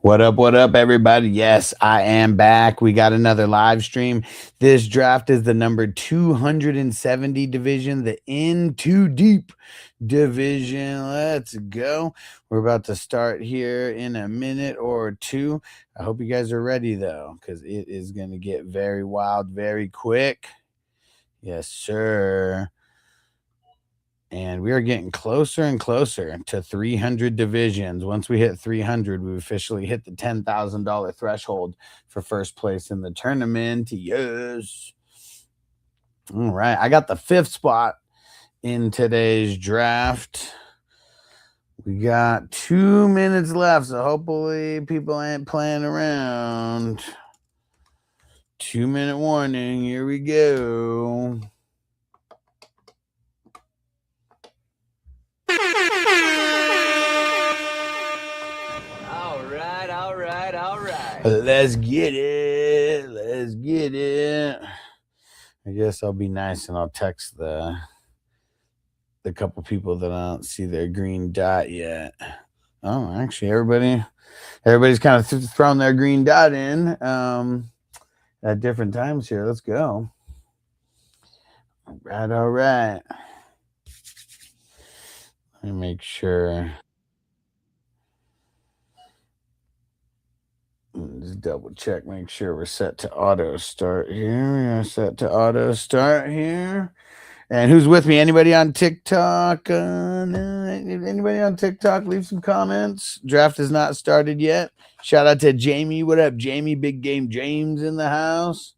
What up, everybody? Yes, I am back. We got another live stream. This draft is the number 270 division, the In Too Deep division. Let's go. We're about to start here in a minute or two. I hope you guys are ready, though, because it is going to get very wild very quick. Yes, sir. And we are getting closer and closer to 300 divisions. Once we hit 300, we officially hit the $10,000 threshold for first place in the tournament. Yes. All right. I got the 5th spot in today's draft. We got 2 minutes left, so hopefully people ain't playing around. 2-minute warning. Here we go. Let's get it. Let's get it. I guess I'll be nice and I'll text the couple people that I don't see their green dot yet. Oh, actually, everybody's kind of thrown their green dot in at different times here. Let's go. All right. Let me make sure. Just double check, make sure we're set to auto start here. We are set to auto start here. And who's with me? Anybody on TikTok? Anybody on TikTok? Leave some comments. Draft is not started yet. Shout out to Jamie. What up, Jamie? Big Game James in the house.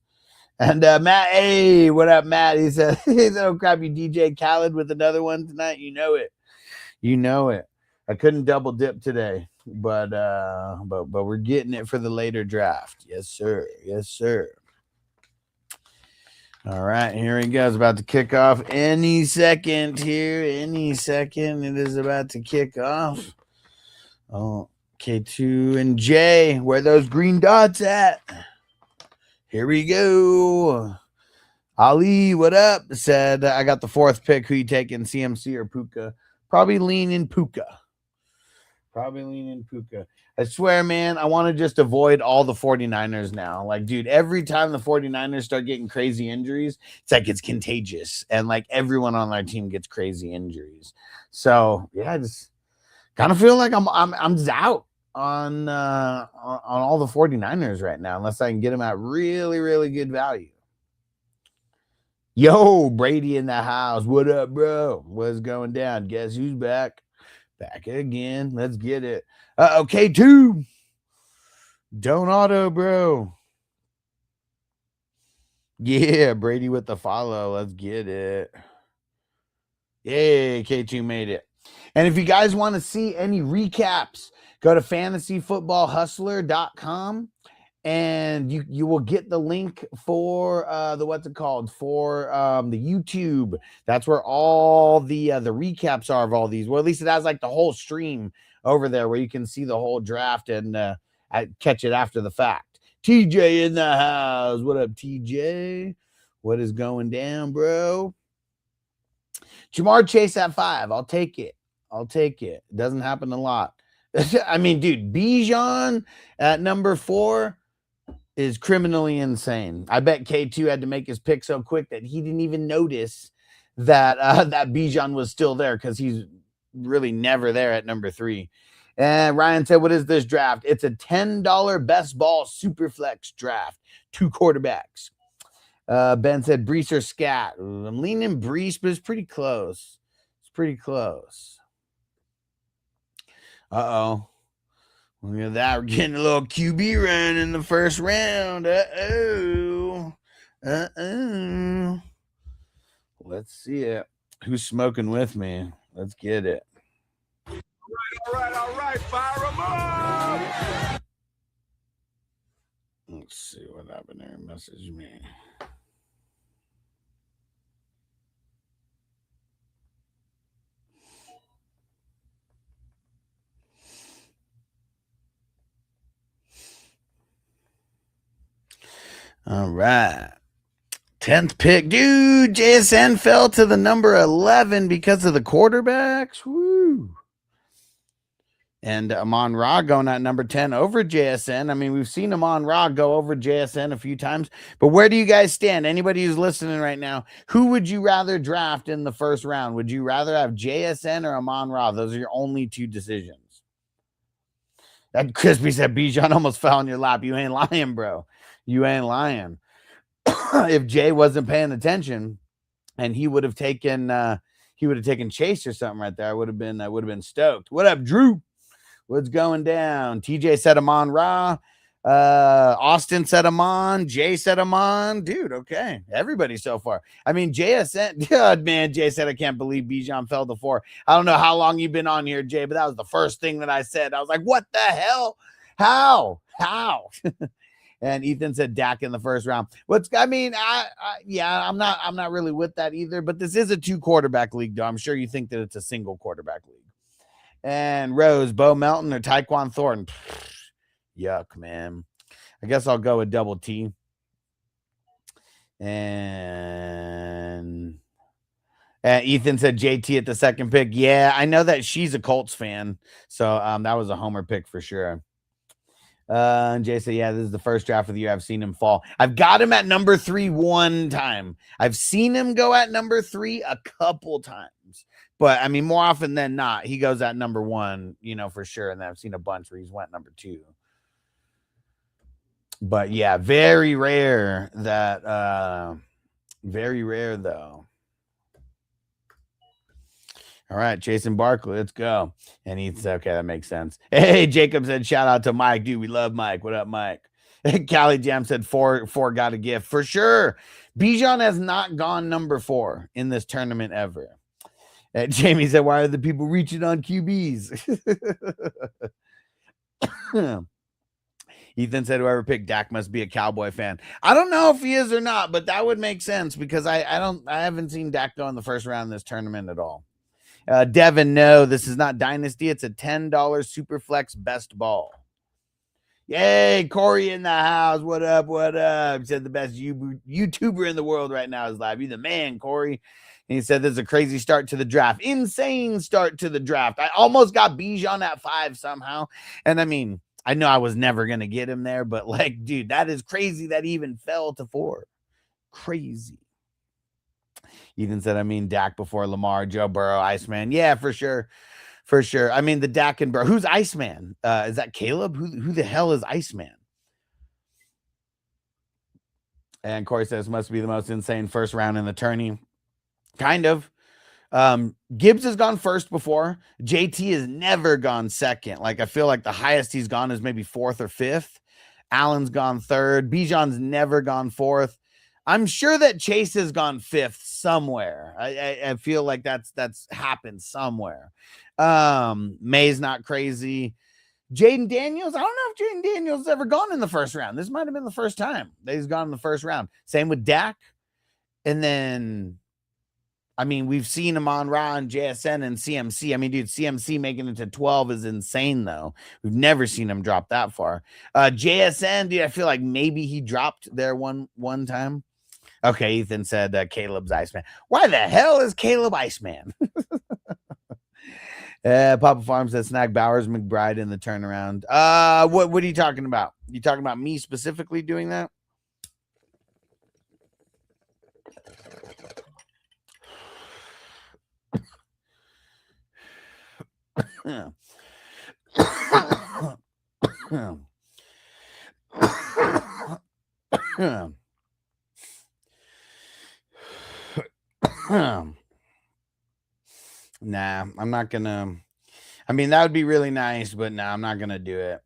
And Matt, hey, what up, Matt? He said, oh crap, you DJ Khaled with another one tonight. You know it. You know it. I couldn't double dip today, but we're getting it for the later draft. Yes, sir. Yes, sir. All right, here he goes. About to kick off any second here. Any second. It is about to kick off. Oh, K2 and J, where those green dots at? Here we go. Ali, what up? Said, I got the 4th pick. Who you taking, CMC or Puka? Probably leaning Puka. I swear, man, I want to just avoid all the 49ers now. Like, dude, every time the 49ers start getting crazy injuries, it's like it's contagious. And, like, everyone on our team gets crazy injuries. So, yeah, I just kind of feel like I'm out on all the 49ers right now, unless I can get them at really, really good value. Yo, Brady in the house. What up, bro? What's going down? Guess who's back? Back again. Let's get it. K2. Don't auto, bro. Yeah, Brady with the follow. Let's get it. Yay, K2 made it. And if you guys want to see any recaps, go to fantasyfootballhustler.com. And you will get the link for the YouTube. That's where all the recaps are of all these. Well, at least it has like the whole stream over there where you can see the whole draft and catch it after the fact. TJ in the house. What up, TJ? What is going down, bro? Jamar Chase at 5. I'll take it. It doesn't happen a lot. I mean, dude, Bijan at number 4 is criminally insane. I bet K2 had to make his pick so quick that he didn't even notice that that Bijan was still there, because he's really never there at number 3. And Ryan said, what is this draft? It's a $10 best ball Superflex draft. 2 quarterbacks. Ben said Brees or Scat. I'm leaning Brees, but it's pretty close. Uh-oh. Look at that. We're getting a little QB run in the first round. Uh-oh. Let's see it. Who's smoking with me? Let's get it. All right. Fire them up. Let's see what happened there. Message me. All right. 10th pick. Dude, JSN fell to the number 11 because of the quarterbacks. Woo. And Amon-Ra going at number 10 over JSN. I mean, we've seen Amon-Ra go over JSN a few times, but where do you guys stand? Anybody who's listening right now, who would you rather draft in the first round? Would you rather have JSN or Amon-Ra? Those are your only two decisions. That Crispy said, Bijan almost fell in your lap. You ain't lying, bro. You ain't lying. If Jay wasn't paying attention and he would have taken Chase or something right there, I would have been stoked. What up, Drew? What's going down? TJ said Amon-Ra. Austin said Amon. Jay said Amon. Dude, okay. Everybody so far. I mean, JSN. God, man, Jay said, I can't believe Bijan fell to 4. I don't know how long you've been on here, Jay, but that was the first thing that I said. I was like, what the hell? How? And Ethan said Dak in the first round. I'm not really with that either, but this is a 2 quarterback league, though. I'm sure you think that it's a single quarterback league. And Rose, Bo Melton or Tyquan Thornton. Yuck, man. I guess I'll go with double T. And Ethan said JT at the second pick. Yeah, I know that she's a Colts fan. So that was a homer pick for sure. And Jay said, yeah, this is the first draft of the year I've seen him fall. I've got him at number 3 one time. I've seen him go at number 3 a couple times. But, I mean, more often than not, he goes at number 1, for sure. And then I've seen a bunch where he's went number 2. But, yeah, very rare, though. All right, Jason Barkley, let's go. And he's okay, that makes sense. Hey, Jacob said, shout out to Mike. Dude, we love Mike. What up, Mike? Callie Jam said, 4 got a gift. For sure. Bijan has not gone number 4 in this tournament ever. Jamie said, why are the people reaching on QBs? Ethan said, whoever picked Dak must be a Cowboy fan. I don't know if he is or not, but that would make sense because I haven't seen Dak go in the first round in this tournament at all. Devin, no, this is not Dynasty. It's a $10 Superflex best ball. Yay, Corey in the house. What up? He said the best YouTuber in the world right now is live. You're the man, Corey. And he said, this is a crazy start to the draft. Insane start to the draft. I almost got Bijan at 5 somehow. And I mean, I know I was never going to get him there, but like, dude, that is crazy that he even fell to 4. Crazy. Ethan said, I mean, Dak before Lamar, Joe Burrow, Iceman. Yeah, for sure. For sure. I mean, the Dak and Burrow. Who's Iceman? Is that Caleb? Who the hell is Iceman? And Corey says, must be the most insane first round in the tourney. Kind of. Gibbs has gone first before. JT has never gone second. Like, I feel like the highest he's gone is maybe 4th or 5th. Allen's gone 3rd. Bijan's never gone 4th. I'm sure that Chase has gone 5th somewhere. I feel like that's happened somewhere. May's not crazy. Jaden Daniels, I don't know if Jaden Daniels has ever gone in the first round. This might have been the first time that he's gone in the first round. Same with Dak. And then, I mean, we've seen Amon-Ra and JSN and CMC. I mean, dude, CMC making it to 12 is insane, though. We've never seen him drop that far. JSN, dude, I feel like maybe he dropped there one time. Okay, Ethan said Caleb's Iceman. Why the hell is Caleb Iceman? Papa Farm says snag Bowers McBride in the turnaround. What are you talking about? You talking about me specifically doing that? Nah, I'm not gonna. I mean, that would be really nice, but nah, I'm not gonna do it.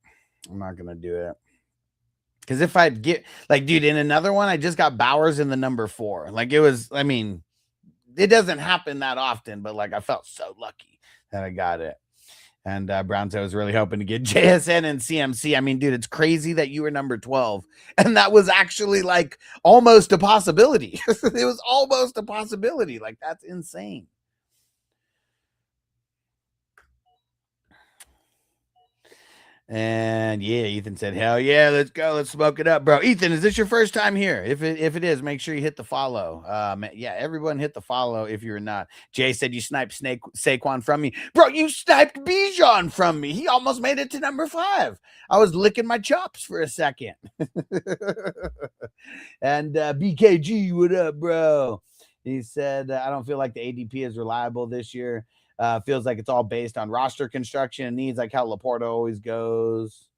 Because if I'd get, like, dude, in another one, I just got Bowers in the number 4. Like, it was, I mean, it doesn't happen that often, but like, I felt so lucky that I got it. And Brown's was really hoping to get JSN and CMC. I mean, dude, it's crazy that you were number 12. And that was actually like almost a possibility. It was almost a possibility. Like, that's insane. And yeah, Ethan said, "Hell yeah, let's go, let's smoke it up, bro." Ethan, is this your first time here? If it is, make sure you hit the follow. Yeah, everyone hit the follow if you're not. Jay said you sniped Saquon from me, bro. You sniped Bijan from me. He almost made it to number 5. I was licking my chops for a second. And BKG, what up, bro? He said, "I don't feel like the ADP is reliable this year. Feels like it's all based on roster construction and needs, like how Laporta always goes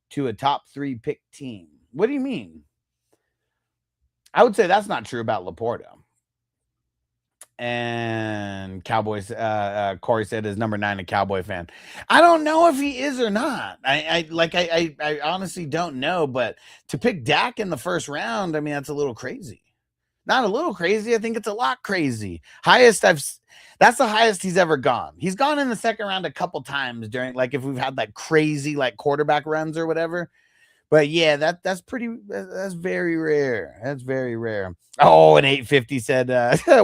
to a top 3 pick team." What do you mean? I would say that's not true about Laporta. And Cowboys, Corey said is number 9 a Cowboy fan. I don't know if he is or not. I honestly don't know. But to pick Dak in the first round, I mean, that's a little crazy. Not a little crazy. I think it's a lot crazy. That's the highest he's ever gone. He's gone in the second round a couple times during, like, if we've had like crazy like quarterback runs or whatever. But yeah, that's very rare. That's very rare. Oh, and 850 said,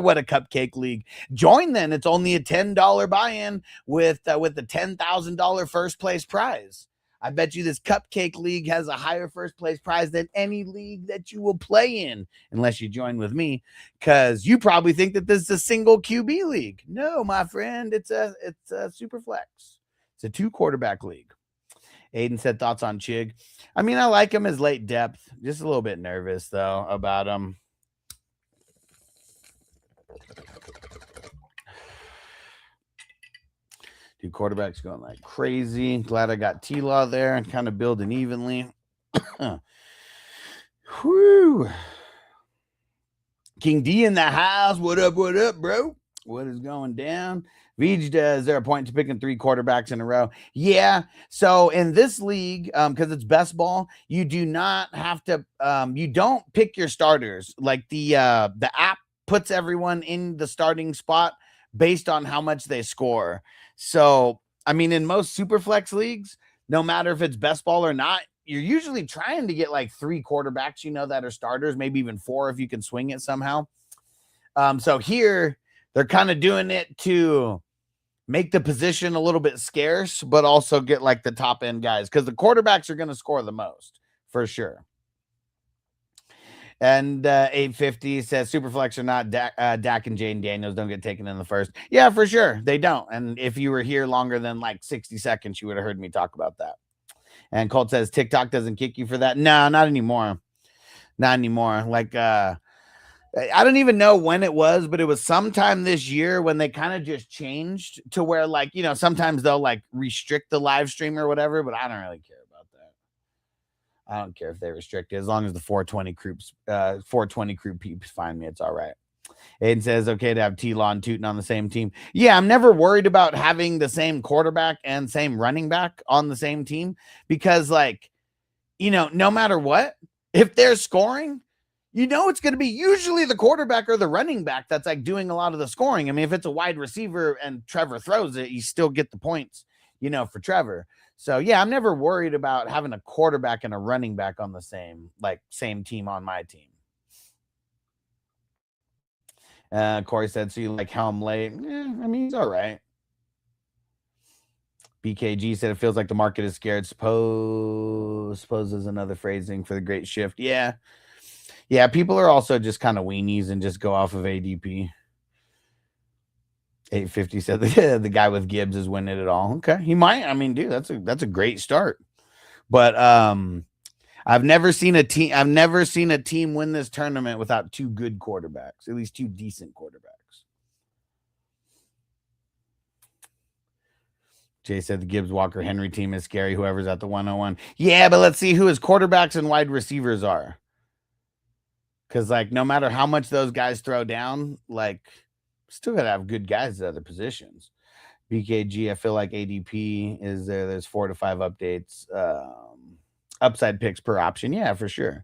"What a cupcake league! Join then. It's only a $10 buy-in with the $10,000 first place prize. I bet you this cupcake league has a higher first place prize than any league that you will play in, unless you join with me, because you probably think that this is a single QB league. No, my friend, it's a Superflex. It's a 2 quarterback league." Aiden said thoughts on Chig. I mean, I like him as late depth. Just a little bit nervous, though, about him. Dude, quarterback's going like crazy. Glad I got T-Law there and kind of building evenly. Whew. King D in the house. What up, bro? What is going down? Veej, is there a point to picking 3 quarterbacks in a row? Yeah. So in this league, because it's best ball, you do not have to. You don't pick your starters. Like the app puts everyone in the starting spot based on how much they score. So I mean, in most Superflex leagues, no matter if it's best ball or not, you're usually trying to get like 3 quarterbacks, that are starters, maybe even 4 if you can swing it somehow. So here they're kind of doing it to make the position a little bit scarce, but also get like the top end guys, because the quarterbacks are going to score the most for sure. And 850 says Superflex or not, Dak and Jaden Daniels don't get taken in the first. Yeah, for sure. They don't. And if you were here longer than like 60 seconds, you would have heard me talk about that. And Colt says TikTok doesn't kick you for that. No, not anymore. Not anymore. Like, I don't even know when it was, but it was sometime this year when they kind of just changed to where, like, sometimes they'll like restrict the live stream or whatever, but I don't really care about that. I don't care if they restrict it, as long as the 420 group peeps find me, it's all right. Aiden says, okay to have T-Law and Tootin on the same team. Yeah, I'm never worried about having the same quarterback and same running back on the same team, because, like, no matter what, if they're scoring, it's going to be usually the quarterback or the running back that's like doing a lot of the scoring. I mean, if it's a wide receiver and Trevor throws it, you still get the points, for Trevor. So yeah, I'm never worried about having a quarterback and a running back on the same team on my team. Corey said, so you like Helm late? I mean, he's all right. BKG said it feels like the market is scared. Suppose is another phrasing for the great shift. Yeah. Yeah, people are also just kind of weenies and just go off of ADP. 850 said the guy with Gibbs is winning it all. Okay, he might. I mean, dude, that's a great start. But I've never seen a team win this tournament without 2 good quarterbacks, at least 2 decent quarterbacks. Jay said the Gibbs Walker Henry team is scary. Whoever's at the 101. Yeah, but let's see who his quarterbacks and wide receivers are. Because, like, no matter how much those guys throw down, like, still got to have good guys at other positions. BKG, I feel like ADP is there. There's 4 to 5 updates. Upside picks per option. Yeah, for sure.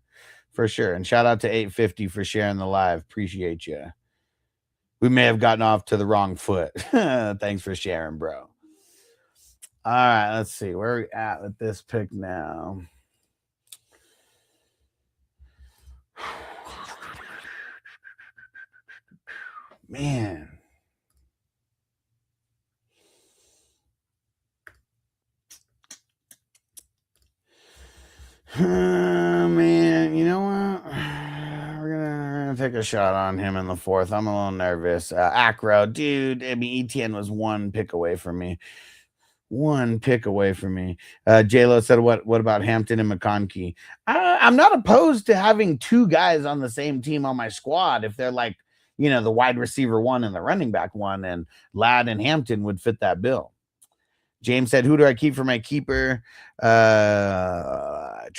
For sure. And shout out to 850 for sharing the live. Appreciate you. We may have gotten off to the wrong foot. Thanks for sharing, bro. All right, let's see. Where are we at with this pick now? Man. Man, you know what? We're gonna take a shot on him in the fourth. I'm a little nervous. Acro, dude. I mean, ETN was one pick away from me. One pick away from me. J-Lo said, what about Hampton and McConkey? I'm not opposed to having two guys on the same team on my squad if they're like, you know, the wide receiver one and the running back one, and Ladd and Hampton would fit that bill. James said, who do I keep for my keeper? Travion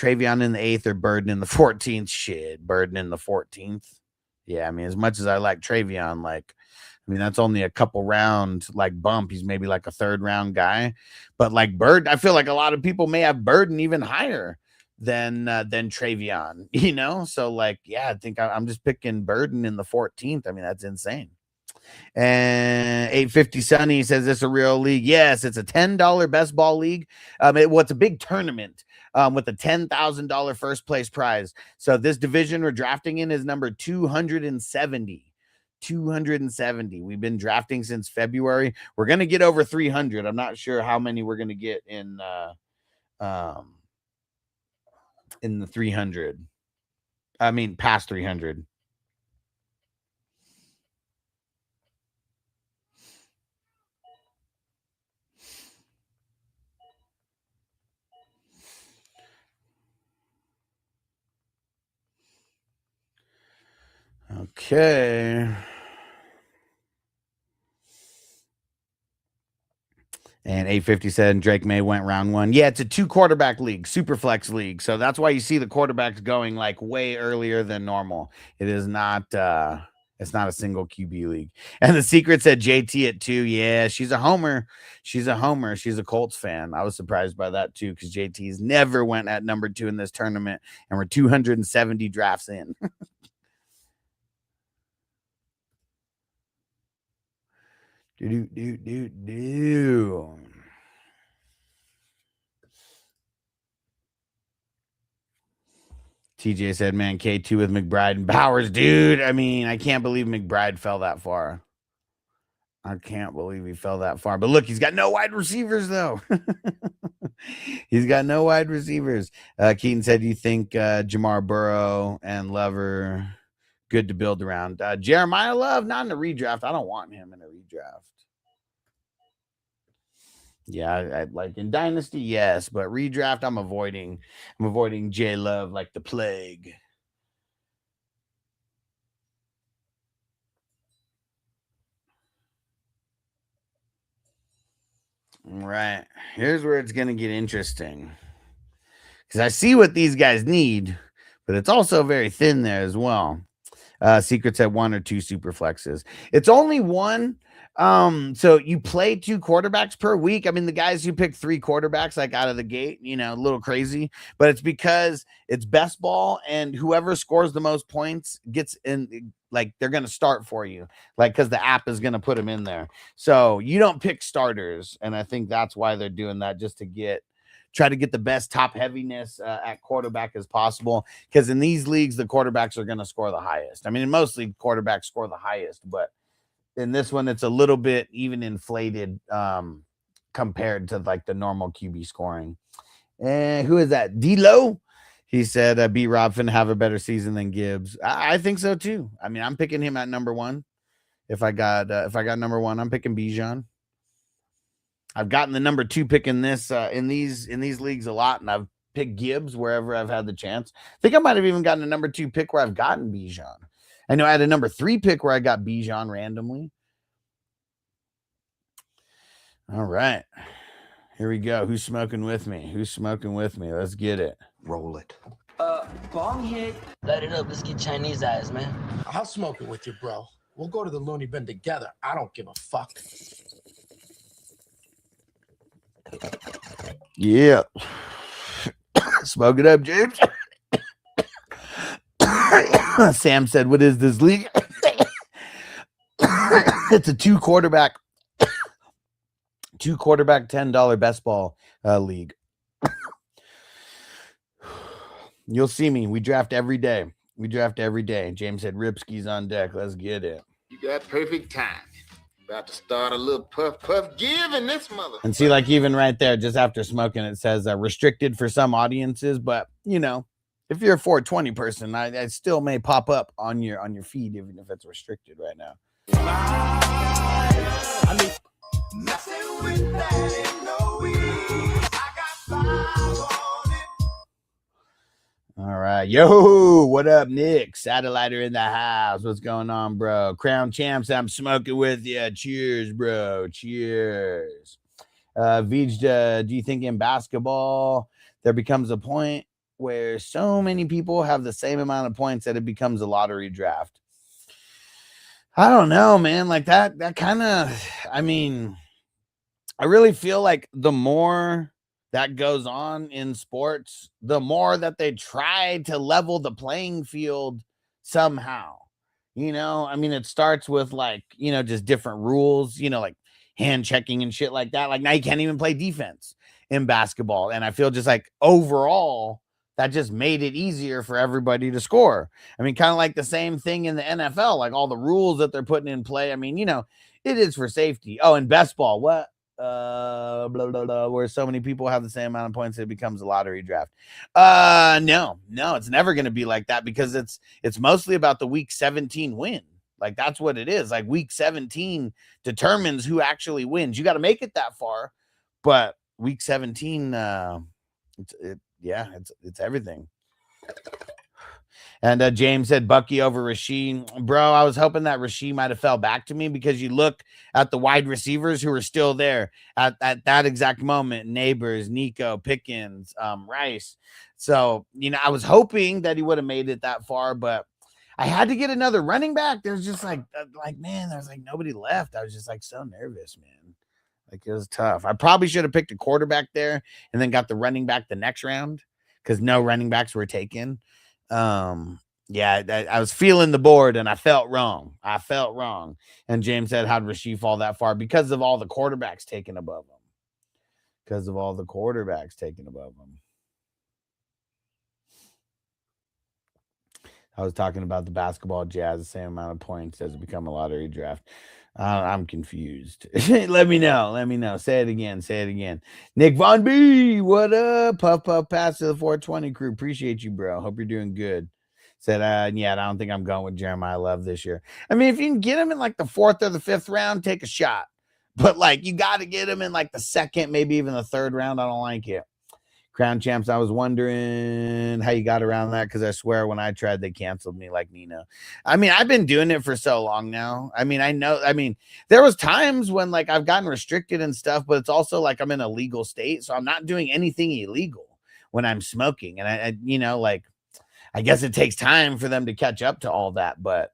in the 8th or Burden in the 14th? Shit, Burden in the 14th. Yeah, I mean, as much as I like Travion, like, I mean, that's only a couple round like bump. He's maybe like a 3rd round guy. But like Burden, I feel like a lot of people may have Burden even higher than Travion, you know? So like, yeah, I think I'm just picking Burden in the 14th. I mean, that's insane. And 850 Sunny says, this a real league? Yes, it's a $10 best ball league. It's a big tournament with a $10,000 first place prize. So this division we're drafting in is number 270. 270. We've been drafting since February. We're going to get over 300. I'm not sure how many we're going to get in the 300. I mean, past 300. Okay. And 850 said Drake May went round 1. Yeah, it's a 2 quarterback league, Superflex league. So that's why you see the quarterbacks going like way earlier than normal. It is not it's not a single QB league. And the secret said JT at 2. Yeah, she's a homer. She's a homer. She's a Colts fan. I was surprised by that too, because JT's never went at number 2 in this tournament, and we're 270 drafts in. Do. TJ said, man, K2 with McBride and Bowers. Dude, I mean, I can't believe McBride fell that far. I can't believe he fell that far. But look, he's got no wide receivers, though. He's got no wide receivers. Keaton said, you think Jamar Burrow and Lover good to build around? Jeremiah Love, not in a redraft. I don't want him in a redraft. Yeah, I like in Dynasty, yes, but redraft, I'm avoiding J Love like the plague. All right, here's where it's gonna get interesting, because I see what these guys need, but it's also very thin there as well. Secrets at 1 or 2 super flexes. It's only 1. So you play 2 quarterbacks per week. I mean, the guys who pick 3 quarterbacks like out of the gate, you know, a little crazy, but it's because it's best ball, and whoever scores the most points gets in. Like, they're going to start for you, like, because the app is going to put them in there. So you don't pick starters, and I think that's why they're doing that, just to try to get the best top heaviness at quarterback as possible, because in these leagues the quarterbacks are going to score the highest. I mean, in most leagues quarterbacks score the highest, but in this one it's a little bit even inflated compared to like the normal QB scoring. And who is that? D-Lo? He said B Rob finna have a better season than Gibbs. I think so too. I mean, I'm picking him at number 1. If I got number 1, I'm picking Bijan. I've gotten the number 2 pick in this in these leagues a lot, and I've picked Gibbs wherever I've had the chance. I think I might have even gotten a number 2 pick where I've gotten Bijan. I know I had a number 3 pick where I got Bijan randomly. All right, here we go. Who's smoking with me? Let's get it. Roll it. Bong hit. Light it up. Let's get Chinese eyes, man. I'll smoke it with you, bro. We'll go to the loony bin together. I don't give a fuck. Yeah. Smoke it up, James. Sam said, what is this league? It's a 2 quarterback $10 best ball league. You'll see me. We draft every day. James said, Ripsky's on deck. Let's get it. You got perfect time. About to start a little puff give in this mother. And see, like, even right there, just after smoking, it says restricted for some audiences, but you know, if you're a 420 person, I still may pop up on your feed, even if it's restricted right now. I mean, nothing with that ain't no weed. I got 5 on it. All right. Yo, what up, Nick? Satelliter in the house. What's going on, bro? Crown Champs, I'm smoking with you. Cheers, bro. Cheers. Vij, do you think in basketball there becomes a point where so many people have the same amount of points that it becomes a lottery draft? I don't know, man. Like that kind of, I mean, I really feel like the more that goes on in sports, the more that they try to level the playing field somehow. You know, I mean, it starts with like, you know, just different rules, you know, like hand checking and shit like that. Like now you can't even play defense in basketball. And I feel just like overall, that just made it easier for everybody to score. I mean, kind of like the same thing in the NFL, like all the rules that they're putting in play. I mean, you know, it is for safety. Oh, and best ball, what? Blah, blah, blah, where so many people have the same amount of points, it becomes a lottery draft. No, it's never going to be like that because it's mostly about the week 17 win. Like that's what it is. Like week 17 determines who actually wins. You got to make it that far, but week 17, it's everything. And James said Bucky over Rasheed. Bro, I was hoping that Rasheed might have fell back to me because you look at the wide receivers who are still there at that exact moment. Neighbors, Nico, Pickens, Rice. So, you know, I was hoping that he would have made it that far, but I had to get another running back. There's just like, man, there's like nobody left. I was just like so nervous, man. Like it was tough. I probably should have picked a quarterback there and then got the running back the next round because no running backs were taken. I was feeling the board and I felt wrong. And James said, how'd Rasheed fall that far? Because of all the quarterbacks taken above him. I was talking about the basketball Jazz, the same amount of points as it become a lottery draft. I'm confused. Let me know. Say it again. Nick Von B, what up? Puff pass to the 420 crew. Appreciate you, bro. Hope you're doing good. Said, I don't think I'm going with Jeremiah Love this year. I mean, if you can get him in like the 4th or the 5th round, take a shot. But like, you got to get him in like the 2nd, maybe even the 3rd round. I don't like it. Crown Champs, I was wondering how you got around that because I swear when I tried, they canceled me like Nino. I mean, I've been doing it for so long now. I mean, there was times when like I've gotten restricted and stuff, but it's also like I'm in a legal state, so I'm not doing anything illegal when I'm smoking. And I you know, like I guess it takes time for them to catch up to all that, but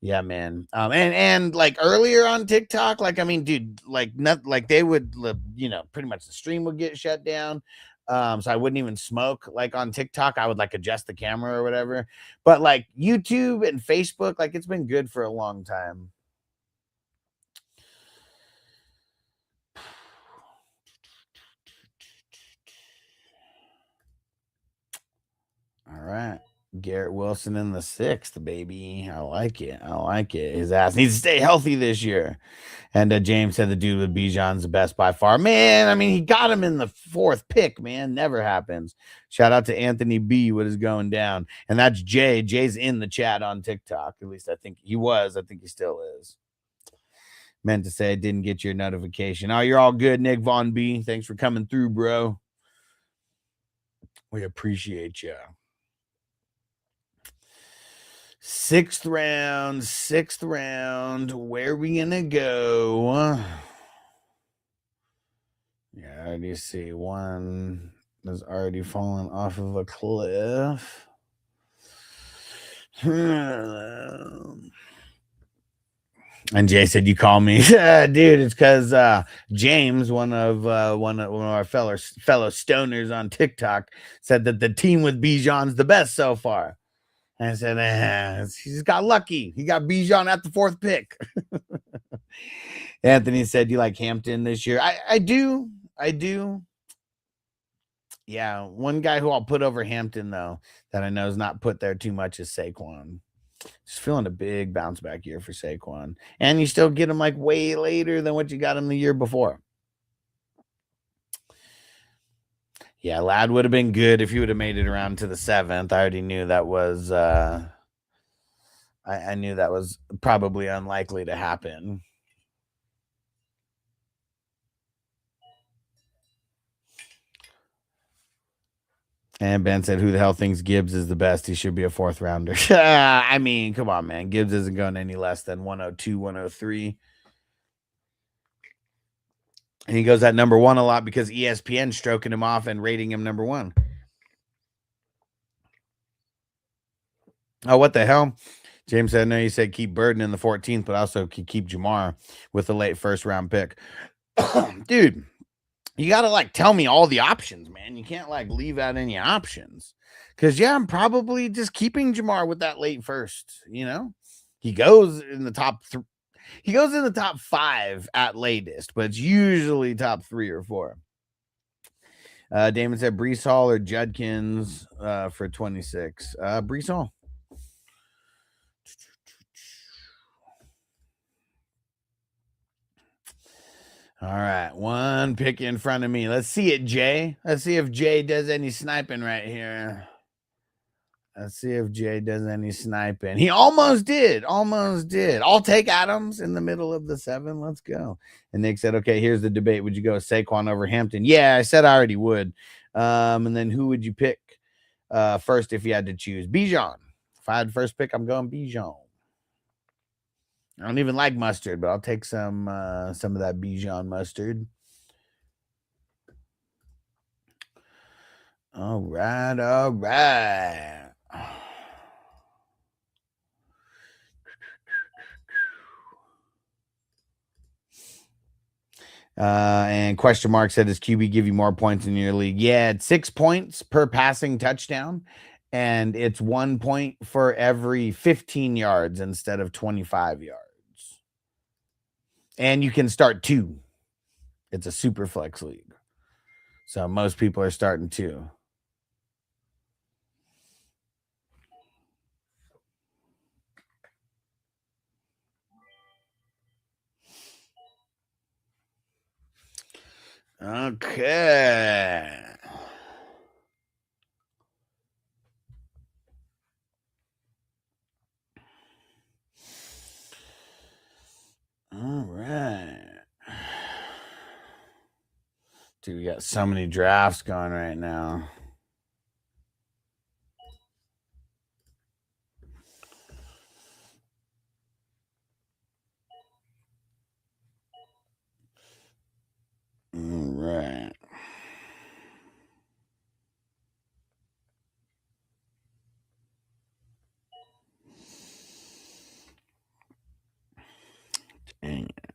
yeah, man. And like earlier on TikTok, like I mean, dude, like not like they would, you know, pretty much the stream would get shut down. So I wouldn't even smoke like on TikTok. I would like adjust the camera or whatever. But like YouTube and Facebook, like it's been good for a long time. All right. Garrett Wilson in the 6th, baby. I like it. His ass needs to stay healthy this year. And James said the dude with Bijan's the best by far. Man, I mean, he got him in the 4th pick, man. Never happens. Shout out to Anthony B. What is going down? And that's Jay. Jay's in the chat on TikTok. At least I think he was. I think he still is. Meant to say I didn't get your notification. Oh, you're all good, Nick Von B. Thanks for coming through, bro. We appreciate you. 6th round. Where are we gonna go? Yeah, I already see one that's already fallen off of a cliff. And Jay said, "You call me, dude." It's because James, one of our fellow stoners on TikTok, said that the team with Bijan's the best so far. And I said, he just got lucky. He got Bijan at the 4th pick. Anthony said, you like Hampton this year? I do. Yeah, one guy who I'll put over Hampton, though, that I know is not put there too much is Saquon. Just feeling a big bounce back year for Saquon. And you still get him like way later than what you got him the year before. Yeah, Ladd would have been good if he would have made it around to the 7th. I already knew that was I knew that was probably unlikely to happen. And Ben said, who the hell thinks Gibbs is the best? He should be a 4th rounder. I mean, come on, man. Gibbs isn't going any less than 102, 103. And he goes at number 1 a lot because ESPN's stroking him off and rating him number 1. Oh, what the hell? James said, no, you said keep Burden in the 14th, but also keep Jamar with the late 1st round pick. Dude, you got to like tell me all the options, man. You can't like leave out any options. Because, yeah, I'm probably just keeping Jamar with that late 1st, you know? He goes in the top he goes in the top 5 at latest, but it's usually top 3 or 4. Damon said Breece Hall or Judkins for 26. Breece Hall. All right, 1 pick in front of me. Let's see it, Jay. Let's see if Jay does any sniping right here. Let's see if Jay does any sniping. He almost did. Almost did. I'll take Adams in the middle of the 7. Let's go. And Nick said, okay, here's the debate. Would you go Saquon over Hampton? Yeah, I said I already would. And then who would you pick first if you had to choose? Bijan. If I had first pick, I'm going Bijan. I don't even like mustard, but I'll take some of that Bijan mustard. All right, all right. And question mark said, does QB give you more points in your league? Yeah, it's 6 points per passing touchdown, and it's 1 point for every 15 yards instead of 25 yards. And you can start 2. It's a Superflex league. So most people are starting 2. Okay. All right. Dude, we got so many drafts going right now. All right. Dang it.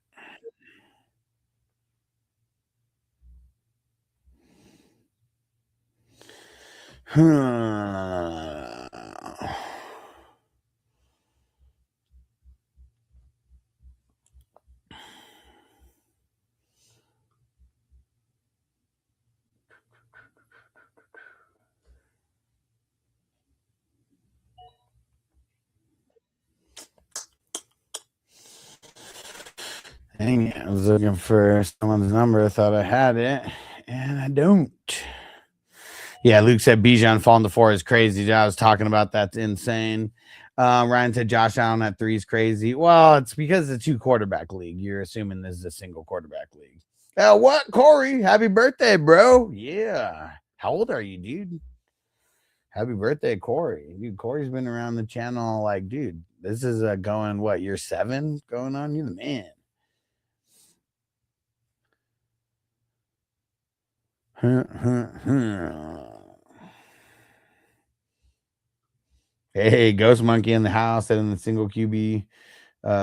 Dang it. I was looking for someone's number. I thought I had it, and I don't. Yeah, Luke said Bijan falling to 4 is crazy. I was talking about that's insane. Ryan said Josh Allen at 3 is crazy. Well, it's because it's a 2 quarterback league. You're assuming this is a single quarterback league. What, Corey? Happy birthday, bro. Yeah. How old are you, dude? Happy birthday, Corey. Dude, Corey's been around the channel like, dude, this is going, what, year 7 going on? You're the man. Hey, Ghost Monkey in the house and in the single QB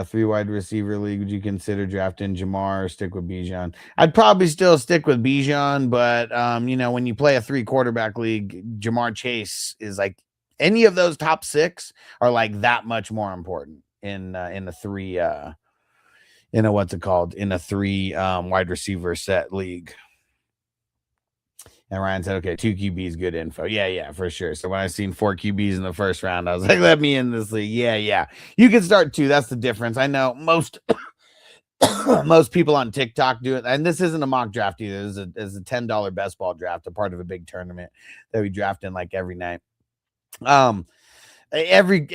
3 wide receiver league. Would you consider drafting Jamar or stick with Bijan? I'd probably still stick with Bijan, but you know, when you play a 3 quarterback league, Jamar Chase is like any of those top 6 are like that much more important in the 3 in a what's it called, in a 3 wide receiver set league. And Ryan said, okay, 2 QBs, good info. Yeah, for sure. So when I seen 4 QBs in the first round, I was like, let me in this league. Yeah. You can start 2. That's the difference. I know most most people on TikTok do it. And this isn't a mock draft either. This is a $10 best ball draft, a part of a big tournament that we draft in like every night. Every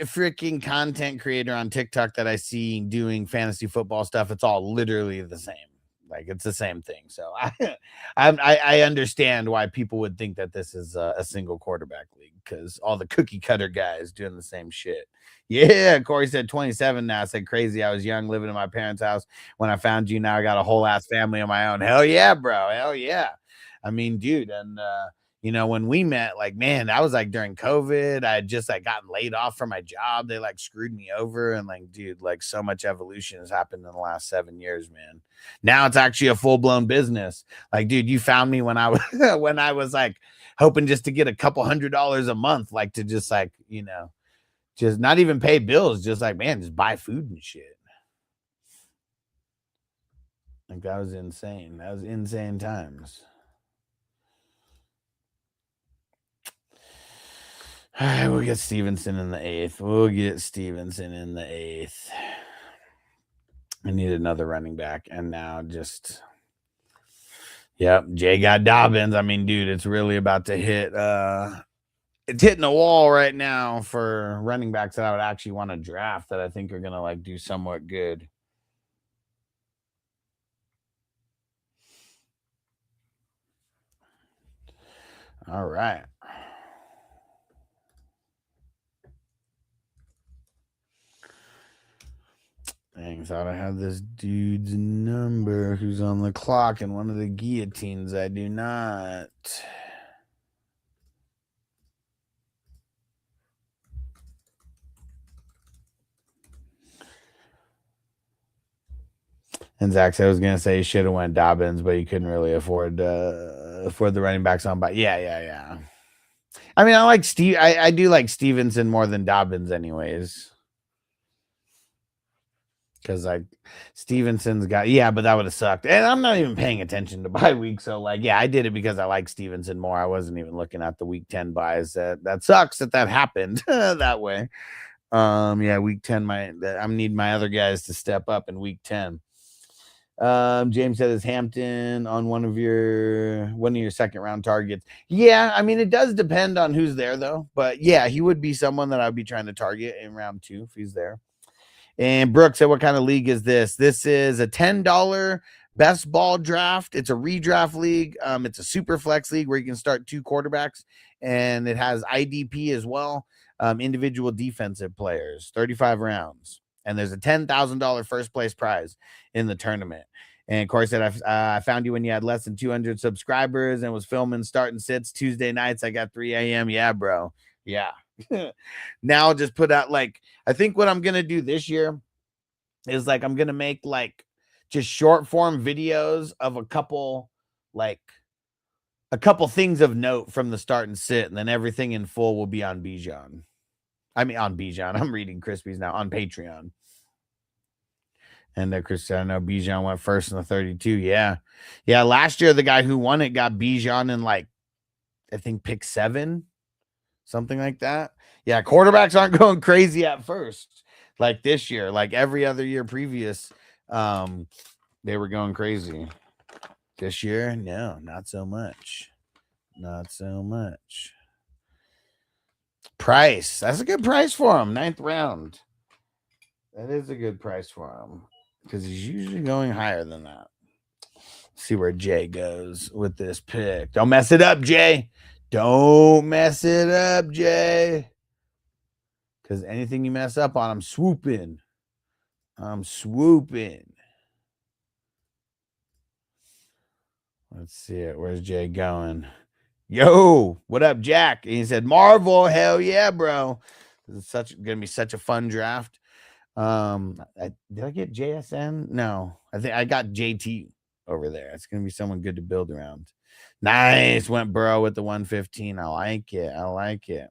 freaking content creator on TikTok that I see doing fantasy football stuff, it's all literally the same. Like it's the same thing. So I understand why people would think that this is a single quarterback league, because all the cookie cutter guys doing the same shit. Yeah, Corey said 27 now. I said crazy. I was young, living in my parents' house when I found you. Now I got a whole ass family of my own. Hell yeah, bro. Hell yeah. I mean, dude, and you know, when we met, like, man, that was like during COVID. I had just like gotten laid off from my job. They like screwed me over. And like, dude, like so much evolution has happened in the last 7 years, man. Now it's actually a full-blown business. Like, dude, you found me when I was when I was like hoping just to get a couple $100 a month, like to just like, you know, just not even pay bills, just like, man, just buy food and shit. Like that was insane. That was insane times. All right, we'll get Stevenson in the 8th. We'll get Stevenson in the 8th. I need another running back. And now just, yep, Jay got Dobbins. I mean, dude, it's really about to hit. It's hitting a wall right now for running backs that I would actually want to draft that I think are going to like do somewhat good. All right. Dang, thought I had this dude's number who's on the clock in one of the guillotines. I do not. And Zach said I was going to say he should have went Dobbins, but he couldn't really afford the running backs on. But yeah. I mean, I like Steve. I do like Stevenson more than Dobbins anyways. Because like Stevenson's got, yeah, but that would have sucked. And I'm not even paying attention to bye week. So like, yeah, I did it because I like Stevenson more. I wasn't even looking at the week 10 buys. That sucks that happened that way. Yeah, week 10, I need my other guys to step up in week 10. James said, is Hampton on one of your second round targets? Yeah, I mean, it does depend on who's there though. But yeah, he would be someone that I'd be trying to target in round 2 if he's there. And Brooke said, what kind of league is this? This is a $10 best ball draft. It's a redraft league. It's a Superflex league where you can start 2 quarterbacks, and it has IDP as well. Individual defensive players, 35 rounds. And there's a $10,000 first place prize in the tournament. And of course, said, I found you when you had less than 200 subscribers and was filming starting sits Tuesday nights. I got 3 a.m. Yeah, bro. Yeah. Now I'll just put out like, I think what I'm going to do this year is like, I'm going to make like just short form videos of a couple things of note from the start and sit. And then everything in full will be on Bijan. I mean, on Bijan. I'm reading Crispies now on Patreon. And Chris said, I know Bijan went first in the 32. Yeah. Yeah. Last year, the guy who won it got Bijan in like, I think pick 7. Something like that. Yeah, quarterbacks aren't going crazy at first. Like this year, like every other year previous, they were going crazy. This year, no, not so much. Not so much. Price. That's a good price for him. 9th round. That is a good price for him because he's usually going higher than that. Let's see where Jay goes with this pick. Don't mess it up, Jay. Don't mess it up, Jay. Because anything you mess up on, I'm swooping. I'm swooping. Let's see it. Where's Jay going? Yo, what up, Jack? And he said, Marvel, hell yeah, bro. This is gonna be such a fun draft. Did I get JSN? No, I think I got JT over there. It's gonna be someone good to build around. Nice. Went Burrow with the 115. I like it. I like it.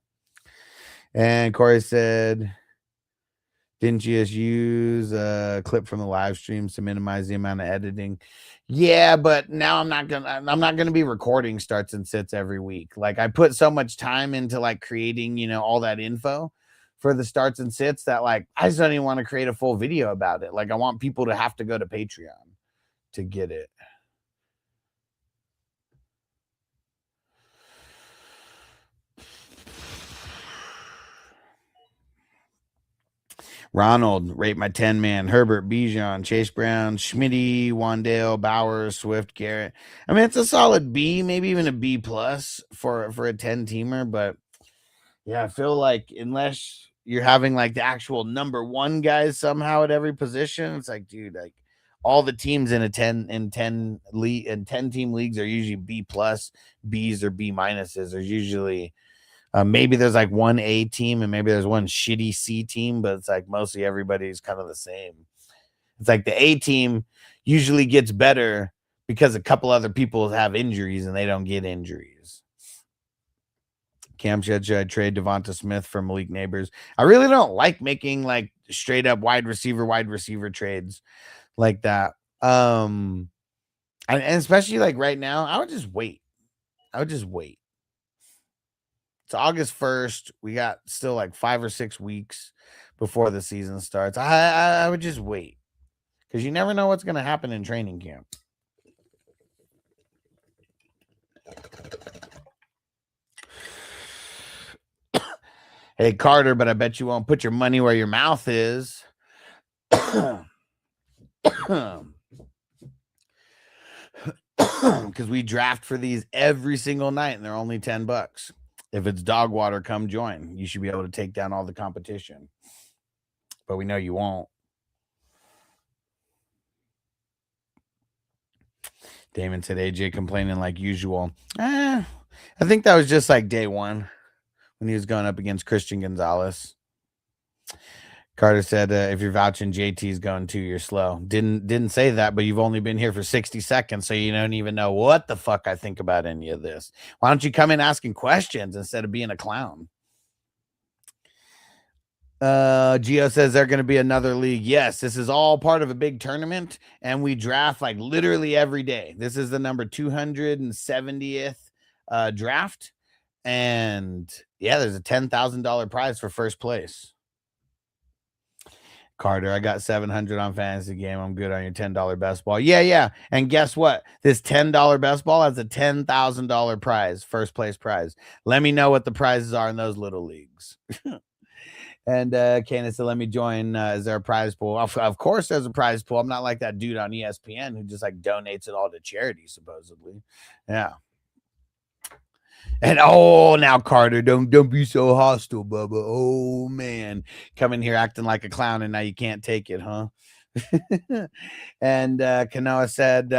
And Corey said, didn't you just use a clip from the live streams to minimize the amount of editing? Yeah, but now I'm not gonna be recording starts and sits every week. Like I put so much time into like creating, all that info for the starts and sits that like I just don't even want to create a full video about it. Like I want people to have to go to Patreon to get it. Ronald, rate my 10-man. Herbert, Bijan, Chase Brown, Schmitty, Wandale, Bowers, Swift, Garrett. I mean, it's a solid B, maybe even a B plus for a 10-teamer. But yeah, I feel like unless you're having like the actual number one guys somehow at every position, it's like, dude, like all the teams in a 10 team leagues are usually B plus. B's or B minuses are usually. Maybe there's like one A team and maybe there's one shitty C team, but it's like mostly everybody's kind of the same. It's like the A team usually gets better because a couple other people have injuries and they don't get injuries. Cam said, should I trade Devonta Smith for Malik Neighbors? I really don't like making like straight up wide receiver trades like that. And especially like right now, I would just wait. It's August 1st. We got still like 5 or 6 weeks before the season starts. I would just wait because you never know what's going to happen in training camp. Hey, Carter, but I bet you won't put your money where your mouth is. Because we draft for these every single night and they're only $10. If it's dog water, come join. You should be able to take down all the competition. But we know you won't. Damon said AJ complaining like usual. I think that was just like day one when he was going up against Christian Gonzalez. Carter said, if you're vouching JT's going 2, you're slow. Didn't say that, but you've only been here for 60 seconds, so you don't even know what the fuck I think about any of this. Why don't you come in asking questions instead of being a clown? Gio says they're going to be another league. Yes, this is all part of a big tournament, and we draft like literally every day. This is the number 270th draft, and yeah, there's a $10,000 prize for first place. Carter, I got 700 on fantasy game. I'm good on your $10 best ball. Yeah. And guess what? This $10 best ball has a $10,000 prize, first place prize. Let me know what the prizes are in those little leagues. And Candace said, let me join. Is there a prize pool? Of course there's a prize pool. I'm not like that dude on ESPN who just like donates it all to charity, supposedly. Yeah. And now Carter, don't be so hostile, Bubba. Oh man, coming here acting like a clown, and now you can't take it, huh? And Kanoa said,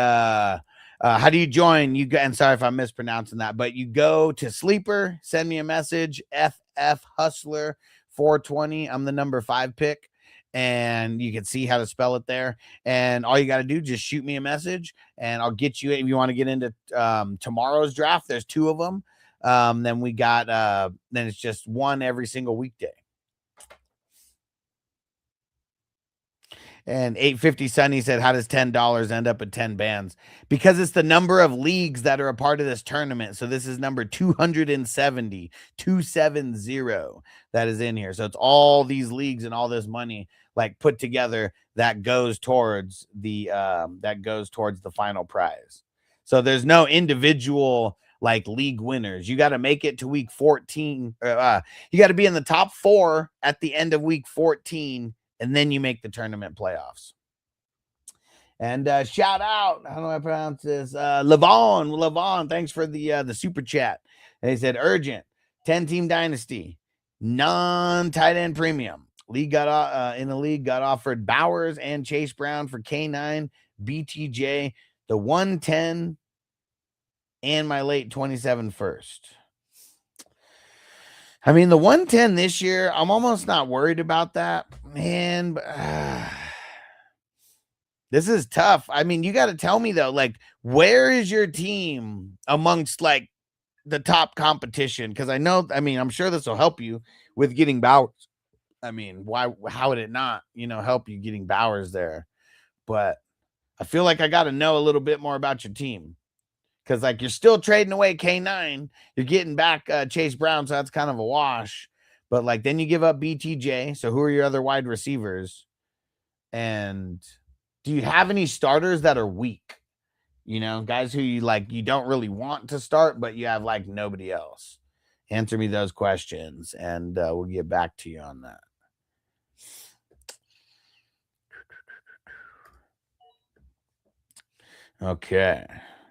how do you join? You go, and sorry if I'm mispronouncing that, but you go to Sleeper, send me a message, FF Hustler 420. I'm the number 5 pick. And you can see how to spell it there. And all you got to do, just shoot me a message and I'll get you, if you want to get into tomorrow's draft, there's 2 of them. Then we got, then it's just 1 every single weekday. And 850 Sunny said, how does $10 end up at 10 bands? Because it's the number of leagues that are a part of this tournament. So this is number 270 that is in here. So it's all these leagues and all this money like put together that goes towards the final prize. So there's no individual like league winners. You got to make it to week 14. You got to be in the top 4 at the end of week 14. And then you make the tournament playoffs. And shout out, how do I pronounce this? Levon, thanks for the super chat. And he said, urgent, 10-team dynasty, non-tight end premium. League got offered Bowers and Chase Brown for K9, BTJ, the 110, and my late 27 first. I mean, the 110 this year, I'm almost not worried about that, man. But, this is tough. I mean, you got to tell me, though, like, where is your team amongst, like, the top competition? Because I'm sure this will help you with getting Bowers. I mean, how would it not, help you getting Bowers there? But I feel like I got to know a little bit more about your team. Because, like, you're still trading away K9. You're getting back Chase Brown, so that's kind of a wash. But like then you give up BTJ. So who are your other wide receivers? And do you have any starters that are weak? You know, guys who you don't really want to start, but you have like nobody else. Answer me those questions, and we'll get back to you on that. Okay.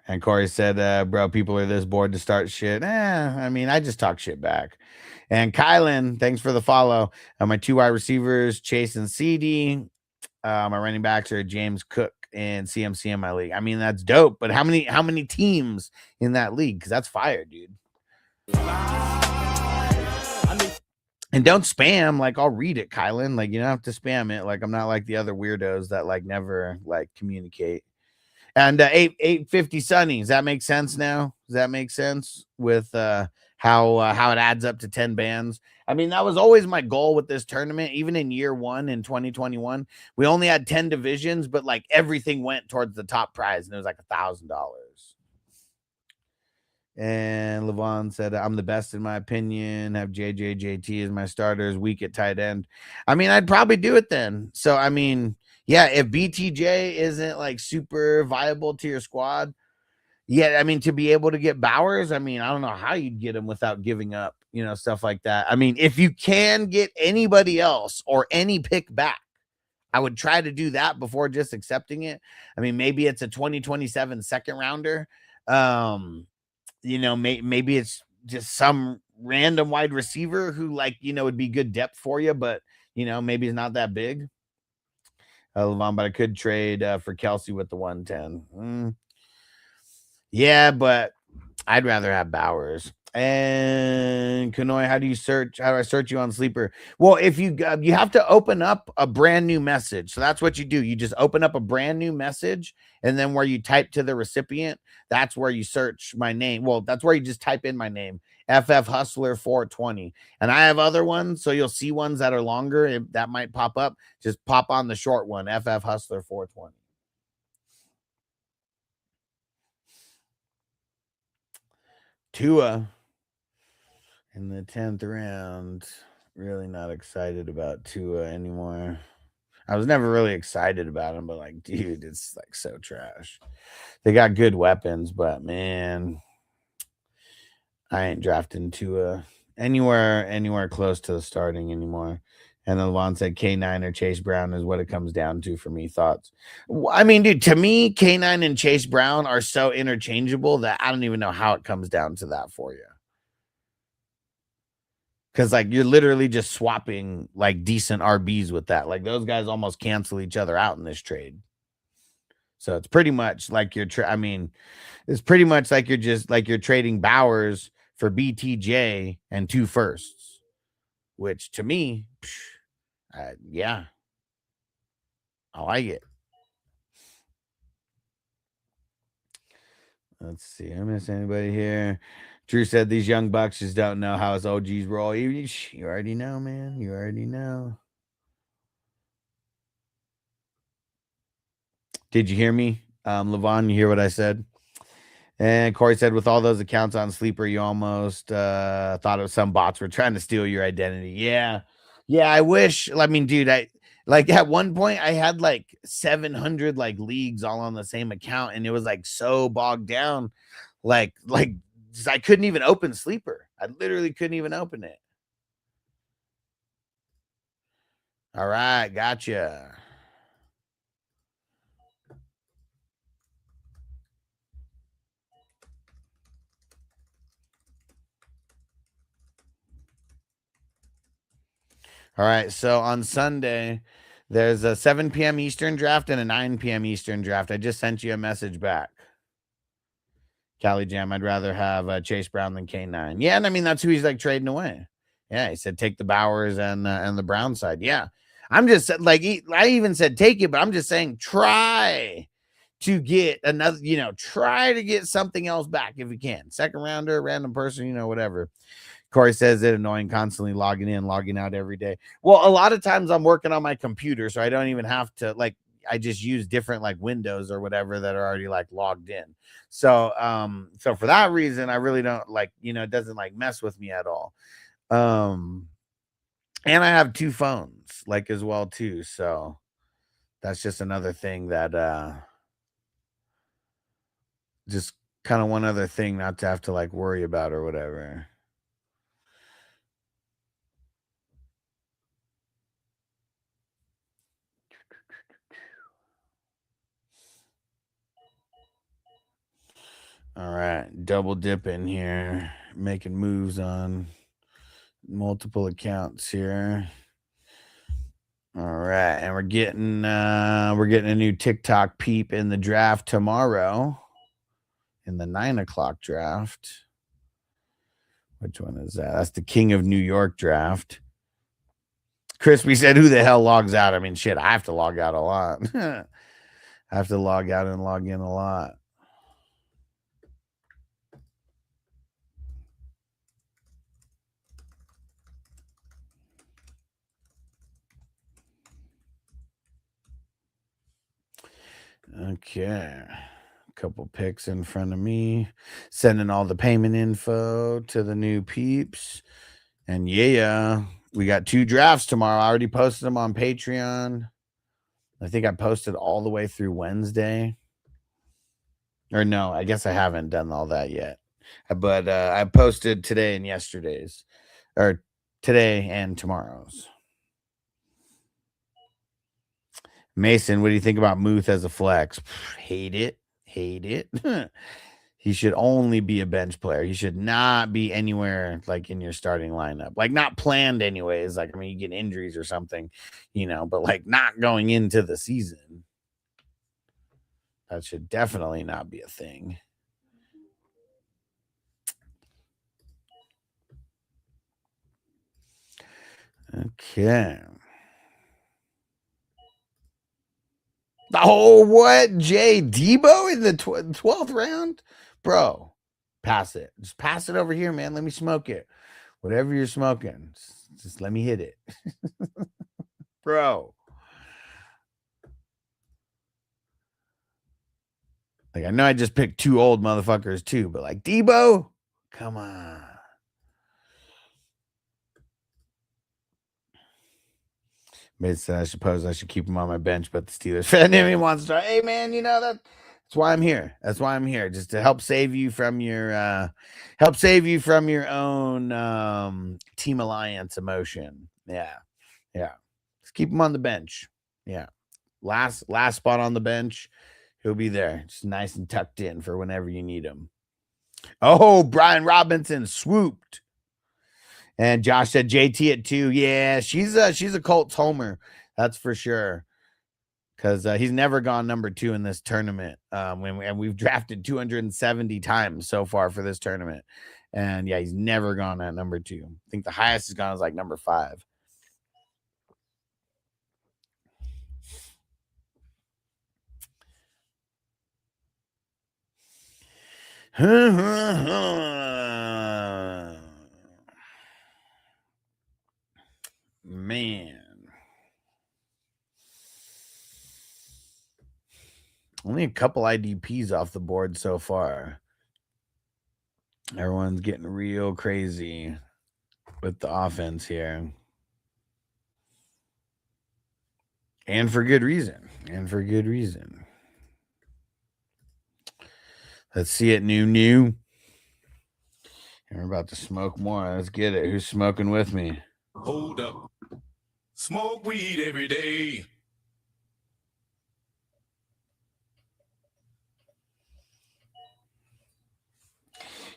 And Corey said, bro, people are this bored to start shit. I mean, I just talk shit back. And Kylan, thanks for the follow. My 2 wide receivers, Chase and CD. My running backs are James Cook and CMC in my league. I mean, that's dope. But how many teams in that league? Because that's fire, dude. And don't spam. Like, I'll read it, Kylan. Like, you don't have to spam it. Like, I'm not like the other weirdos that like never like communicate. And 850 Sunny. Does that make sense now? Does that make sense with how it adds up to 10 bands? I mean, that was always my goal with this tournament. Even in year 1 in 2021, we only had 10 divisions, but like everything went towards the top prize, and it was like $1,000. And Levon said, I'm the best in my opinion. Have JT as my starters, weak at tight end. I mean, I'd probably do it then. So, I mean, yeah, if BTJ isn't like super viable to your squad, yeah, I mean, to be able to get Bowers, I mean, I don't know how you'd get him without giving up, you know, stuff like that. I mean, if you can get anybody else or any pick back, I would try to do that before just accepting it. I mean, maybe it's a 2027 second rounder. You know, maybe it's just some random wide receiver who like, you know, would be good depth for you, but you know, maybe it's not that big. Levon, but I could trade for Kelsey with the 110. Yeah, but I'd rather have Bowers. And Kanoy, how do I search you on Sleeper? Well, if you have to open up a brand new message. So that's what you do. You just open up a brand new message, and then where you type to the recipient, that's where you search my name. Well, that's where you just type in my name, FF Hustler 420. And I have other ones, so you'll see ones that are longer. If that might pop up, just pop on the short one, FF Hustler 420. Tua in the 10th round. Really not excited about Tua anymore. I was never really excited about him, but like, dude, it's like so trash. They got good weapons, but man, I ain't drafting Tua anywhere close to the starting anymore. And then Levon said K9 or Chase Brown is what it comes down to for me. Thoughts? I mean, dude, to me, K9 and Chase Brown are so interchangeable that I don't even know how it comes down to that for you. Because like you're literally just swapping like decent RBs with that. Like those guys almost cancel each other out in this trade. So it's pretty much like it's pretty much like you're trading Bowers for BTJ and 2 firsts, which to me, yeah, I like it. Let's see. I miss anybody here. Drew said these young bucks just don't know how his OGs roll. You already know, man. You already know. Did you hear me? Levon, you hear what I said? And Corey said, with all those accounts on Sleeper, you almost thought of some bots were trying to steal your identity. Yeah. Yeah, I wish. I mean, dude, like at one point I had like 700 like leagues all on the same account, and it was like so bogged down. Like I couldn't even open Sleeper. I literally couldn't even open it. All right, gotcha. All right, so on Sunday, there's a 7 p.m. Eastern draft and a 9 p.m. Eastern draft. I just sent you a message back. Cali Jam, I'd rather have Chase Brown than K9. Yeah, and I mean, that's who he's like trading away. Yeah, he said take the Bowers and the Brown side. Yeah, I'm just like, I even said take it, but I'm just saying try to get another, try to get something else back if you can. Second rounder, random person, whatever. Corey says it annoying constantly logging in, logging out every day. Well, a lot of times I'm working on my computer, so I don't even have to I just use different like windows or whatever that are already like logged in. So, so for that reason, I really don't it doesn't like mess with me at all. And I have 2 phones, like, as well, too, so that's just another thing that, just kinda one other thing not to have to, like, worry about or whatever. Alright, double dipping here, making moves on multiple accounts here. Alright, and we're getting a new TikTok peep in the draft tomorrow, in the 9 o'clock draft. Which one is that? That's the King of New York draft. Crispy said, who the hell logs out? I mean, shit, I have to log out a lot. I have to log out and log in a lot. Okay. A couple picks in front of me. Sending all the payment info to the new peeps. And yeah, we got 2 drafts tomorrow. I already posted them on Patreon. I think I posted all the way through Wednesday. Or no, I guess I haven't done all that yet. But I posted today and yesterday's. Or today and tomorrow's. Mason, what do you think about Muth as a flex? Hate it. Hate it. He should only be a bench player. He should not be anywhere like in your starting lineup. Like not planned anyways. Like, I mean, you get injuries or something, you know, but like not going into the season. That should definitely not be a thing. Okay. Oh, what? Jay Debo in the 12th round? Bro, pass it. Just pass it over here, man. Let me smoke it. Whatever you're smoking, just let me hit it. Bro. Like, I know I just picked 2 old motherfuckers too, but like Debo, come on. Mid said I suppose I should keep him on my bench, but the Steelers fan him. He wants to start. Hey man, you know that's why I'm here. That's why I'm here, just to help save you from your own team alliance emotion. Yeah, yeah. Just keep him on the bench. Yeah, last spot on the bench. He'll be there, just nice and tucked in for whenever you need him. Oh, Brian Robinson swooped. And Josh said JT at 2. Yeah, she's a Colts homer. That's for sure. Because he's never gone number 2 in this tournament. And we've drafted 270 times so far for this tournament. And yeah, he's never gone at number 2. I think the highest he's gone is like number 5. Man. Only a couple IDPs off the board so far. Everyone's getting real crazy with the offense here. And for good reason. And for good reason. Let's see it, new. And we're about to smoke more. Let's get it. Who's smoking with me? Hold up. Smoke weed every day.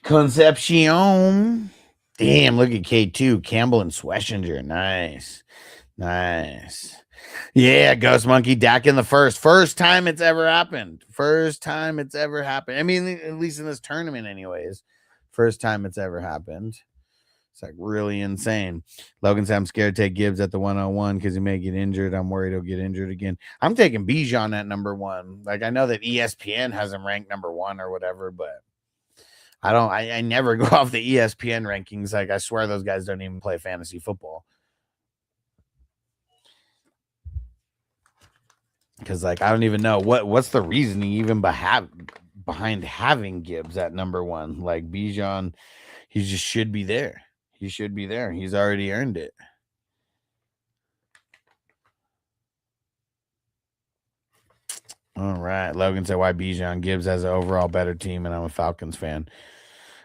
Concepcion. Damn, look at K2. Campbell and Schwessinger. Nice. Yeah, Ghost Monkey Dak in the first. First time it's ever happened. I mean, at least in this tournament anyways. First time it's ever happened. It's like really insane. Logan said, I'm scared to take Gibbs at the 101 because he may get injured. I'm worried he'll get injured again. I'm taking Bijan at number 1. Like, I know that ESPN has him ranked number 1 or whatever, but I never go off the ESPN rankings. Like, I swear those guys don't even play fantasy football. Because, like, I don't even know what's the reasoning even behind having Gibbs at number 1. Like, Bijan, he just should be there. He should be there. He's already earned it. All right. Logan said, why Bijan? Gibbs has an overall better team, and I'm a Falcons fan.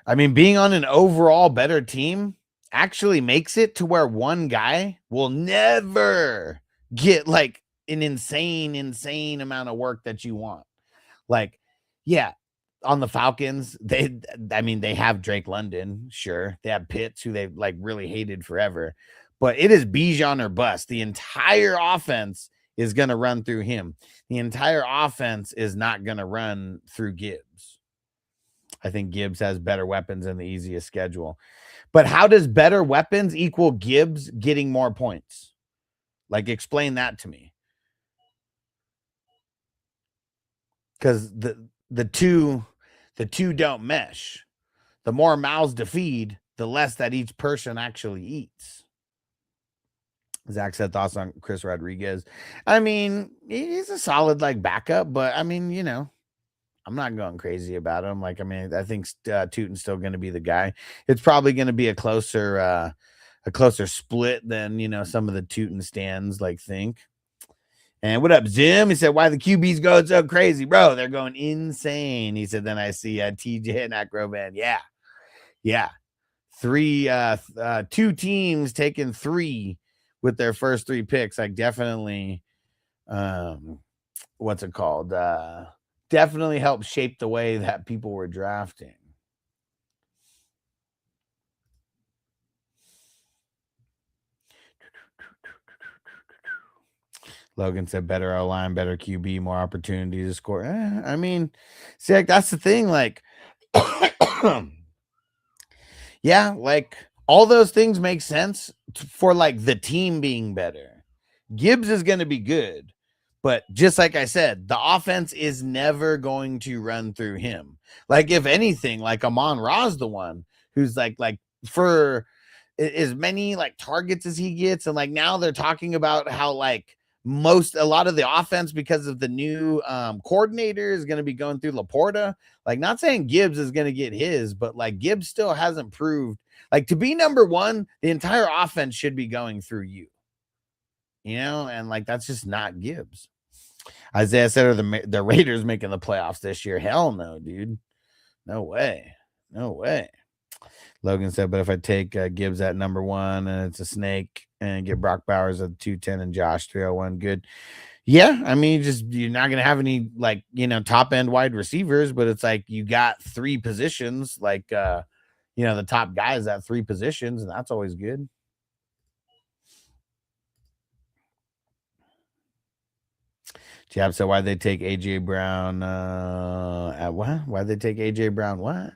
I mean, being on an overall better team actually makes it to where one guy will never get like an insane amount of work that you want. Like, yeah, on the Falcons, they have Drake London, sure. They have Pitts, who they've like really hated forever. But it is Bijan or bust. The entire offense is going to run through him. The entire offense is not going to run through Gibbs. I think Gibbs has better weapons and the easiest schedule. But how does better weapons equal Gibbs getting more points? Like, explain that to me. Because the two don't mesh. The more mouths to feed, the less that each person actually eats. Zach said thoughts on Chris Rodriguez. I mean, he's a solid like backup, but I mean, you know, I'm not going crazy about him. Like, I mean, I think Tootin's still going to be the guy. It's probably going to be a closer split than, you know, some of the Tootin stands like think. And what up, Zim? He said, why the QBs going so crazy, bro? They're going insane. He said, then I see TJ and Acroban. Yeah. Two teams taking 3 with their first 3 picks. Like, definitely, what's it called? Definitely helped shape the way that people were drafting. Logan said better O-line, better QB, more opportunities to score. I mean, see, like, that's the thing. Like, yeah, like all those things make sense for like the team being better. Gibbs is going to be good, but just like I said, the offense is never going to run through him. Like, if anything, like Amon-Ra is the one who's like for as many like targets as he gets, and like now they're talking about how like a lot of the offense, because of the new coordinator, is going to be going through Laporta. Like, not saying Gibbs is going to get his, but like Gibbs still hasn't proved like to be number one. The entire offense should be going through you, you know, and like that's just not Gibbs. Isaiah said, are the Raiders making the playoffs this year? Hell no, dude. No way. Logan said, but if I take Gibbs at number 1 and it's a snake and get Brock Bowers at 210 and Josh 301, good. Yeah, I mean, you're not going to have any like, you know, top end wide receivers, but it's like you got 3 positions, like, you know, the top guys at 3 positions, and that's always good. Jab said, why'd they take AJ Brown at what? Why'd they take AJ Brown what?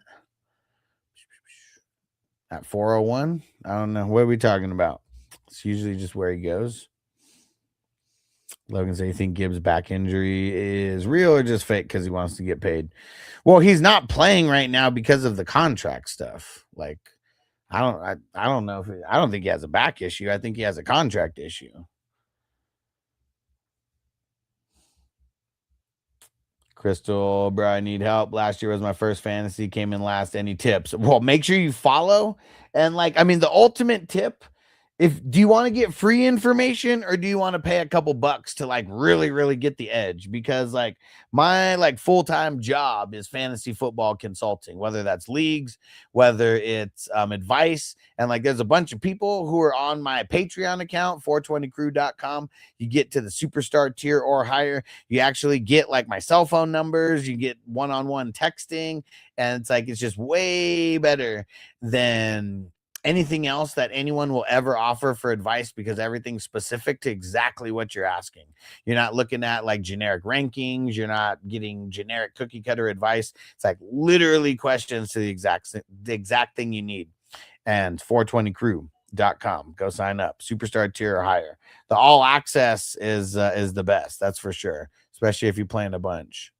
At 401? I don't know. What are we talking about? It's usually just where he goes. Logan said, you think Gibbs' back injury is real or just fake because he wants to get paid? Well, he's not playing right now because of the contract stuff. Like, I don't know I don't think he has a back issue. I think he has a contract issue. Crystal, bro, I need help. Last year was my first fantasy, came in last. Any tips? Well, make sure you follow. And like, I mean, the ultimate tip, do you want to get free information or do you want to pay a couple bucks to like really get the edge? Because like my like full-time job is fantasy football consulting, whether that's leagues, whether it's advice. And like, there's a bunch of people who are on my Patreon account, 420crew.com. You get to the superstar tier or higher. You actually get like my cell phone numbers. You get one-on-one texting. And it's like, it's just way better than anything else that anyone will ever offer for advice, because everything's specific to exactly what you're asking. You're not looking at like generic rankings. You're not getting generic cookie cutter advice. It's like literally questions to the exact thing you need. And 420crew.com. Go sign up. Superstar tier or higher. The all access is the best. That's for sure. Especially if you play in a bunch.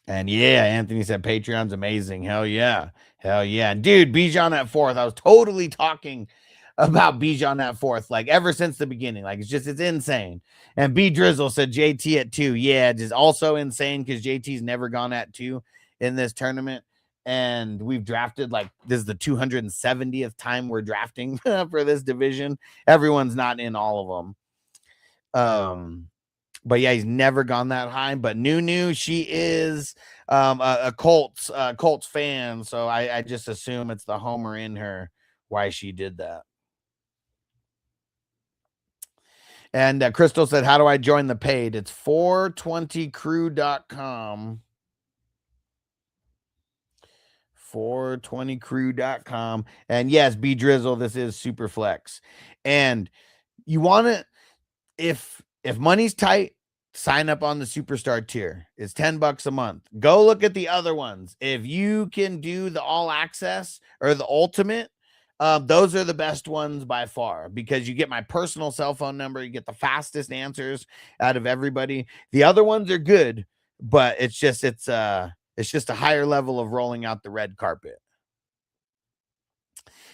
And yeah, Anthony said Patreon's amazing. Hell yeah. And dude, Bijan at 4th. I was totally talking about Bijan at 4th, like ever since the beginning. Like, it's insane. And B Drizzle said JT at 2. Yeah, it's also insane because JT's never gone at 2 in this tournament. And we've drafted, like, this is the 270th time we're drafting for this division. Everyone's not in all of them. But yeah, he's never gone that high. But Nunu, she is a Colts fan, so I just assume it's the homer in her why she did that. And Crystal said, how do I join the paid? It's 420crew.com. 420crew.com. And yes, B Drizzle, this is Superflex. And you want to, if money's tight, sign up on the superstar tier. It's $10 a month. Go look at the other ones. If you can do the all access or the ultimate, those are the best ones by far, because you get my personal cell phone number. You get the fastest answers out of everybody. The other ones are good, but it's just a higher level of rolling out the red carpet.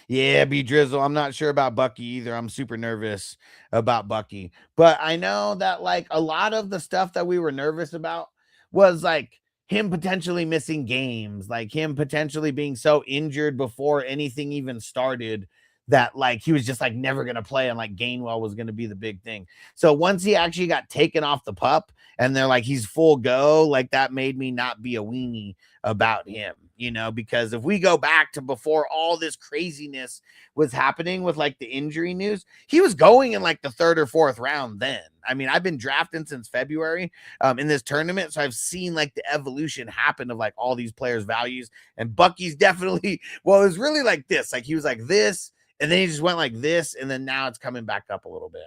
Yeah, B Drizzle. I'm not sure about Bucky either. I'm super nervous about Bucky. But I know that like a lot of the stuff that we were nervous about was like him potentially missing games, like him potentially being so injured before anything even started that like he was just like never going to play, and like Gainwell was going to be the big thing. So once he actually got taken off the pup and they're like he's full go, like that made me not be a weenie about him, you know, because if we go back to before all this craziness was happening with like the injury news, he was going in like the 3rd or 4th round then. I mean, I've been drafting since February in this tournament, so I've seen like the evolution happen of like all these players' values, and Bucky's definitely, well, it was really like this, like he was like this, and then he just went like this, and then now it's coming back up a little bit.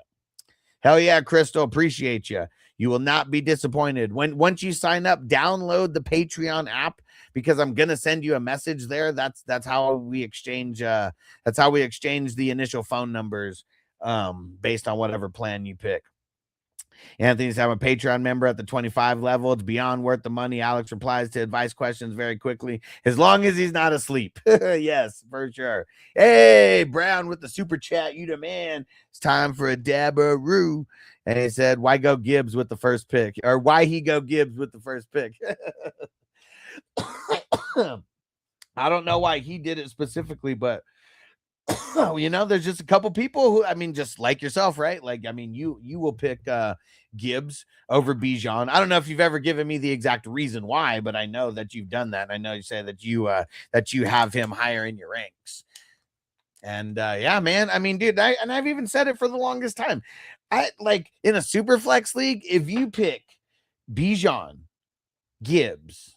Hell yeah, Crystal, appreciate you. You will not be disappointed. Once you sign up, download the Patreon app, because I'm gonna send you a message there. That's how we exchange. That's how we exchange the initial phone numbers based on whatever plan you pick. Anthony's having a Patreon member at the 25 level. It's beyond worth the money. Alex replies to advice questions very quickly, as long as he's not asleep. Yes, for sure. Hey, Brown with the super chat. You the man. It's time for a dabberoo. And he said, why go Gibbs with the first pick? Or why he go Gibbs with the first pick? I don't know why he did it specifically, but you know, there's just a couple people who, I mean, just like yourself, right? Like, I mean, you will pick Gibbs over Bijan. I don't know if you've ever given me the exact reason why, but I know that you've done that. I know you say that you have him higher in your ranks. And yeah, man, I mean, dude, I've even said it for the longest time. I like in a super flex league, if you pick Bijan, Gibbs,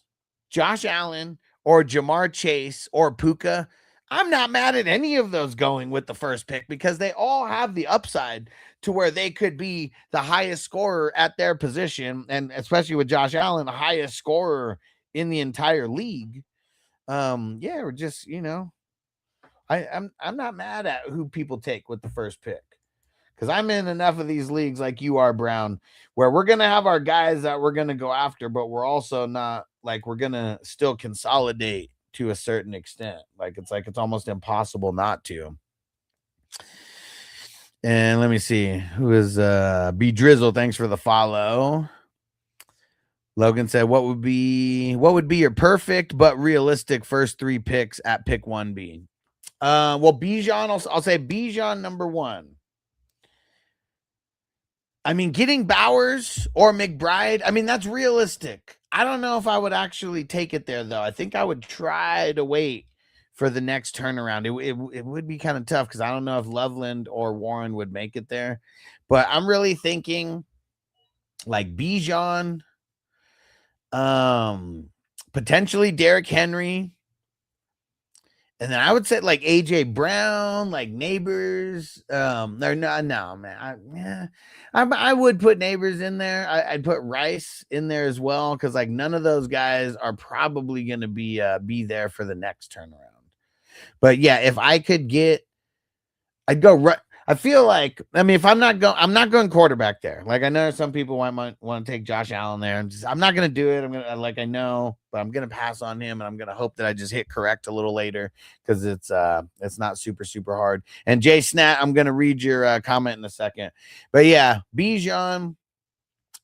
Josh Allen, or Jamar Chase or Puka, I'm not mad at any of those going with the first pick, because they all have the upside to where they could be the highest scorer at their position. And especially with Josh Allen, the highest scorer in the entire league. Yeah, we're just, you know, I'm not mad at who people take with the first pick, because I'm in enough of these leagues like you are, Brown, where we're going to have our guys that we're going to go after, but we're also not like, we're going to still consolidate to a certain extent. Like it's almost impossible not to. And let me see who is B Drizzle. Thanks for the follow. Logan said, what would be your perfect but realistic first 3 picks at pick 1B? Well, Bijan, I'll say Bijan number 1. I mean, getting Bowers or McBride, I mean, that's realistic. I don't know if I would actually take it there, though. I think I would try to wait for the next turnaround. It would be kind of tough, because I don't know if Loveland or Warren would make it there. But I'm really thinking like Bijan, potentially Derrick Henry. And then I would say like AJ Brown, like Neighbors. No, man. I would put Neighbors in there. I'd put Rice in there as well, because like none of those guys are probably going to be there for the next turnaround. But yeah, if I could get, I'd go right. I feel like, I mean, if I'm not going quarterback there. Like I know some people might want to take Josh Allen there. I'm not going to do it. I know, but I'm going to pass on him, and I'm going to hope that I just hit correct a little later, because it's not super, super hard. And Jay Snat, I'm going to read your comment in a second. But yeah, Bijan.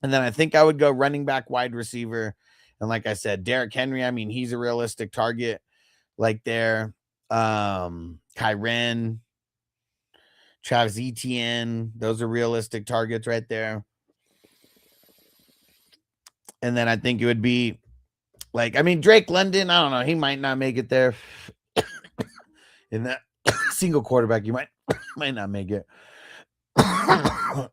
And then I think I would go running back, wide receiver. And like I said, Derrick Henry, I mean, he's a realistic target like there. Kyren, Travis Etienne, those are realistic targets right there. And then I think it would be like, I mean, Drake London, I don't know. He might not make it there. In that single quarterback, you might not make it. I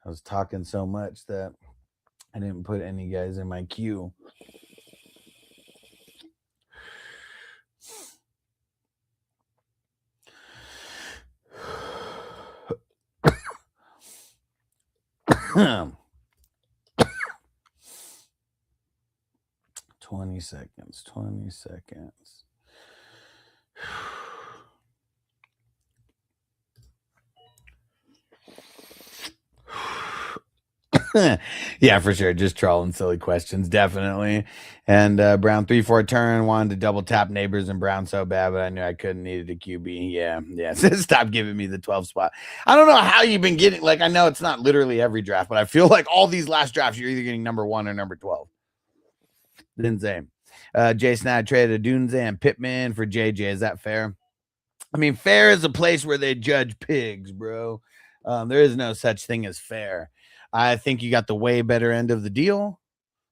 was talking so much that I didn't put any guys in my queue. $20 seconds. Yeah, for sure. Just trolling silly questions, definitely. And Brown 3-4 turn, wanted to double tap Neighbors and Brown so bad, but I knew I couldn't, needed a QB. Yeah. Stop giving me the 12 spot. I don't know how you've been getting, like, I know it's not literally every draft, but I feel like all these last drafts, you're either getting number 1 or number 12. Insane. Jason, I traded a Dunze and Pittman for JJ. Is that fair? I mean, fair is a place where they judge pigs, bro. There is no such thing as fair. I think you got the way better end of the deal.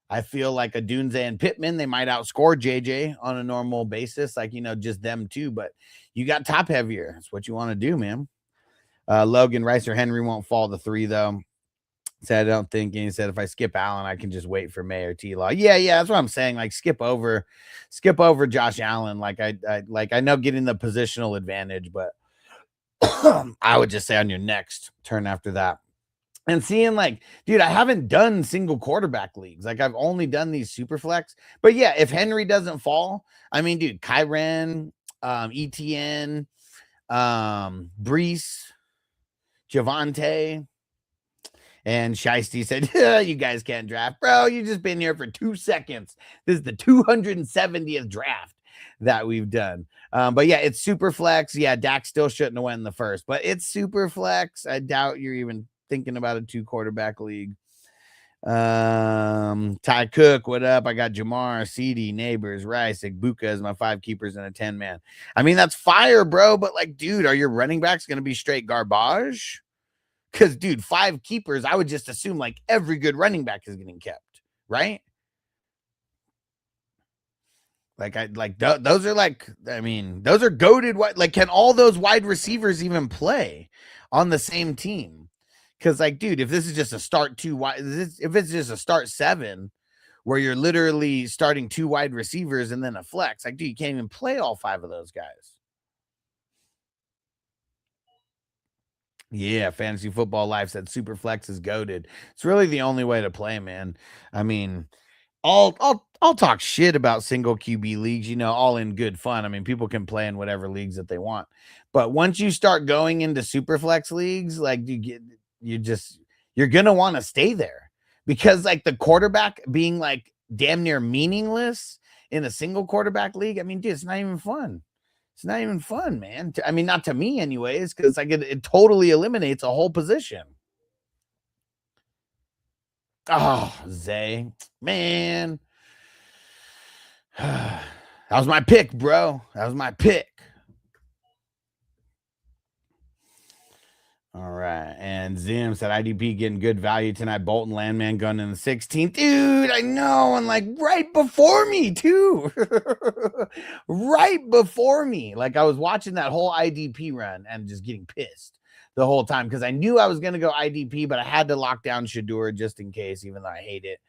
I feel like a Dunze and Pittman, they might outscore JJ on a normal basis, like, just them two, but you got top heavier. That's what you want to do, man. Logan, Rice, or Henry won't fall to 3, though. Said, I don't think, and he said, if I skip Allen, I can just wait for May or T-Law. Yeah, that's what I'm saying. Like, skip over Josh Allen. Like, I know getting the positional advantage, but I would just say on your next turn after that. And seeing, like, dude, I haven't done single quarterback leagues. Like, I've only done these super flex. But yeah, if Henry doesn't fall, I mean, dude, Kyren, ETN, Brees, Javante, and Shiesty said, you guys can't draft. Bro, you just been here for 2 seconds. This is the 270th draft that we've done. But yeah, it's super flex. Yeah, Dak still shouldn't have went in the first, but it's super flex. I doubt you're even thinking about a 2 quarterback league. Ty Cook, what up? I got Jamar, CD, Neighbors, Rice, Igbuka as my 5 keepers and a 10-man. I mean, that's fire, bro. But like, dude, are your running backs going to be straight garbage? Because, dude, 5 keepers, I would just assume like every good running back is getting kept, right? Those are like, I mean, those are goated. Like, can all those wide receivers even play on the same team? Because, like, dude, if this is just a start 2 wide, if it's just a start 7 where you're literally starting 2 wide receivers and then a flex, like, dude, you can't even play all 5 of those guys. Yeah, Fantasy Football Life said super flex is goated. It's really the only way to play, man. I mean, I'll talk shit about single QB leagues, all in good fun. I mean, people can play in whatever leagues that they want. But once you start going into super flex leagues, like, you're going to want to stay there, because like the quarterback being like damn near meaningless in a single quarterback league. I mean, dude, it's not even fun. It's not even fun, man. I mean, not to me anyways, because like it totally eliminates a whole position. Oh, Zay, man. That was my pick, bro. That was my pick. All right. And Zim said IDP getting good value tonight. Bolton Landman gun in the 16th. Dude, I know. And like right before me, too. Right before me. Like I was watching that whole IDP run and just getting pissed the whole time because I knew I was going to go IDP, but I had to lock down Shador just in case, even though I hate it.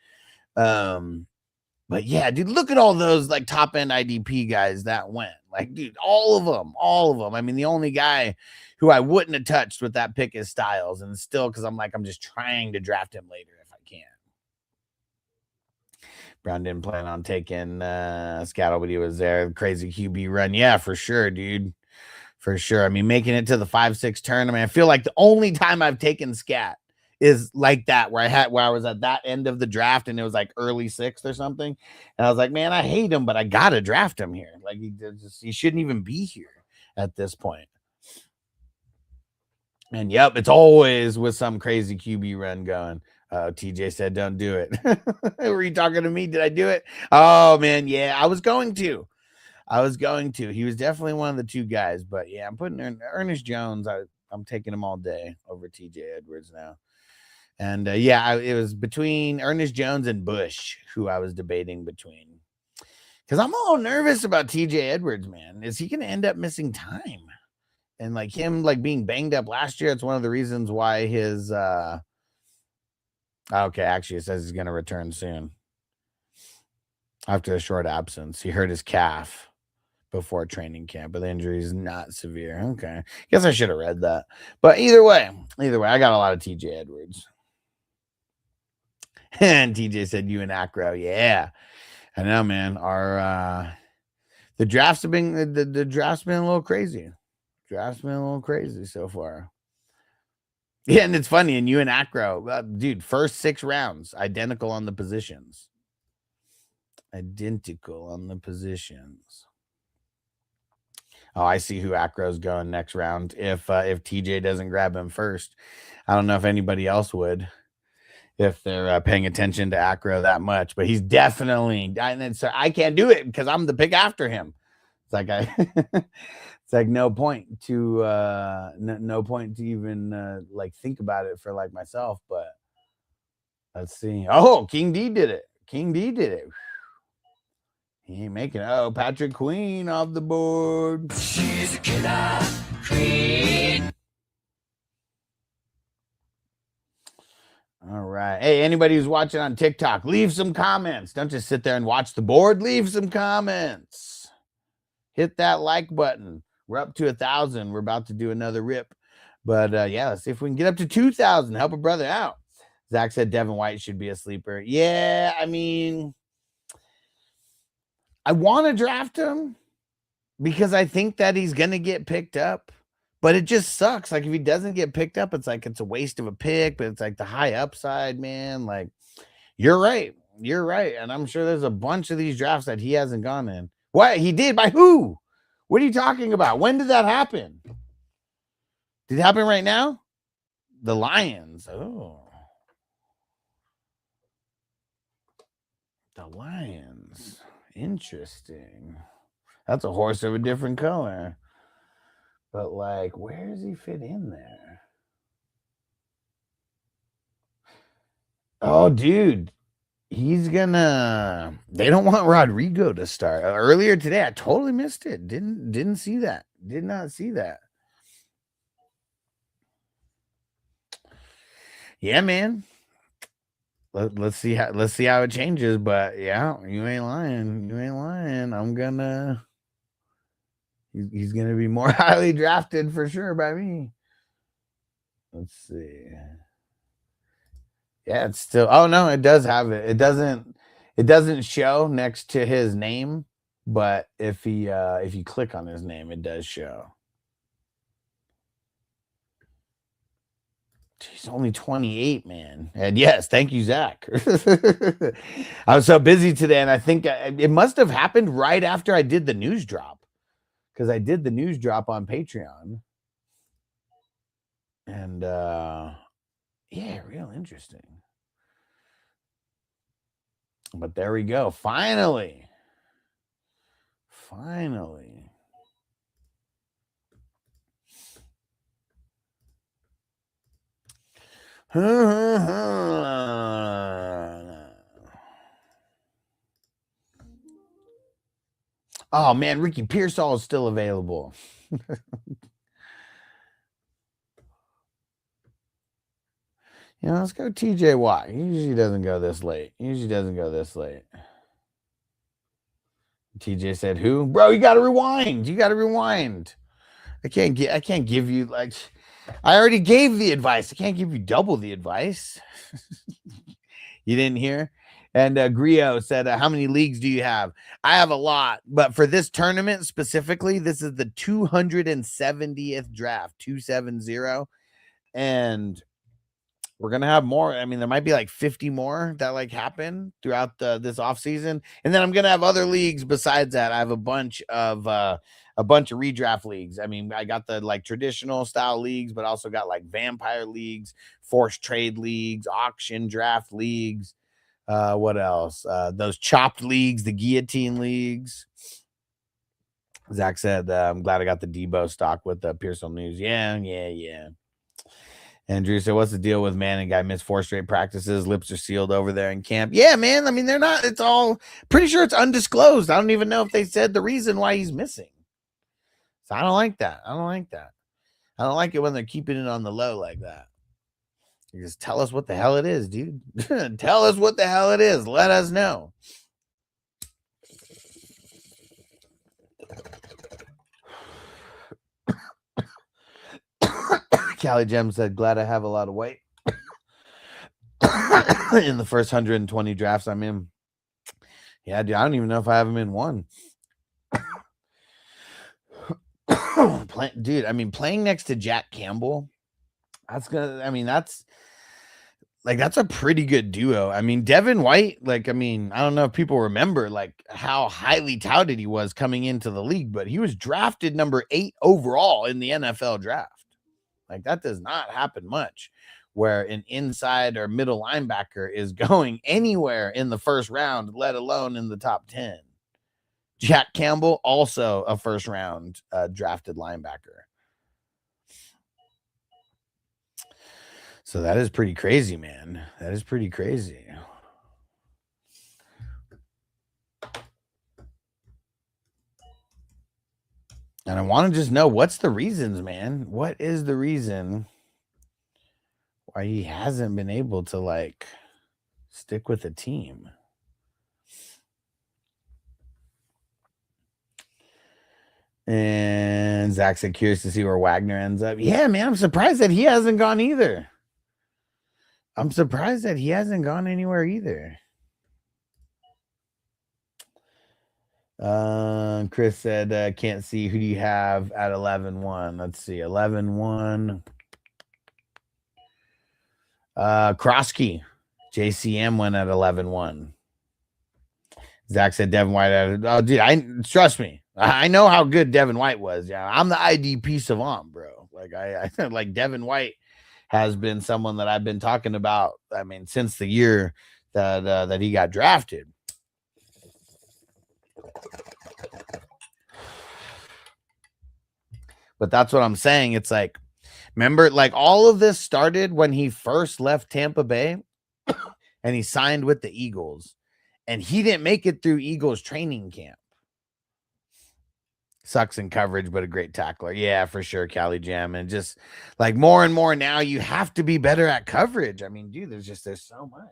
But yeah, dude, look at all those like top end IDP guys that went. Like, dude, all of them. I mean, the only guy who I wouldn't have touched with that pick is Styles, and still because I'm just trying to draft him later if I can. Brown didn't plan on taking Scattle, but he was there. Crazy QB run, yeah, for sure, dude, for sure. I mean, making it to the 5-6 turn. I mean, I feel like the only time I've taken Scat is like that, where I was at that end of the draft and it was like early 6th or something, and I was like, man, I hate him, but I gotta draft him here. Like he shouldn't even be here at this point. And yep, it's always with some crazy QB run going. TJ said, don't do it. Were you talking to me? Did I do it? Oh man, yeah, I was going to. I was going to. He was definitely one of the two guys, but yeah, I'm putting Ernest Jones. I'm taking him all day over TJ Edwards now. And yeah, it was between Ernest Jones and Bush, who I was debating between. Because I'm a little nervous about TJ Edwards, man. Is he going to end up missing time? And like him, like being banged up last year, it's one of the reasons why his. Okay, actually, it says he's going to return soon after a short absence. He hurt his calf before training camp, but the injury is not severe. Okay, guess I should have read that. But either way, I got a lot of TJ Edwards. And TJ said, "You and Acro, yeah." I know, man. Our the drafts have been the draft's been a little crazy. Draft's been a little crazy so far. Yeah, and it's funny. And you and Acro, dude, first 6 rounds, identical on the positions. Identical on the positions. Oh, I see who Acro's going next round. If TJ doesn't grab him first, I don't know if anybody else would. If they're paying attention to Acro that much, but he's definitely, and so I can't do it because I'm the pick after him. It's like it's like no point to no point to even like think about it for like myself. But let's see. Oh, King D did it. King D did it. He ain't making it. Oh, Patrick Queen off the board. She's a killer queen. All right. Hey, anybody who's watching on TikTok, leave some comments. Don't just sit there and watch the board. Leave some comments. Hit that like button. We're up to 1,000. We're about to do another rip. But yeah, let's see if we can get up to 2,000. Help a brother out. Zach said Devin White should be a sleeper. Yeah, I mean, I want to draft him because I think that he's going to get picked up. But it just sucks. Like if he doesn't get picked up, it's like it's a waste of a pick, but it's like the high upside, man. Like you're right. You're right. And I'm sure there's a bunch of these drafts that he hasn't gone in. What? He did? By who? What are you talking about? When did that happen? Did it happen right now? The Lions. Oh. The Lions. Interesting. That's a horse of a different color. But, like, where does he fit in there? Oh, dude. He's gonna... They don't want Rodrigo to start. Earlier today, I totally missed it. Didn't see that. Did not see that. Yeah, man. Let's see how it changes. But, yeah, you ain't lying. You ain't lying. I'm gonna... He's going to be more highly drafted for sure by me. Let's see. Yeah, it's still. Oh no, it does have it. It doesn't show next to his name, but if you click on his name, it does show. He's only 28, man. And yes, thank you, Zach. I was so busy today, and I think it must have happened right after I did the news drop. Because I did the news drop on Patreon. And yeah, real interesting. But there we go. Finally. Oh man, Ricky Pearsall is still available. Let's go TJ Watt. He usually doesn't go this late. TJ said, "Who, bro? You got to rewind. I can't give you like. I already gave the advice. I can't give you double the advice. You didn't hear." And Grio said, "How many leagues do you have?" I have a lot, but for this tournament specifically, this is the 270th draft, 270, and we're gonna have more. I mean, there might be like 50 more that like happen throughout this off season, and then I'm gonna have other leagues besides that. I have a bunch of redraft leagues. I mean, I got the like traditional style leagues, but also got like vampire leagues, forced trade leagues, auction draft leagues. What else? Those chopped leagues, the guillotine leagues. Zach said, I'm glad I got the Debo stock with the Pearsall News. Yeah. Andrew said, what's the deal with Manning? Guy missed 4 straight practices. Lips are sealed over there in camp. Yeah, man. I mean, they're not. It's all pretty sure it's undisclosed. I don't even know if they said the reason why he's missing. So I don't like that. I don't like it when they're keeping it on the low like that. You just tell us what the hell it is, dude. Tell us what the hell it is. Let us know. Callie Gem said, glad I have a lot of weight in the first 120 drafts I'm in. Yeah, dude, I don't even know if I have him in one. Dude, I mean, playing next to Jack Campbell, that's a pretty good duo. I mean, Devin White, I don't know if people remember how highly touted he was coming into the league, but he was drafted number 8 overall in the NFL draft. That does not happen much, where an inside or middle linebacker is going anywhere in the first round, let alone in the top 10. Jack Campbell, also a first round drafted linebacker. So that is pretty crazy, man. That is pretty crazy. And I want to just know, what's the reasons, man? What is the reason why he hasn't been able to stick with a team? And Zach said, curious to see where Wagner ends up. Yeah, man, I'm surprised that he hasn't gone either. I'm surprised that he hasn't gone anywhere either. Chris said, can't see. Who do you have at 11-1? Let's see. 11-1. Krosky. JCM went at 11-1. Zach said Devin White. Oh, dude, trust me. I know how good Devin White was. Yeah, I'm the IDP savant, bro. I like Devin White has been someone that I've been talking about. I mean, since the year that he got drafted. But that's what I'm saying. It's remember, all of this started when he first left Tampa Bay and he signed with the Eagles, and he didn't make it through Eagles training camp. Sucks in coverage, but a great tackler. Yeah, for sure, Callie Jam. And just more and more now, you have to be better at coverage. I mean, dude, there's so much.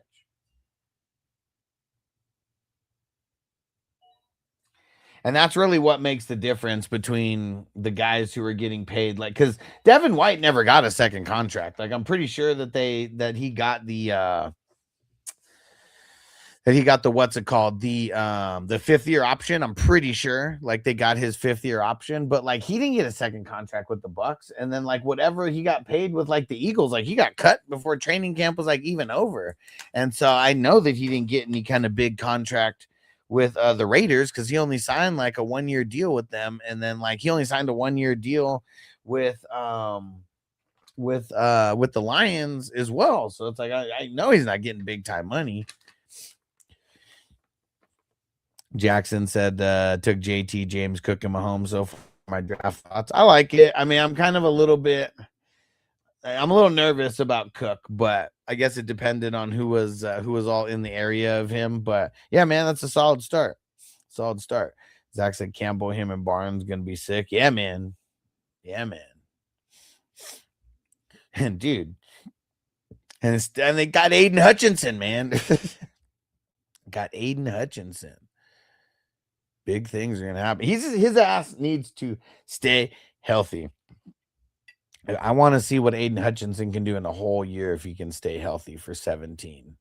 And that's really what makes the difference between the guys who are getting paid. Because Devin White never got a second contract. I'm pretty sure that he got the what's it called? The 5th year option. I'm pretty sure they got his 5th year option, but he didn't get a second contract with the Bucks. And then whatever he got paid with the Eagles, he got cut before training camp was even over. And so I know that he didn't get any kind of big contract with the Raiders, because he only signed a 1-year deal with them, and then he only signed a 1-year deal with the Lions as well. So it's I know he's not getting big time money. Jackson said took JT, James Cook, and Mahomes so far. My draft thoughts. I like it. I mean, I'm kind of a little nervous about Cook, but I guess it depended on who was all in the area of him. But yeah, man, that's a solid start. Zach said Campbell, him, and Barnes gonna be sick. Yeah, man. And dude, and they got Aiden Hutchinson, man. Got Aiden Hutchinson. Big things are gonna happen. His ass needs to stay healthy. I want to see what Aiden Hutchinson can do in a whole year if he can stay healthy for 17.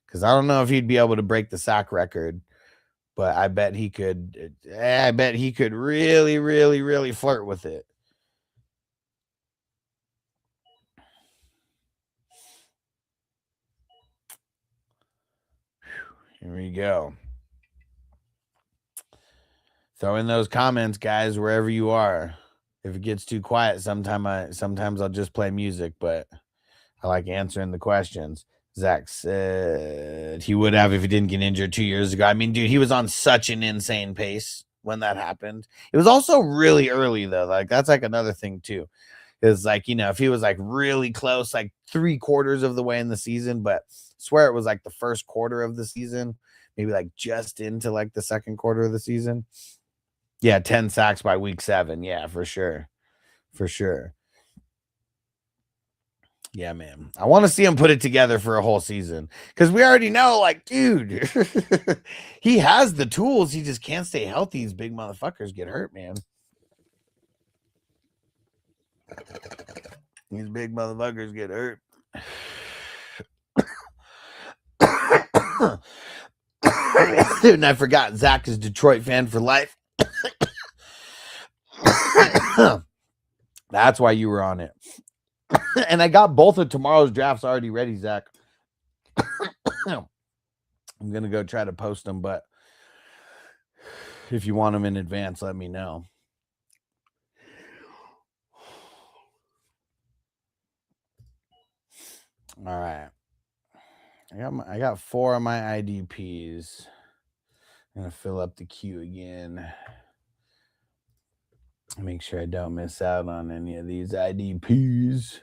Because I don't know if he'd be able to break the sack record, but I bet he could. I bet he could really, really, really flirt with it. Here we go. Throw in those comments, guys, wherever you are. If it gets too quiet, sometimes I'll just play music, but I like answering the questions. Zach said he would have if he didn't get injured 2 years ago. I mean, dude, he was on such an insane pace. when that happened. It was also really early though. Like that's like another thing too. Is like, you know, if he was like really close, like 3/4 of the way in the season, but I swear it was like the first quarter of the season, maybe like just into like the second quarter of the season. Yeah, 10 sacks by week 7. Yeah, for sure. For sure. Yeah, man. I want to see him put it together for a whole season because we already know, like, dude, he has the tools. He just can't stay healthy. These big motherfuckers get hurt, man. These big motherfuckers get hurt. Dude, and I forgot Zach is Detroit fan for life. That's why you were on it. And I got both of tomorrow's drafts already ready, Zach. I'm going to go try to post them, but if you want them in advance, let me know. All right. I got 4 of my IDPs. I'm going to fill up the queue again. Make sure I don't miss out on any of these IDPs.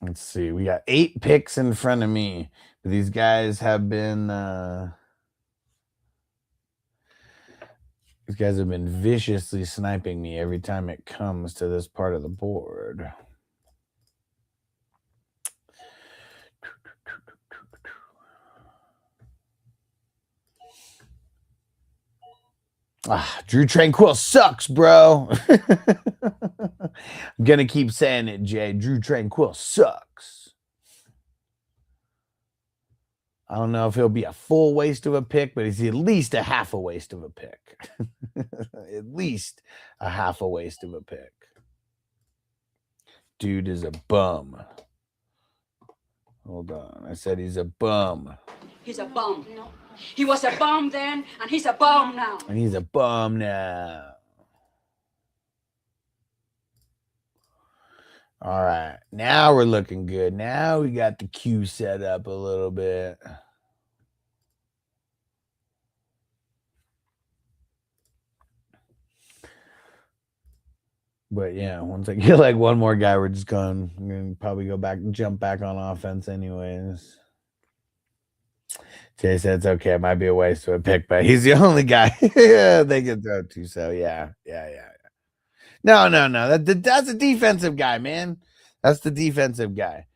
Let's see. We got 8 picks in front of me. These guys have been viciously sniping me every time it comes to this part of the board. Drew Tranquil sucks, bro. I'm gonna keep saying it, Jay. Drew Tranquil sucks. I don't know if he'll be a full waste of a pick, but he's at least a half a waste of a pick. At least a half a waste of a pick. Dude is a bum. Hold on. I said he's a bum. He's a bum. No. He was a bum then, and he's a bum now. And he's a bum now. All right. Now we're looking good. Now we got the queue set up a little bit. But yeah, once I get like one more guy, we're just going. I'm going to probably go back and jump back on offense anyways. Jay said it's okay. It might be a waste of a pick, but he's the only guy they can throw to. So yeah. No. That's a defensive guy, man. That's the defensive guy.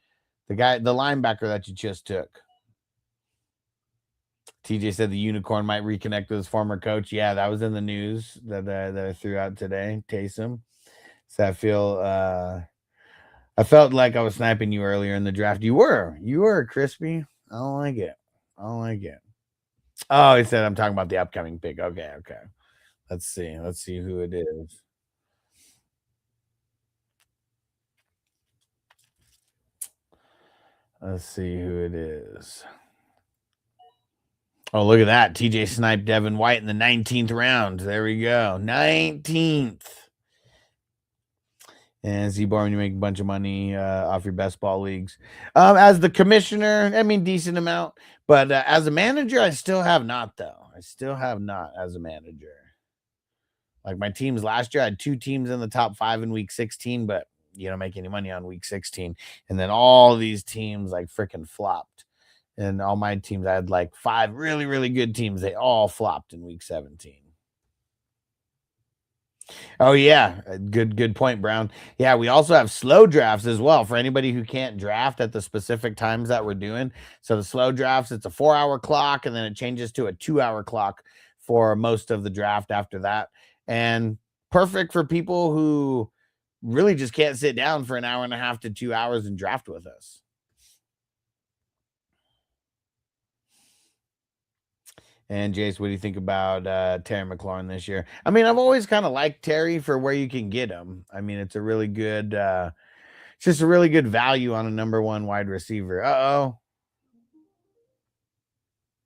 The linebacker that you just took. TJ said the unicorn might reconnect with his former coach. Yeah, that was in the news that I threw out today. Taysom. So I felt like I was sniping you earlier in the draft. You were crispy. I don't like it. Oh, he said I'm talking about the upcoming pick. Okay. Let's see who it is. Let's see who it is. Oh, look at that. TJ sniped Devin White in the 19th round. There we go. 19th. And Z-Bar, when you make a bunch of money off your best ball leagues. As the commissioner, I mean, decent amount. But as a manager, I still have not, though. I still have not as a manager. Like my teams last year, I had 2 teams in the top 5 in week 16, but you don't make any money on week 16. And then all these teams like freaking flopped. And all my teams, I had like 5 really, really good teams. They all flopped in week 17. Oh, yeah. Good point, Brown. Yeah, we also have slow drafts as well for anybody who can't draft at the specific times that we're doing. So the slow drafts, it's a 4-hour clock, and then it changes to a 2-hour clock for most of the draft after that. And perfect for people who really just can't sit down for an hour and a half to 2 hours and draft with us. And Jace, what do you think about Terry McLaurin this year? I mean, I've always kind of liked Terry for where you can get him. I mean, it's a really good, it's just a really good value on a number 1 wide receiver. Uh-oh.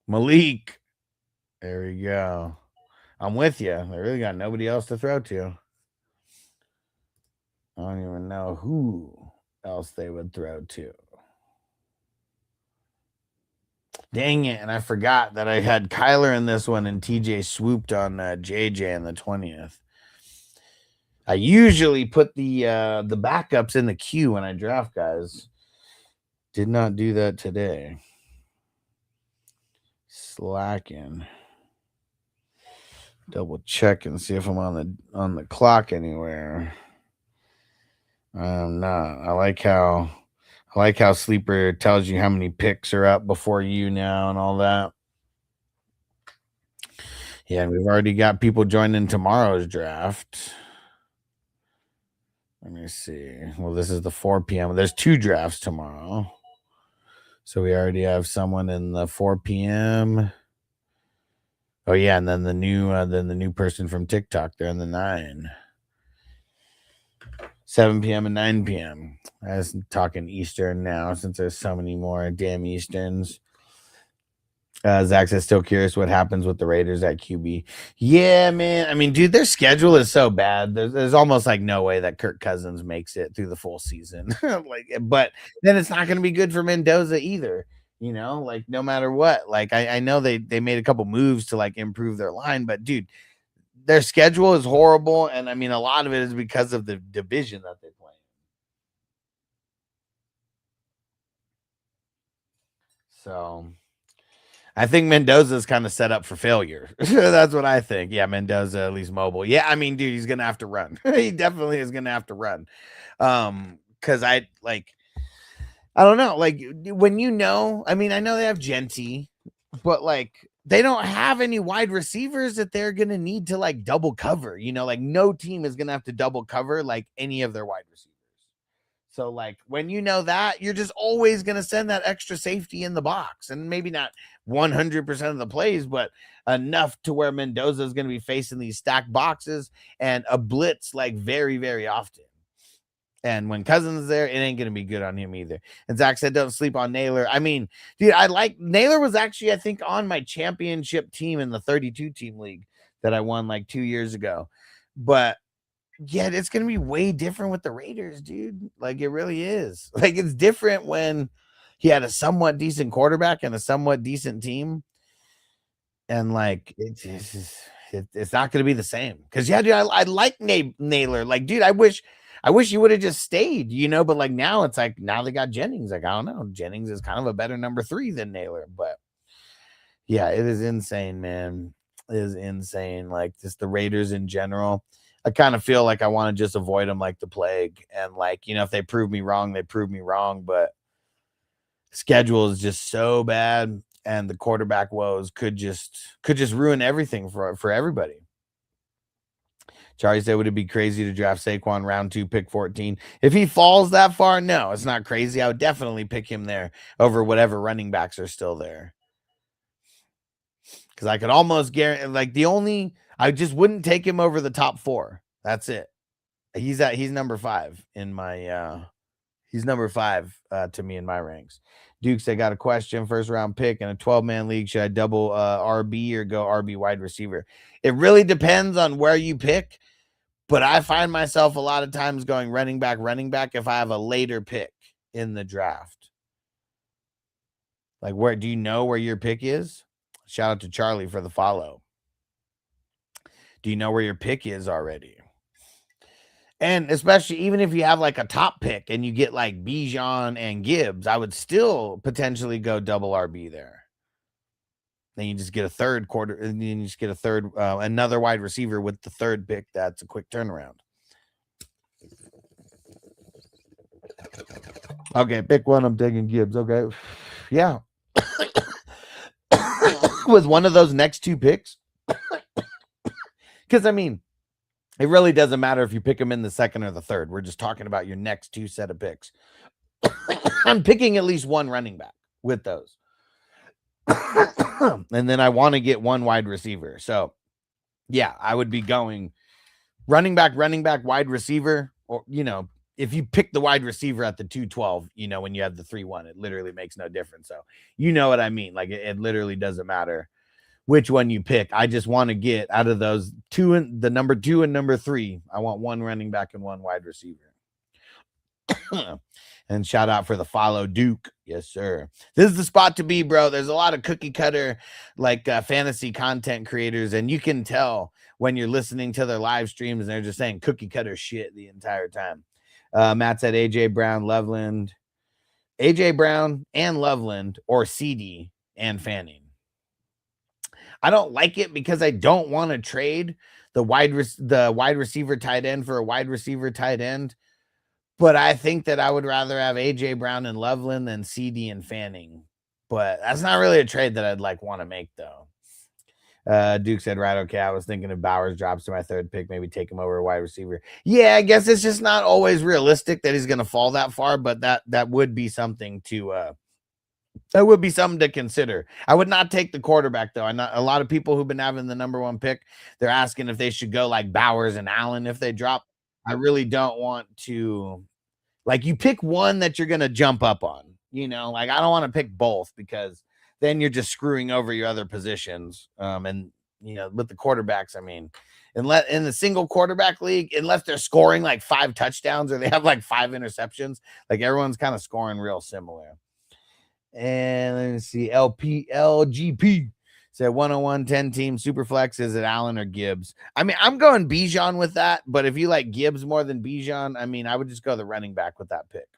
Malik. There we go. I'm with you. I really got nobody else to throw to. I don't even know who else they would throw to. Dang it. And I forgot that I had Kyler in this one and TJ swooped on JJ in the 20th. I usually put the backups in the queue when I draft guys. Did not do that today. Slacking. Double check and see if I'm on the clock anywhere. I'm not. I like how Sleeper tells you how many picks are up before you now and all that. Yeah, and we've already got people joining tomorrow's draft. Let me see. Well, this is the 4 p.m. There's 2 drafts tomorrow. So we already have someone in the 4 p.m. Oh yeah, and then the new person from TikTok, they're in the 9. 7 p.m. and 9 p.m. I was talking Eastern now since there's so many more damn Easterns. Zach says, still curious what happens with the Raiders at QB. Yeah, man. I mean, dude, their schedule is so bad. There's almost like no way that Kirk Cousins makes it through the full season. But then it's not going to be good for Mendoza either. You know, like no matter what. Like I know they made a couple moves to like improve their line, but dude, their schedule is horrible. And I mean, a lot of it is because of the division that they play. So I think Mendoza is kind of set up for failure. That's what I think. Yeah, Mendoza, at least mobile. Yeah, I mean, dude, he's going to have to run. He definitely is going to have to run. Because I don't know. Like, when I mean, I know they have Genty, but like, they don't have any wide receivers that they're going to need to like double cover. You know, like no team is going to have to double cover like any of their wide receivers. So, like, when you know that, you're just always going to send that extra safety in the box. And maybe not 100% of the plays, but enough to where Mendoza is going to be facing these stacked boxes and a blitz, like, very, very often. And when Cousins is there, it ain't going to be good on him either. And Zach said, don't sleep on Naylor. I mean, dude, Naylor was actually, I think, on my championship team in the 32-team league that I won, like, 2 years ago. But yeah, it's going to be way different with the Raiders, dude. Like, it really is. Like, it's different when he had a somewhat decent quarterback and a somewhat decent team. And, like, it's not going to be the same. Because, yeah, dude, I like Naylor. Like, dude, I wish you would have just stayed, you know. But, like, now it's like, now they got Jennings. Like, I don't know. Jennings is kind of a better number 3 than Naylor. But, yeah, it is insane, man. It is insane. Like, just the Raiders in general. I kind of feel like I want to just avoid them like the plague. And like, you know, if they prove me wrong, they prove me wrong. But schedule is just so bad. And the quarterback woes could just ruin everything for everybody. Charlie said, would it be crazy to draft Saquon round 2, pick 14? If he falls that far, no, it's not crazy. I would definitely pick him there over whatever running backs are still there. Because I could almost guarantee, like, I just wouldn't take him over the top 4. That's it. He's number 5 in my he's number 5 to me in my ranks. Dukes, I got a question. First round pick in a 12-man league. Should I double RB or go RB wide receiver? It really depends on where you pick, but I find myself a lot of times going running back if I have a later pick in the draft. Like, where do you know where your pick is? Shout out to Charlie for the follow. Do you know where your pick is already? And especially even if you have like a top pick and you get like Bijan and Gibbs, I would still potentially go double RB there. Then you just get a third quarter, and then you just get another wide receiver with the third pick. That's a quick turnaround. Okay, pick one. I'm taking Gibbs. Okay. Yeah. With one of those next 2 picks. Because, I mean, it really doesn't matter if you pick them in the 2nd or the 3rd. We're just talking about your next 2 set of picks. I'm picking at least one running back with those. And then I want to get one wide receiver. So, yeah, I would be going running back, wide receiver. Or, you know, if you pick the wide receiver at the 212, you know, when you have the 3-1, it literally makes no difference. So, you know what I mean? Like, it literally doesn't matter which one you pick. I just want to get out of those 2 and the number 2 and number 3. I want one running back and one wide receiver. And shout out for the follow, Duke. Yes, sir. This is the spot to be, bro. There's a lot of cookie cutter, like fantasy content creators, and you can tell when you're listening to their live streams and they're just saying cookie cutter shit the entire time. Matt said AJ Brown, Loveland, AJ Brown and Loveland, or CD and Fanning. I don't like it because I don't want to trade the wide receiver tight end for a wide receiver tight end. But I think that I would rather have AJ Brown and Loveland than CD and Fanning. But that's not really a trade that I'd like want to make though. Duke said, right, okay. I was thinking if Bowers drops to my third pick, maybe take him over a wide receiver. Yeah, I guess it's just not always realistic that he's going to fall that far, but that would be something to consider. I would not take the quarterback though. I know a lot of people who've been having the number one pick, they're asking if they should go like Bowers and Allen if they drop. I really don't want to. Like, you pick one that you're going to jump up on, like I don't want to pick both because then you're just screwing over your other positions. And with the quarterbacks, I mean, unless in the single quarterback league, unless they're scoring like 5 touchdowns or they have like 5 interceptions, like everyone's kind of scoring real similar. And let me see, LGP said 101 10 team Superflex. Is it Allen or Gibbs? I mean, I'm going Bijan with that, but if you like Gibbs more than Bijan, I mean, I would just go the running back with that pick.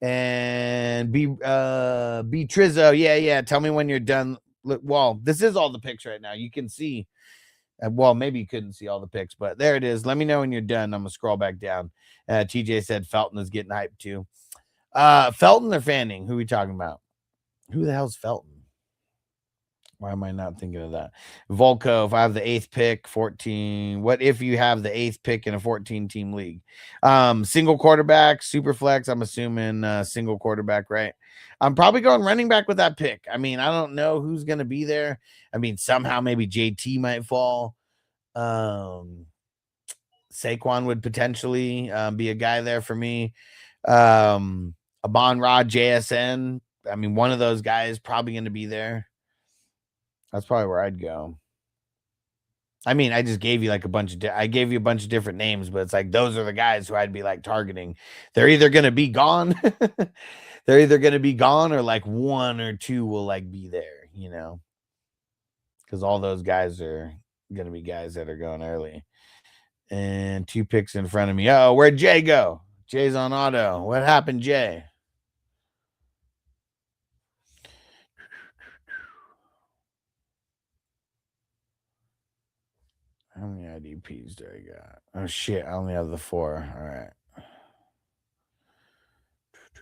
And B Trizzo, yeah. Tell me when you're done. Look, well, this is all the picks right now. You can see. Well, maybe you couldn't see all the picks, but there it is. Let me know when you're done. I'm gonna scroll back down. TJ said Felton is getting hyped too. Felton or Fanning? Who are we talking about? Who the hell's Felton? Why am I not thinking of that? Volko, if I have the 8th pick, 14. What if you have the 8th pick in a 14-team league? Single quarterback, super flex. I'm assuming single quarterback, right? I'm probably going running back with that pick. I mean, I don't know who's going to be there. I mean, somehow maybe JT might fall. Saquon would potentially be a guy there for me. Amon-Ra, JSN. I mean, one of those guys probably going to be there. That's probably where I'd go. I mean, I just gave you like a bunch of different names, but it's like those are the guys who I'd be like targeting. They're either going to be gone. They're either going to be gone or like 1 or 2 will like be there, because all those guys are going to be guys that are going early. And 2 picks in front of me. Oh, where'd Jay go? Jay's on auto. What happened, Jay? How many IDPs do I got? Oh, shit. I only have the 4. All right.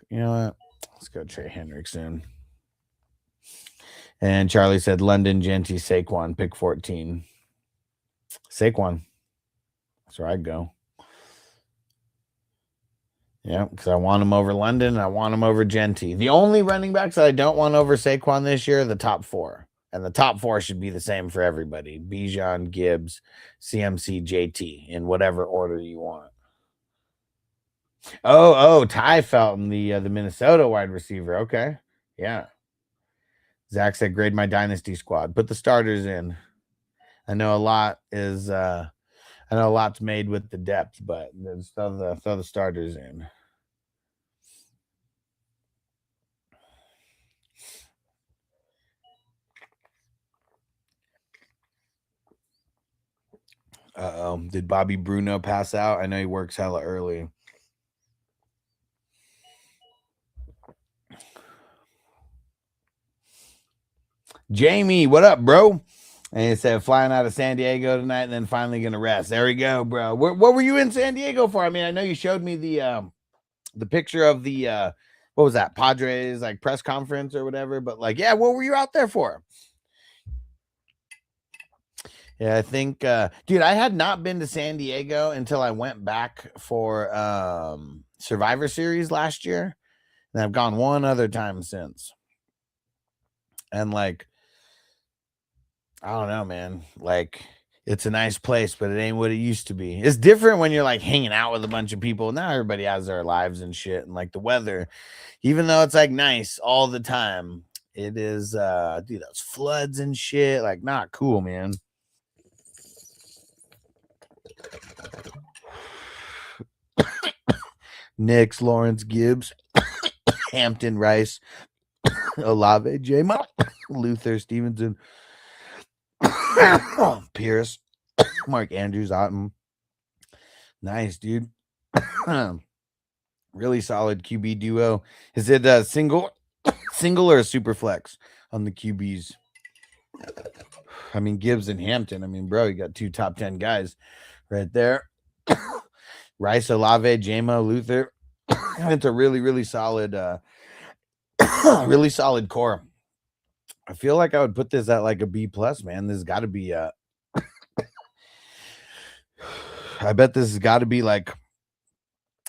You know what? Let's go Trey Hendrickson. And Charlie said London, Genty, Saquon, pick 14. Saquon. That's where I'd go. Yeah, because I want him over London. I want him over Genty. The only running backs that I don't want over Saquon this year are the top 4. And the top 4 should be the same for everybody. Bijan, Gibbs, CMC, JT, in whatever order you want. Oh, Ty Felton, the Minnesota wide receiver. Okay. Yeah. Zach said, grade my dynasty squad. Put the starters in. I know a lot's made with the depth, but throw the starters in. Did Bobby Bruno pass out? I know he works hella early. Jamie, what up, bro? And he said flying out of San Diego tonight and then finally gonna rest. There we go, bro. What were you in San Diego for? I mean, I know you showed me the picture of the what was that, Padres like press conference or whatever, but like, yeah, what were you out there for? Yeah, I think dude, I had not been to San Diego until I went back for Survivor Series last year, and I've gone one other time since. And like, I don't know, man. Like, it's a nice place, but it ain't what it used to be. It's different when you're like hanging out with a bunch of people. Now everybody has their lives and shit. And like the weather, even though it's like nice all the time, it is dude, those floods and shit, like not cool, man. Knicks, Lawrence Gibbs. Hampton, Rice, Olave, J-Mo, Luther, Stevenson, Pierce, Mark Andrews, Otten. Nice, dude. Really solid QB duo. Is it a single or a super flex on the QBs? I mean, Gibbs and Hampton. I mean, bro, you got 2 top 10 guys right there. Rice, Olave, J-Mo, Luther. It's a really, really solid, really solid core. I feel like I would put this at like a B plus, man. This has got to be I bet this has got to be like,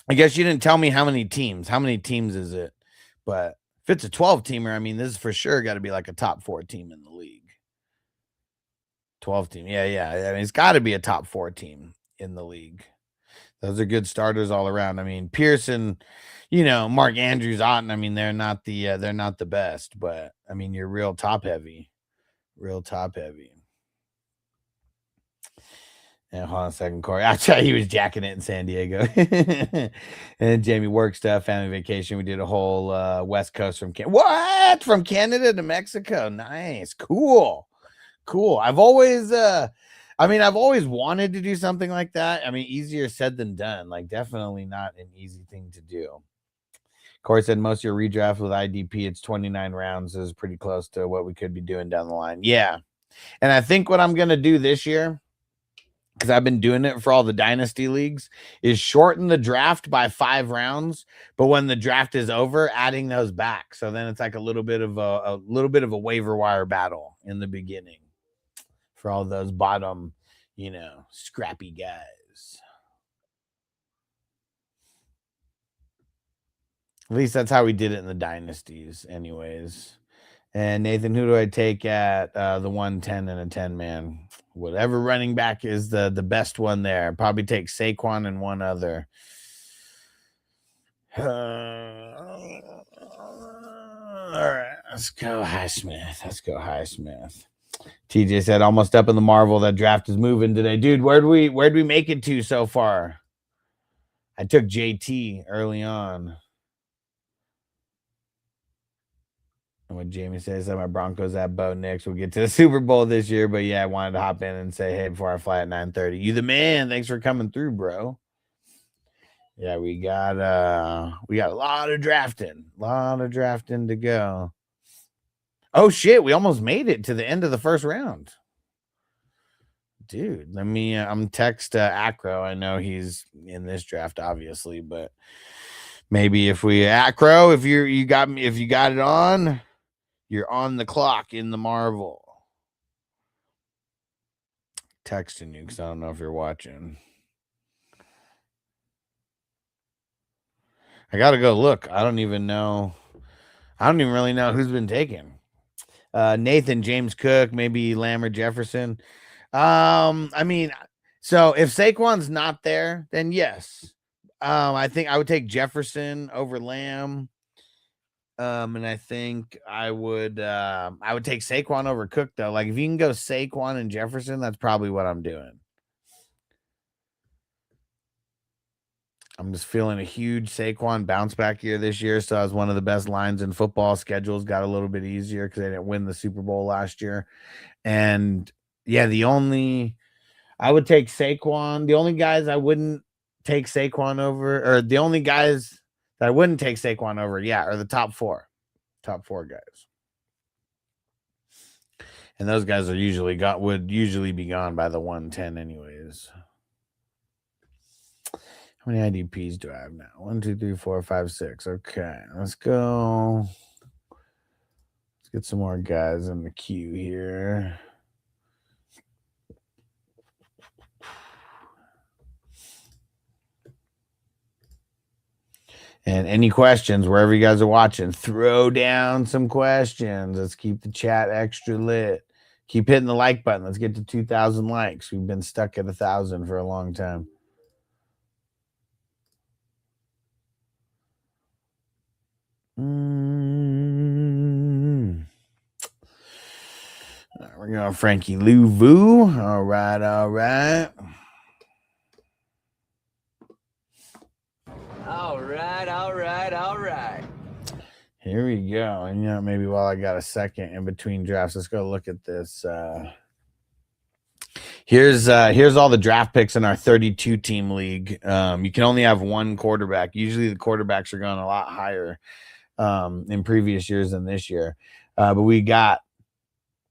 I guess you didn't tell me how many teams. How many teams is it? But if it's a 12-teamer, I mean, this is for sure got to be like a top 4 team in the league. 12 team. Yeah. I mean, it's got to be a top 4 team in the league. Those are good starters all around. I mean, Pearson, Mark Andrews, Otten. I mean, they're not the best, but I mean, you're real top heavy. And hold on a second, Corey. I tell you, he was jacking it in San Diego. And Jamie work stuff, family vacation. We did a whole West Coast from Canada. From Canada to Mexico. Nice. Cool. I've always wanted to do something like that. I mean, easier said than done. Like, definitely not an easy thing to do. Corey said most of your redraft with IDP, it's 29 rounds, is pretty close to what we could be doing down the line. Yeah. And I think what I'm going to do this year, because I've been doing it for all the dynasty leagues, is shorten the draft by 5 rounds, but when the draft is over, adding those back. So then it's like a little bit of a waiver wire battle in the beginning for all those bottom, scrappy guys. At least that's how we did it in the dynasties anyways. And Nathan, who do I take at the 110 and a 10-man? Whatever running back is the best one there. Probably take Saquon and one other. All right, let's go Highsmith. TJ said almost up in the Marvel. That draft is moving today. Dude, where'd we make it to so far? I took JT early on. And what Jamie says that my Broncos at Bo Nix will get to the Super Bowl this year. But yeah, I wanted to hop in and say, hey, before I fly at 9:30. You the man. Thanks for coming through, bro. Yeah, we got a lot of drafting. To go. Oh shit, we almost made it to the end of the first round. Dude, let me I'm text Acro. I know he's in this draft, obviously, but maybe if we Acro, if you got it on, you're on the clock in the Marvel. Texting you because I don't know if you're watching. I gotta go look. I don't even really know who's been taken. Nathan, James Cook, maybe Lamb or Jefferson. I mean, so if Saquon's not there, then yes. I think I would take Jefferson over Lamb. And I think I would take Saquon over Cook though. Like if you can go Saquon and Jefferson, that's probably what I'm doing. I'm just feeling a huge Saquon bounce back year this year. So I was one of the best lines in football. Schedules got a little bit easier because they didn't win the Super Bowl last year. And yeah, I would take Saquon. The only guys I wouldn't take Saquon over, or the only guys that I wouldn't take Saquon over, are the top four guys. And those guys would usually be gone by the 110 anyways. How many IDPs do I have now? 1, 2, 3, 4, 5, 6. Okay, let's go. Let's get some more guys in the queue here. And any questions, wherever you guys are watching, throw down some questions. Let's keep the chat extra lit. Keep hitting the like button. Let's get to 2,000 likes. We've been stuck at 1,000 for a long time. We're going Frankie Louvu. All right. All right. Here we go. And, maybe while I got a second in between drafts, let's go look at this. Here's all the draft picks in our 32 team league. You can only have one quarterback. Usually the quarterbacks are going a lot higher in previous years than this year. But we got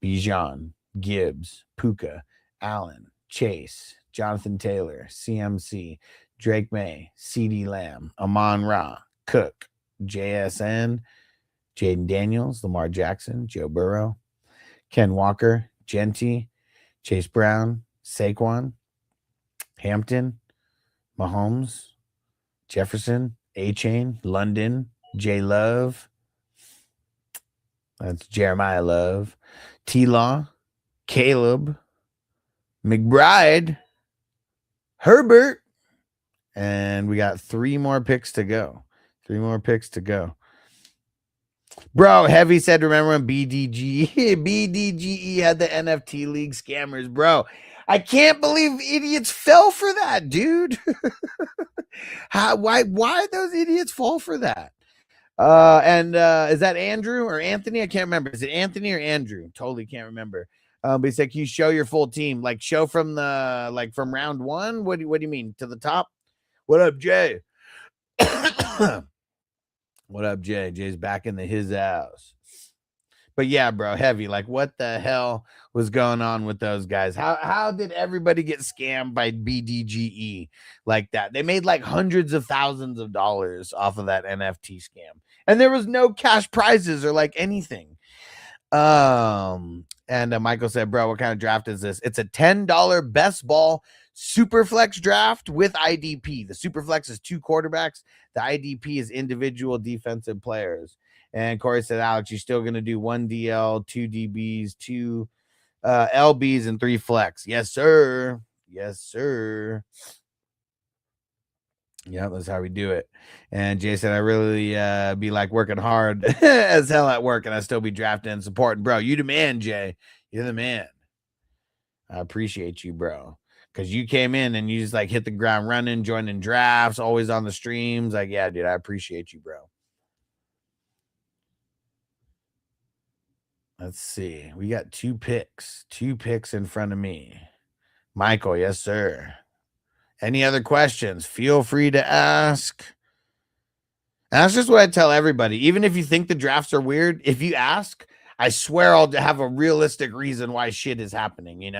Bijan, Gibbs, Puka, Allen, Chase, Jonathan Taylor, CMC, Drake May, CeeDee Lamb, Amon-Ra, Cook, JSN, Jaden Daniels, Lamar Jackson, Joe Burrow, Ken Walker, Genty, Chase Brown, Saquon, Hampton, Mahomes, Jefferson, A-Chain, London, J Love. That's Jeremiah Love, T-Law, Caleb, McBride, Herbert, and we got 3 more picks to go. 3 more picks to go. Bro, Heavy said, remember when BDGE had the NFT league scammers, bro? I can't believe idiots fell for that, dude. Why those idiots fall for that? And is that Andrew or Anthony? I can't remember. Is it Anthony or Andrew? Totally can't remember. But he said, can you show your full team? Like show from from round 1? What do you mean? To the top? What up, Jay? What up, Jay? Jay's back in his house. But yeah, bro, Heavy, like what the hell was going on with those guys? How did everybody get scammed by BDGE like that? They made like hundreds of thousands of dollars off of that NFT scam. And there was no cash prizes or like anything. And Michael said, bro, what kind of draft is this? It's a $10 best ball Superflex draft with IDP. The Superflex is 2 quarterbacks. The IDP is individual defensive players. And Corey said, Alex, you're still going to do 1 DL, 2 DBs, 2 LBs, and 3 flex. Yes, sir. Yes, sir. Yeah, that's how we do it. And Jay said, I really be like working hard as hell at work, and I still be drafting and supporting. Bro, you the man, Jay. You're the man. I appreciate you, bro. Because you came in and you just like hit the ground running, joining drafts, always on the streams. Like, yeah, dude, I appreciate you, bro. Let's see. We got 2 picks. 2 picks in front of me. Michael, yes, sir. Any other questions? Feel free to ask. And that's just what I tell everybody. Even if you think the drafts are weird, if you ask, I swear I'll have a realistic reason why shit is happening,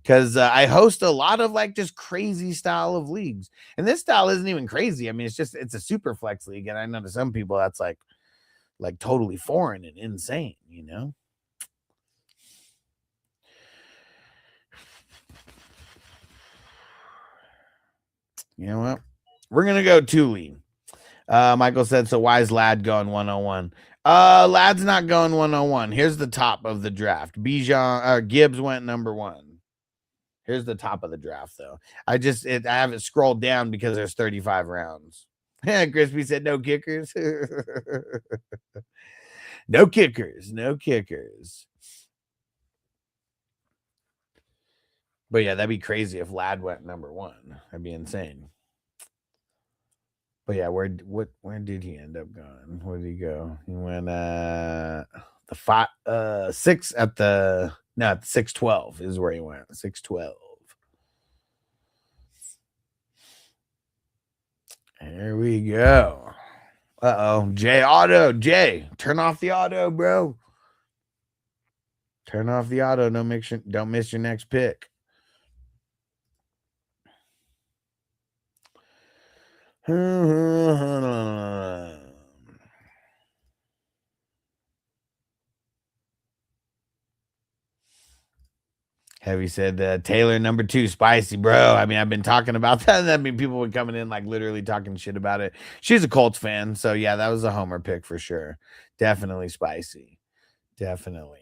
because I host a lot of like just crazy style of leagues. And this style isn't even crazy. I mean, it's a super flex league. And I know to some people that's like totally foreign and insane, You know what? We're going to go Thule. Michael said, so why is Lad going 101? Lad's not going 101. Here's the top of the draft. Gibbs went number 1. Here's the top of the draft, though. I have it scrolled down because there's 35 rounds. Crispy said no kickers. No kickers. No kickers. But yeah, that'd be crazy if Lad went number 1. That'd be insane. But yeah, where did he end up going? Where did he go? He went the 6 at the 612 is where he went. 612. There we go. Jay auto. Jay, turn off the auto, bro. Turn off the auto. Don't miss your next pick. Heavy said Taylor number 2 spicy, bro. I mean, I've been talking about that. I mean, people were coming in like literally talking shit about it. She's a Colts fan, so yeah, that was a homer pick for sure. Definitely spicy. Definitely.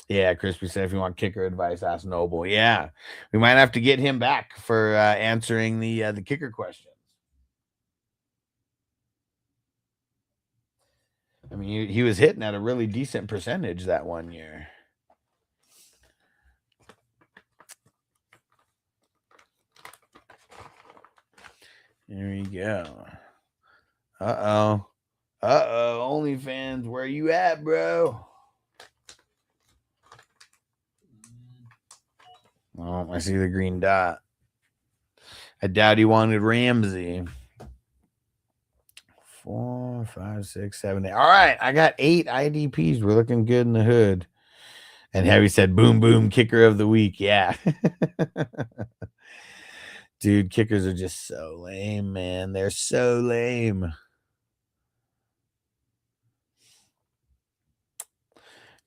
Yeah, Crispy said if you want kicker advice, ask Noble. Yeah, we might have to get him back for answering the kicker questions. I mean, he was hitting at a really decent percentage that one year. There you go. Uh-oh, OnlyFans, where you at, bro? Oh, I see the green dot. I doubt he wanted Ramsey. 4, 5, 6, 7, 8. All right, I got 8 IDPs. We're looking good in the hood. And Heavy said, boom, boom, kicker of the week. Yeah. Dude, kickers are just so lame, man. They're so lame.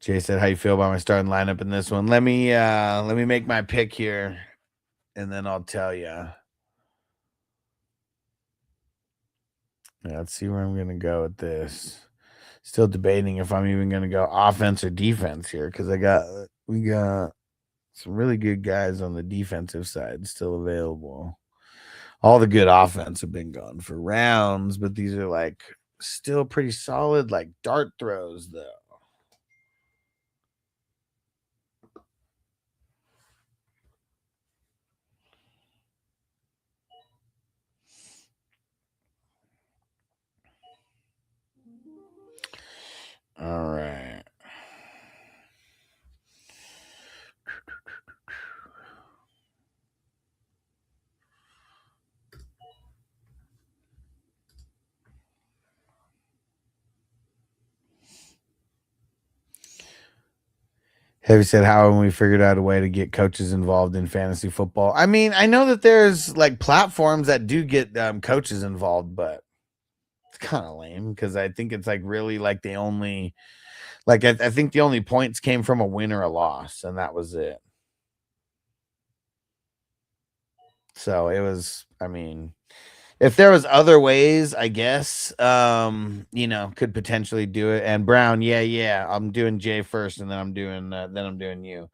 Jay said, how you feel about my starting lineup in this one? Let me make my pick here, and then I'll tell you. Yeah, let's see where I'm going to go with this. Still debating if I'm even going to go offense or defense here, because we got some really good guys on the defensive side still available. All the good offense have been gone for rounds, but these are like still pretty solid, like dart throws, though. All right. Heavy said, how have we figured out a way to get coaches involved in fantasy football? I mean, I know that there's like platforms that do get coaches involved, but it's kind of lame because I think it's like really like the only, like I think the only points came from a win or a loss, and that was it. So it was, I mean, if there was other ways, I guess, could potentially do it. And Brown, yeah, I'm doing Jay first, and then I'm doing you.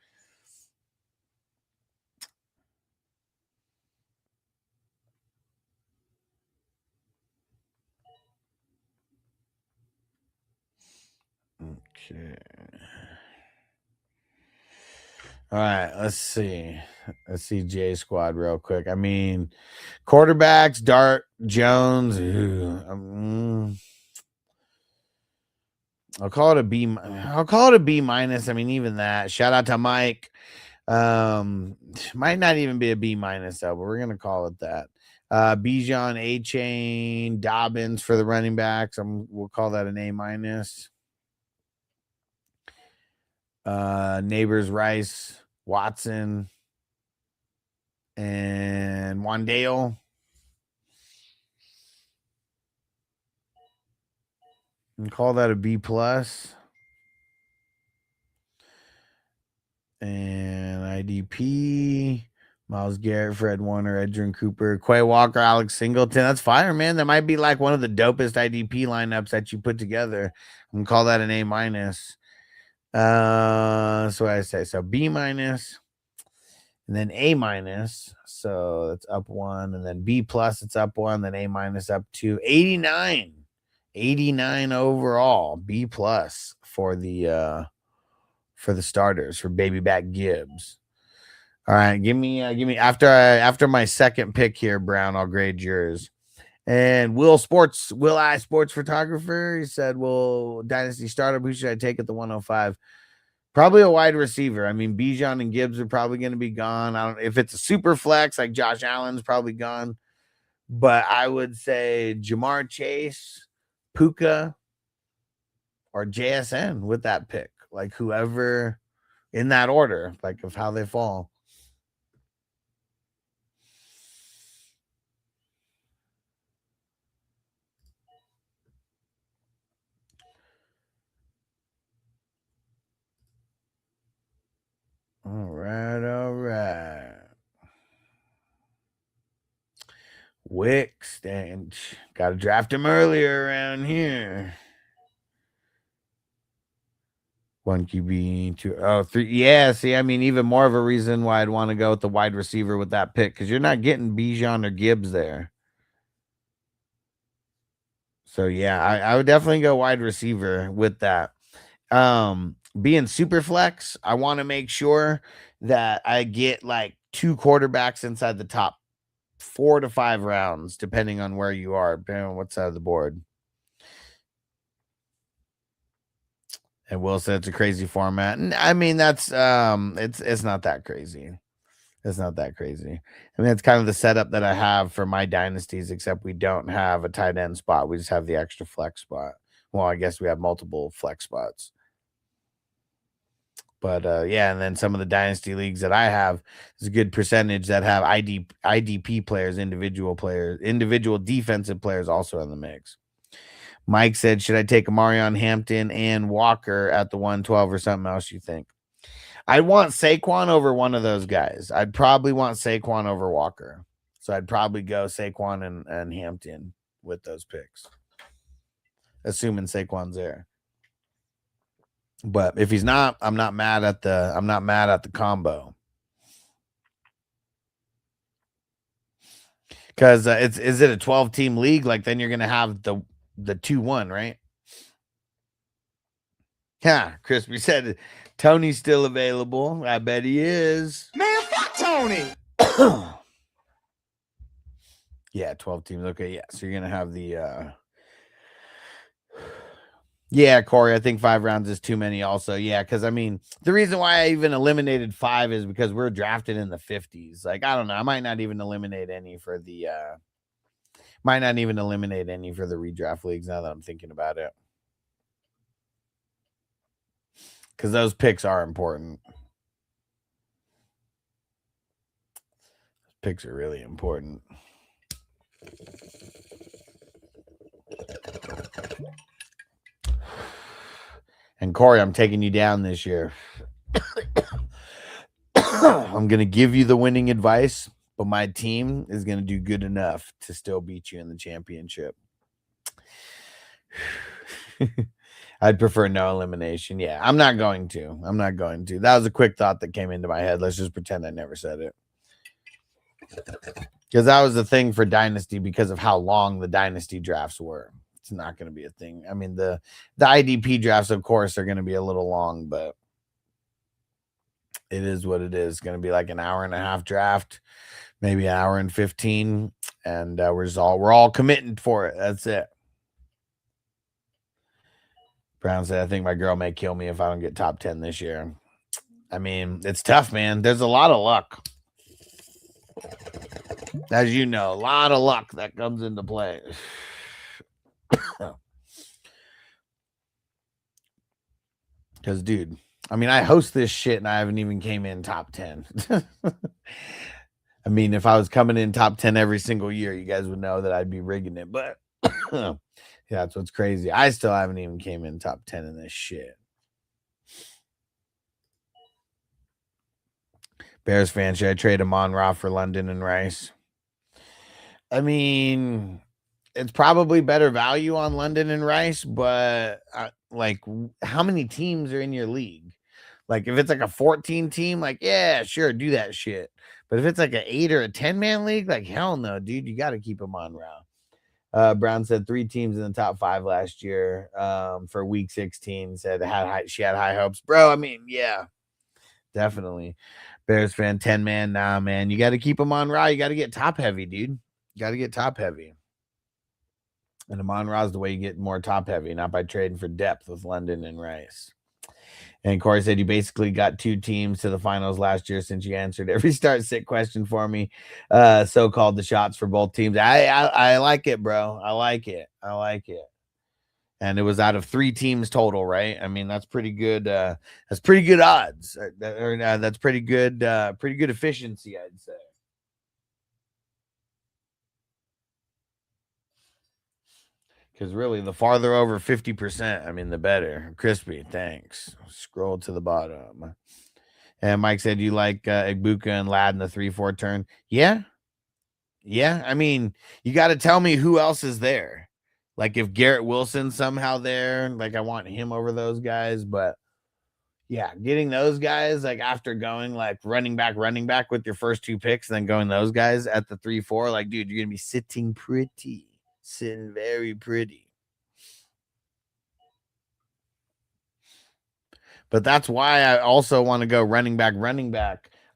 Okay. All right, let's see. Let's see Jay squad real quick. I mean, quarterbacks, Dart, Jones. I'll call it a B. I'll call it a B minus. I mean, even that. Shout out to Mike. Might not even be a B minus though, but we're gonna call it that. Bijan, A Chain, Dobbins for the running backs. We'll call that an A minus. Neighbors, Rice, Watson, and Wandale. And call that a B plus. And IDP, Myles Garrett, Fred Warner, Edgerrin Cooper, Quay Walker, Alex Singleton. That's fire, man. That might be like one of the dopest IDP lineups that you put together. I'm gonna call that an A minus. So I say so B minus, and then A minus. So that's up 1, and then B plus, it's up 1, then A minus up 2. 89 overall. B plus for the starters, for baby back Gibbs. All right, give me after my second pick here, Brown. I'll grade yours. And Will I Sports Photographer, he said, well, Dynasty Startup, who should I take at the 105? Probably a wide receiver. I mean, Bijan and Gibbs are probably going to be gone. I don't, if it's a super flex, like Josh Allen's probably gone. But I would say Jamar Chase, Puka, or JSN with that pick. Like whoever in that order, like of how they fall. All right. Wicks, and got to draft him earlier around here. 1 QB, 2, 3. Yeah, see, I mean, even more of a reason why I'd want to go with the wide receiver with that pick, because you're not getting Bijan or Gibbs there. So yeah, I would definitely go wide receiver with that. Being super flex, I want to make sure that I get like 2 quarterbacks inside the top 4 to 5 rounds, depending on where you are, depending on what side of the board. And Will said it's a crazy format. And I mean, that's it's not that crazy. It's not that crazy. I mean, it's kind of the setup that I have for my dynasties, except we don't have a tight end spot. We just have the extra flex spot. Well, I guess we have multiple flex spots. But yeah, and then some of the dynasty leagues that I have is a good percentage that have IDP players, individual defensive players also in the mix. Mike said, should I take Amarion Hampton and Walker at the 112 or something else you think? I'd want Saquon over one of those guys. I'd probably want Saquon over Walker. So I'd probably go Saquon and Hampton with those picks, assuming Saquon's there. But if he's not, I'm not mad at the combo. Because is it a 12-team league? Like, then you're gonna have the 2-1, right? Yeah, Crispy said Tony's still available. I bet he is. Man, fuck Tony. Yeah, 12 teams. Okay, yeah. So you're gonna have the yeah, Corey, I think 5 rounds is too many also. Yeah, because I mean, the reason why I even eliminated 5 is because we're drafted in the 50s. Like, I don't know. I might not even eliminate any for the redraft leagues now that I'm thinking about it. Because those picks are important. Picks are really important. And Corey, I'm taking you down this year. I'm going to give you the winning advice, but my team is going to do good enough to still beat you in the championship. I'd prefer no elimination. Yeah, I'm not going to. That was a quick thought that came into my head. Let's just pretend I never said it. Because that was the thing for Dynasty because of how long the Dynasty drafts were. It's not going to be a thing. I mean, the IDP drafts, of course, are going to be a little long, but it is what it is. It's going to be like an hour and a half draft, maybe an hour and 15, and we're all committing for it. That's it. Brown said, I think my girl may kill me if I don't get top 10 this year. I mean, it's tough, man. There's a lot of luck. As you know, a lot of luck that comes into play. Because, dude, I mean, I host this shit and I haven't even came in top 10. I mean, if I was coming in top 10 every single year, you guys would know that I'd be rigging it. But yeah, that's what's crazy. I still haven't even came in top 10 in this shit. Bears fan, should I trade Amon-Ra for London and Rice? I mean, it's probably better value on London and Rice, but like, how many teams are in your league? Like, if it's like a 14 team, like, yeah, sure, do that shit. But if it's like an 8 or a 10-man league, like, hell no, dude, you got to keep Amon-Ra. Brown said 3 teams in the top 5 last year for week 16. Said she had high hopes. Bro, I mean, yeah, definitely. Bears fan, 10-man. Nah, man, you got to keep Amon-Ra. You got to get top heavy, dude. You got to get top heavy. And Amon-Ra is the way you get more top heavy, not by trading for depth with London and Rice. And Corey said you basically got 2 teams to the finals last year since you answered every start sit question for me. So called the shots for both teams. I like it, bro. I like it. And it was out of 3 teams total, right? I mean, that's pretty good. That's pretty good odds. That's pretty good efficiency, I'd say. Because really, the farther over 50%, I mean, the better. Crispy, thanks. Scroll to the bottom. And Mike said, you like Igbuka and Ladd in the 3-4 turn? Yeah. I mean, you got to tell me who else is there. Like, if Garrett Wilson's somehow there, like, I want him over those guys. But, yeah, getting those guys, like, after going, like, running back with your first 2 picks, and then going those guys at the 3-4, like, dude, you're going to be sitting pretty. Sitting very pretty. But that's why I also want to go running back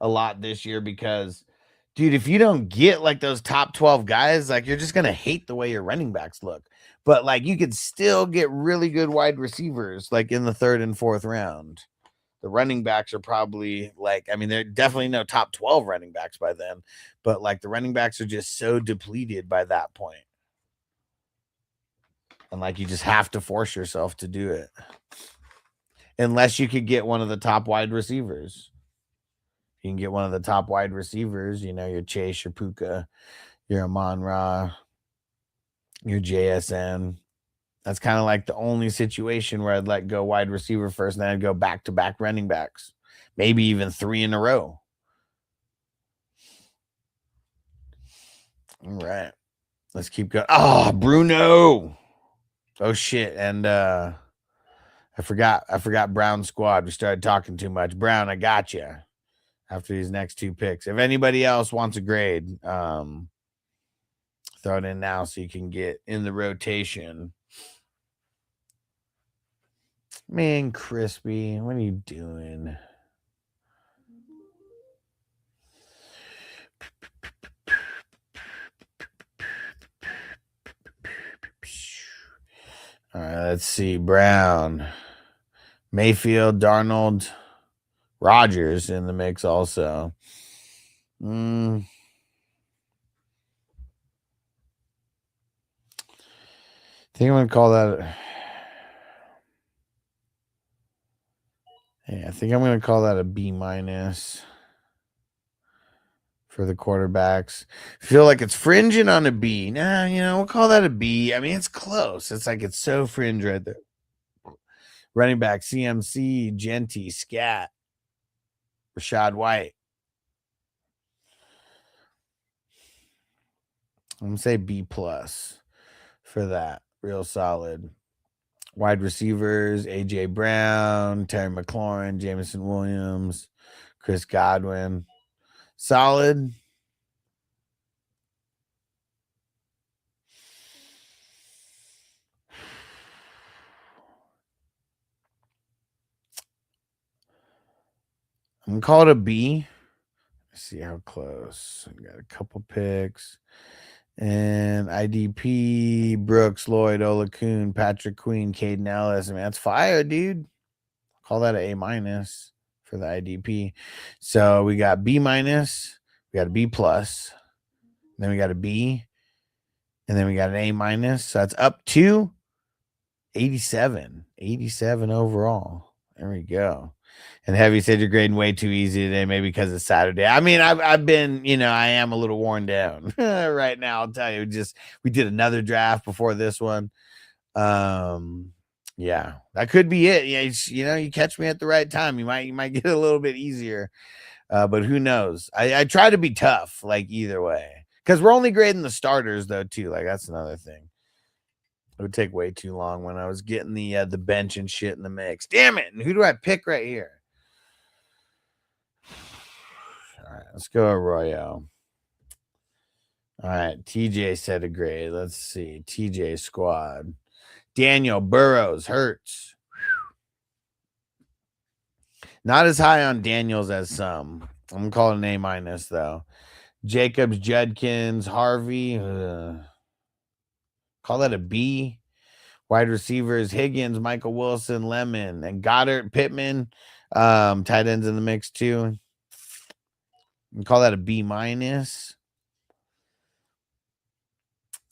a lot this year, because dude, if you don't get like those top 12 guys, like you're just gonna hate the way your running backs look. But like you could still get really good wide receivers like in the 3rd and 4th round. The running backs are probably like, I mean, they're definitely no top 12 running backs by then, but like the running backs are just so depleted by that point. And like you just have to force yourself to do it. Unless you could get one of the top wide receivers. You can get one of the top wide receivers, you know, your Chase, your Puka, your Amon-Ra, your JSN. That's kind of like the only situation where I'd let go wide receiver first, and then I'd go back-to-back running backs. Maybe even 3 in a row. All right. Let's keep going. Oh, Bruno. Oh, shit. And I forgot Brown squad. We started talking too much. Brown, I got you. After these next 2 picks. If anybody else wants a grade, throw it in now so you can get in the rotation. Man, Crispy, what are you doing? All right, let's see. Brown, Mayfield, Darnold, Rodgers in the mix also. I think I'm going to call that. Yeah, I think I'm going to call that a B- for the quarterbacks. Feel like it's fringing on a B. Nah, you know, we'll call that a B. I mean, it's close. It's like it's so fringe right there. Running back, CMC, Genty, Scat, Rashad White. I'm going to say B+ for that. Real solid. Wide receivers, A.J. Brown, Terry McLaurin, Jameson Williams, Chris Godwin. Solid. I'm going to call it a B. Let's see how close. I got a couple picks. And IDP, Brooks, Lloyd, Olakun, Patrick Queen, Caden Ellis. I mean, that's fire, dude. Call that an A- for the IDP. So we got B-, we got a B+, then we got a B, and then we got an A-. So that's up to 87. 87 overall. There we go. And Heavy said you're grading way too easy today, maybe because it's Saturday. I mean, I've been, you know, I am a little worn down right now. I'll tell you, we did another draft before this one. Yeah, that could be it. Yeah, you know, you catch me at the right time. You might get a little bit easier, but who knows? I try to be tough, like either way, because we're only grading the starters though too. Like that's another thing. It would take way too long when I was getting the bench and shit in the mix. Damn it! And who do I pick right here? All right, let's go Arroyo. All right, TJ set a grade. Let's see. TJ squad. Daniel, Burrows, Hurts. Not as high on Daniels as some. I'm going to call it an A- though. Jacobs, Judkins, Harvey. Call that a B. Wide receivers, Higgins, Michael Wilson, Lemon, and Goddard, Pittman. Tight ends in the mix too. And call that a B-.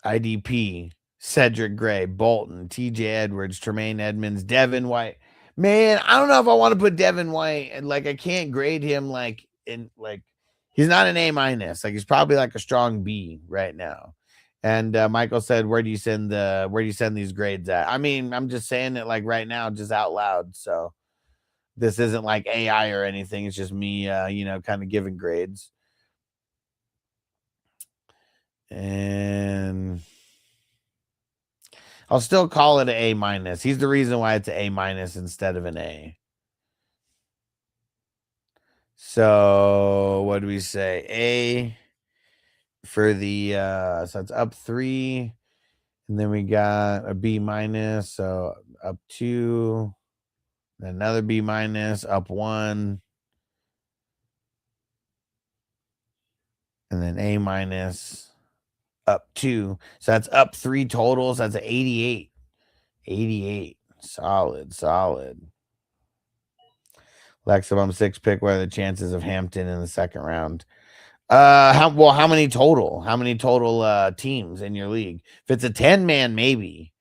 IDP, Cedric Gray, Bolton, TJ Edwards, Tremaine Edmonds, Devin White. Man, I don't know if I want to put Devin White, and like I can't grade him like he's not an A-. Like he's probably like a strong B right now. And Michael said, where do you send these grades at? I mean, I'm just saying it like right now, just out loud. So this isn't like AI or anything. It's just me, you know, kind of giving grades. And I'll still call it an A-. He's the reason why it's an A- instead of an A. So what do we say? A for the so it's up 3, and then we got a B-, so up 2, another B-, up 1, And then A minus up 2. So that's up 3 totals. That's an 88. 88. Solid, solid. Lexibum 6 pick. What are the chances of Hampton in the second round? How many total? How many total teams in your league? If it's a 10-man, maybe.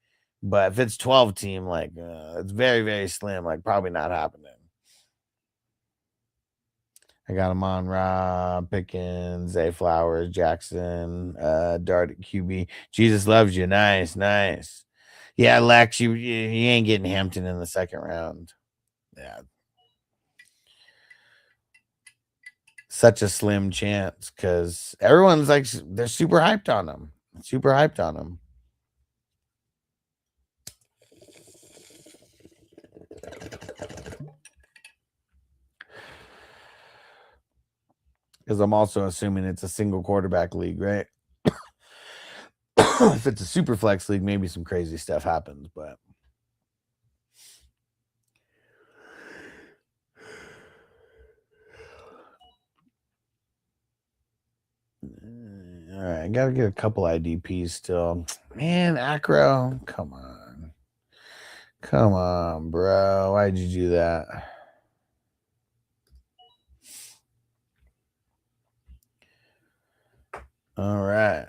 But if it's 12 team, like it's very, very slim. Like probably not happening. I got Amon-Ra, Pickens, A Flowers, Jackson, Dart at QB. Jesus loves you. Nice, nice. Yeah, Lex, you ain't getting Hampton in the second round. Yeah. Such a slim chance because everyone's like, they're super hyped on him. Super hyped on him. Because I'm also assuming it's a single quarterback league, right? If it's a super flex league, maybe some crazy stuff happens, but all right, I gotta get a couple IDPs still. Man, Acro, come on. Come on, bro. Why'd you do that? All right.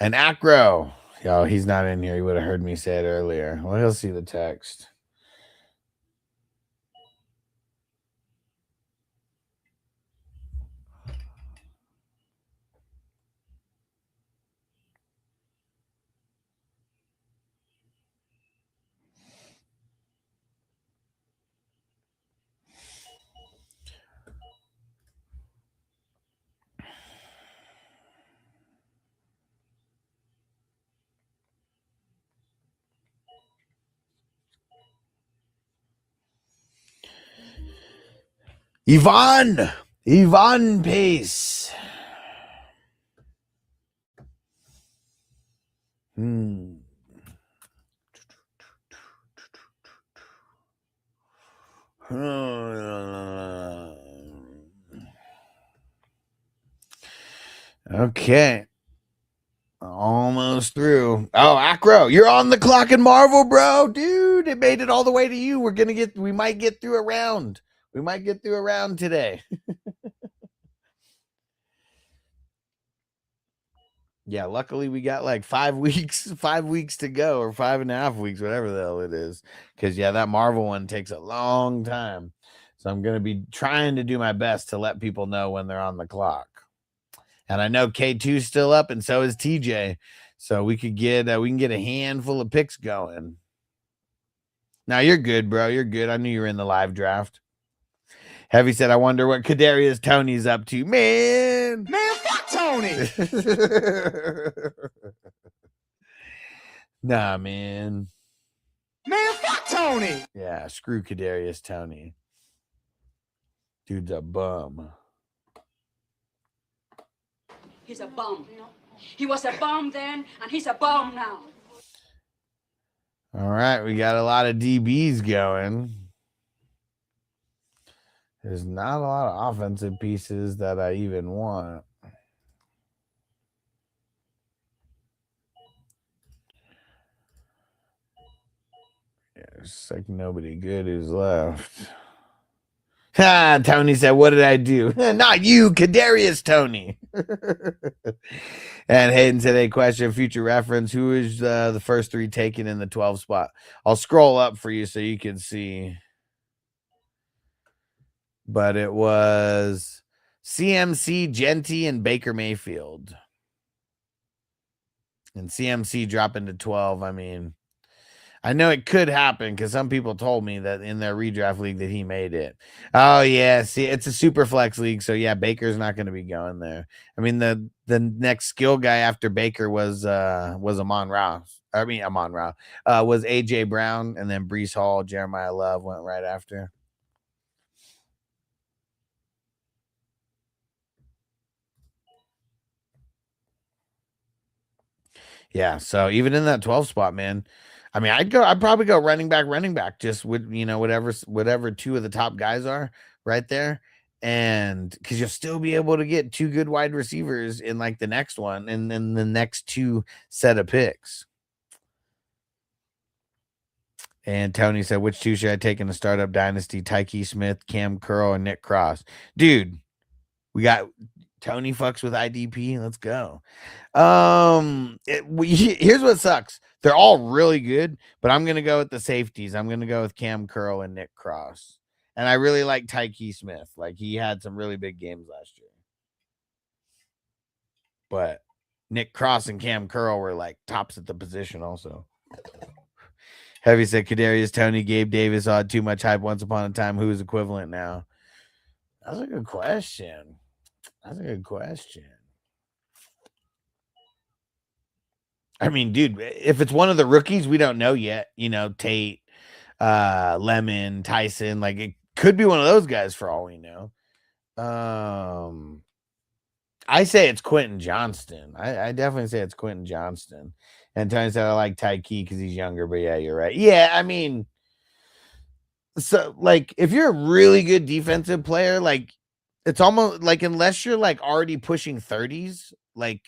And Acro. Yo, he's not in here. He would have heard me say it earlier. Well, he'll see the text. Yvonne Pace. Okay. Almost through. Oh, Acro, you're on the clock in Marvel, bro. Dude, it made it all the way to you. We might get through a round. We might get through a round today. Yeah, luckily we got like 5 weeks to go, or 5.5 weeks, whatever the hell it is. Because yeah, that Marvel one takes a long time. So I'm gonna be trying to do my best to let people know when they're on the clock. And I know K2's still up, and so is TJ. So we can get a handful of picks going. Now you're good, bro. You're good. I knew you were in the live draft. Heavy said, I wonder what Kadarius Toney's up to. Man, fuck Tony. Nah, man. Fuck Tony. Yeah, screw Kadarius Toney. Dude's a bum. He's a bum. He was a bum then, and he's a bum now. All right, we got a lot of DBs going. There's not a lot of offensive pieces that I even want. Yeah, it's like nobody good is left. Ha! Tony said, what did I do? Not you, Kadarius Toney. And Hayden said, a question, future reference. Who is the first 3 taken in the 12 spot? I'll scroll up for you so you can see. But it was CMC, Genty, and Baker Mayfield. And CMC dropping to 12. I mean, I know it could happen because some people told me that in their redraft league that he made it. Oh, yeah. See, it's a super flex league. So, yeah, Baker's not going to be going there. I mean, the next skill guy after Baker was Amon-Ra. Amon-Ra. Was A.J. Brown, and then Breece Hall, Jeremiah Love went right after. Yeah, so even in that 12 spot, man, I mean, I'd probably go running back, just with, whatever 2 of the top guys are right there. And because you'll still be able to get 2 good wide receivers in like the next one and then the next 2 set of picks. And Tony said, which 2 should I take in the startup dynasty? Tyke Smith, Cam Curl, and Nick Cross. Dude, we got Tony fucks with IDP. Let's go. Here's what sucks. They're all really good, but I'm going to go with the safeties. I'm going to go with Cam Curl and Nick Cross. And I really like Tyke Smith. Like, he had some really big games last year. But Nick Cross and Cam Curl were like tops at the position also. Heavy said Kadarius Toney, Gabe Davis all had too much hype once upon a time. Who is equivalent now? That's a good question. I mean, dude, if it's one of the rookies, we don't know yet. You know, Tate, Lemon, Tyson. Like, it could be one of those guys for all we know. I say it's Quentin Johnston. I definitely say it's Quentin Johnston. And Tony said I like Tyke because he's younger, but yeah, you're right. Yeah, I mean, so like if you're a really good defensive player, like it's almost like unless you're like already pushing 30s, like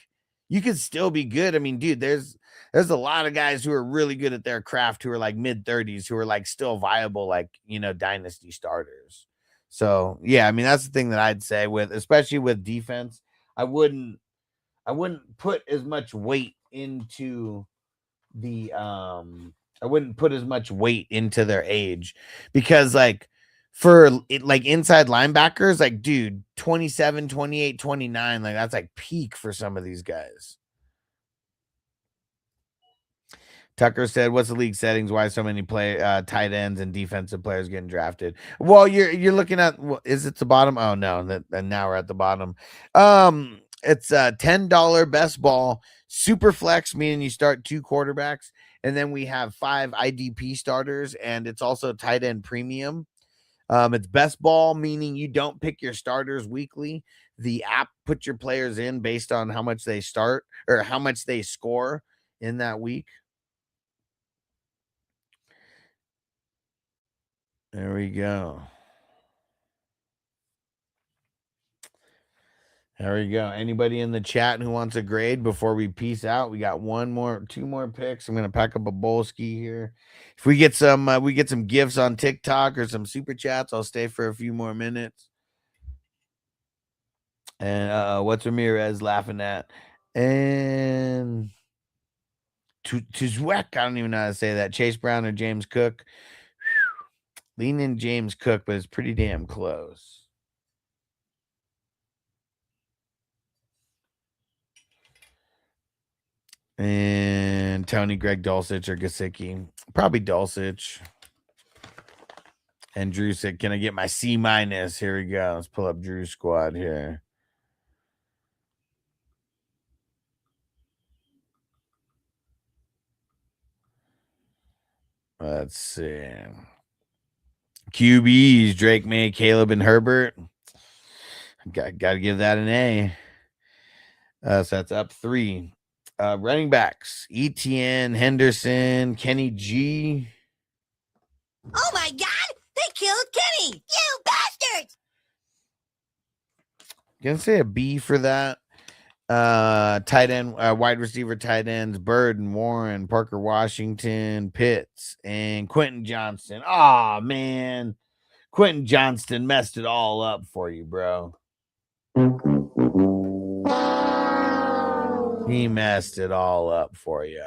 you could still be good. I mean, dude, there's a lot of guys who are really good at their craft who are like mid 30s who are like still viable, like, you know, dynasty starters. So yeah, I mean, that's the thing that I'd say with, especially with defense, I wouldn't put as much weight into the I wouldn't put as much weight into their age, because like for it, like inside linebackers, like dude, 27, 28, 29, like that's like peak for some of these guys. Tucker said, what's the league settings? Why so many tight ends and defensive players getting drafted? Well, you're looking at, is it the bottom? Oh no, and now we're at the bottom. It's a $10 best ball, super flex, meaning you start 2 quarterbacks, and then we have 5 IDP starters, and it's also tight end premium. It's best ball, meaning you don't pick your starters weekly. The app puts your players in based on how much they start or how much they score in that week. There we go. There we go. Anybody in the chat who wants a grade before we peace out? We got 2 more picks. I'm gonna pack up a Bolski here. If we get some gifts on TikTok or some super chats, I'll stay for a few more minutes. And what's Ramirez laughing at? And Tuzwek, I don't even know how to say that. Chase Brown or James Cook? Lean in James Cook, but it's pretty damn close. And Tony, Greg Dulcich, or Gesicki? Probably Dulcich. And Drew said, can I get my C-? Here we go. Let's pull up Drew's squad here. Let's see. QBs, Drake May, Caleb, and Herbert. Got to give that an A. So that's up 3. Running backs, Etienne, Henderson, Kenny G. Oh my God! They killed Kenny! You bastards! Gonna say a B for that. Tight end, wide receiver tight ends, Bird and Warren, Parker Washington, Pitts, and Quentin Johnston. Oh man, Quentin Johnston messed it all up for you, bro. He messed it all up for you.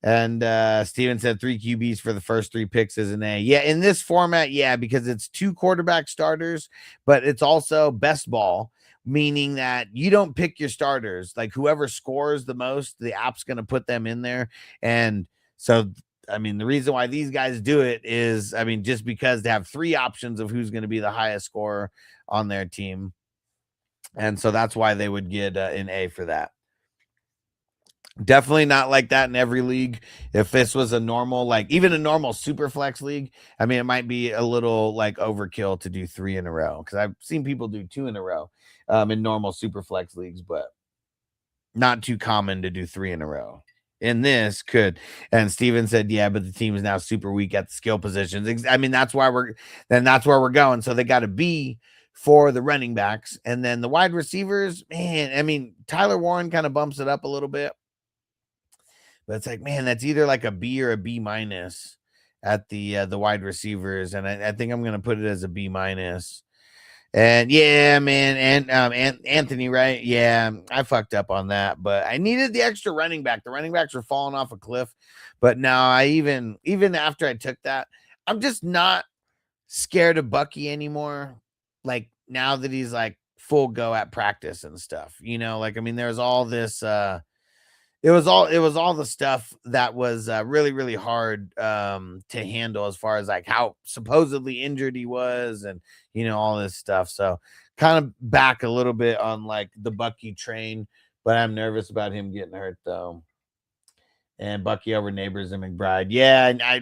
And Steven said 3 QBs for the first 3 picks is an A. Yeah, in this format, yeah, because it's 2 quarterback starters, but it's also best ball, meaning that you don't pick your starters. Like whoever scores the most, the app's going to put them in there. And so, I mean, the reason why these guys do it is, I mean, just because they have 3 options of who's going to be the highest scorer on their team. And so that's why they would get an A for that. Definitely not like that in every league. If this was a normal, like even a normal super flex league, I mean, it might be a little like overkill to do 3 in a row, because I've seen people do 2 in a row in normal super flex leagues, but not too common to do 3 in a row. In this could. And Steven said, yeah, but the team is now super weak at the skill positions. I mean, that's where we're going. So they got to be for the running backs. And then the wide receivers, man, I mean, Tyler Warren kind of bumps it up a little bit. But it's like, man, that's either like a B or a B minus at the wide receivers. And I think I'm going to put it as a B minus. And yeah, man, and Anthony, right? Yeah, I fucked up on that, but I needed the extra running back. The running backs were falling off a cliff. But now I even after I took that, I'm just not scared of Bucky anymore. Like now that he's like full go at practice and stuff, you know, like, I mean, there's all this, it was all the stuff that was really, really hard to handle as far as like how supposedly injured he was and, you know, all this stuff. So kind of back a little bit on like the Bucky train, but I'm nervous about him getting hurt though. And Bucky over Neighbors and McBride. Yeah, and I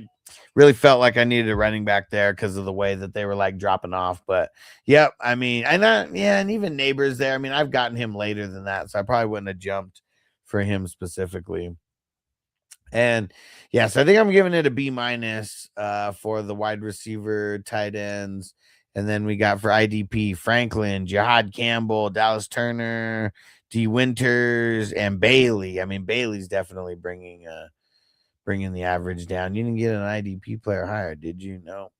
really felt like I needed a running back there because of the way that they were like dropping off. But yep, I mean, and even Neighbors there. I mean, I've gotten him later than that, so I probably wouldn't have jumped for him specifically. And yeah, so I think I'm giving it a B minus for the wide receiver, tight ends. And then we got for IDP, Franklin, Jihad Campbell, Dallas Turner, D Winters, and Bailey. I mean, Bailey's definitely bringing the average down. You didn't get an IDP player higher, did you? No.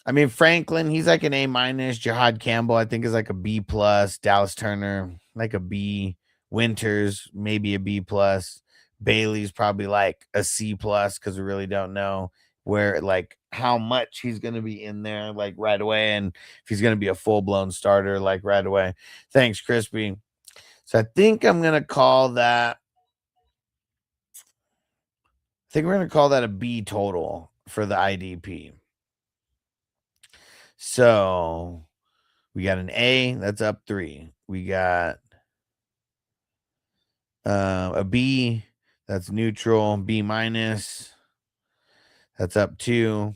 I mean, Franklin, he's like an A minus. Jihad Campbell, I think, is like a B plus. Dallas Turner, like a B. Winters, maybe a B plus. Bailey's probably like a C plus because we really don't know where, like, how much he's going to be in there, like, right away, and if he's going to be a full-blown starter, like, right away. Thanks, Crispy. So I think I'm going to call that, I think we're going to call that a B total for the IDP. So we got an A, that's up 3. We got a B, that's neutral. B minus, that's up 2.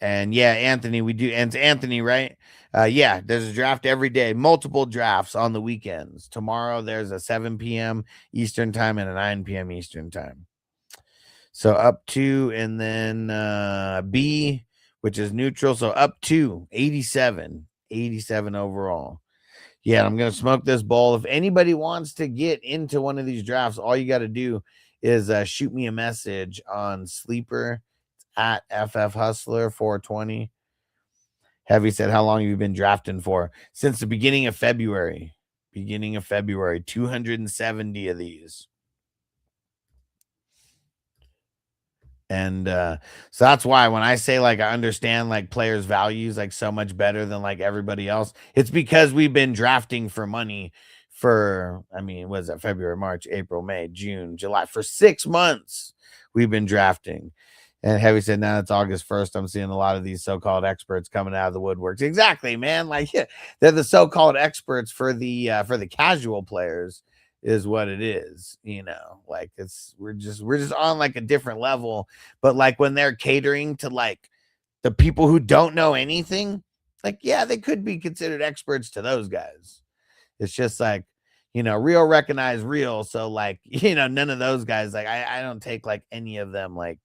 And yeah, Anthony, we do. And it's Anthony, right? Yeah, there's a draft every day, multiple drafts on the weekends. Tomorrow there's a 7 p.m. Eastern time and a 9 p.m. Eastern time. So up 2, and then B, which is neutral. So up 2, 87 overall. Yeah, I'm going to smoke this bowl. If anybody wants to get into one of these drafts, all you got to do is shoot me a message on Sleeper at FF Hustler 420. Heavy said, how long have you been drafting for? Since the beginning of February. 270 of these. And so that's why when I say, like, I understand like players' values like so much better than like everybody else, it's because we've been drafting for money for, I mean, what is that? February, March, April, May, June, July. For 6 months we've been drafting. And Heavy said, now it's August 1st. I'm seeing a lot of these so-called experts coming out of the woodworks. Exactly, man. Like, yeah, they're the so-called experts for the casual players is what it is, you know. Like, we're just on like a different level. But like when they're catering to like the people who don't know anything, like, yeah, they could be considered experts to those guys. It's just like, you know, real recognize real. So like, you know, none of those guys, like, I don't take like any of them like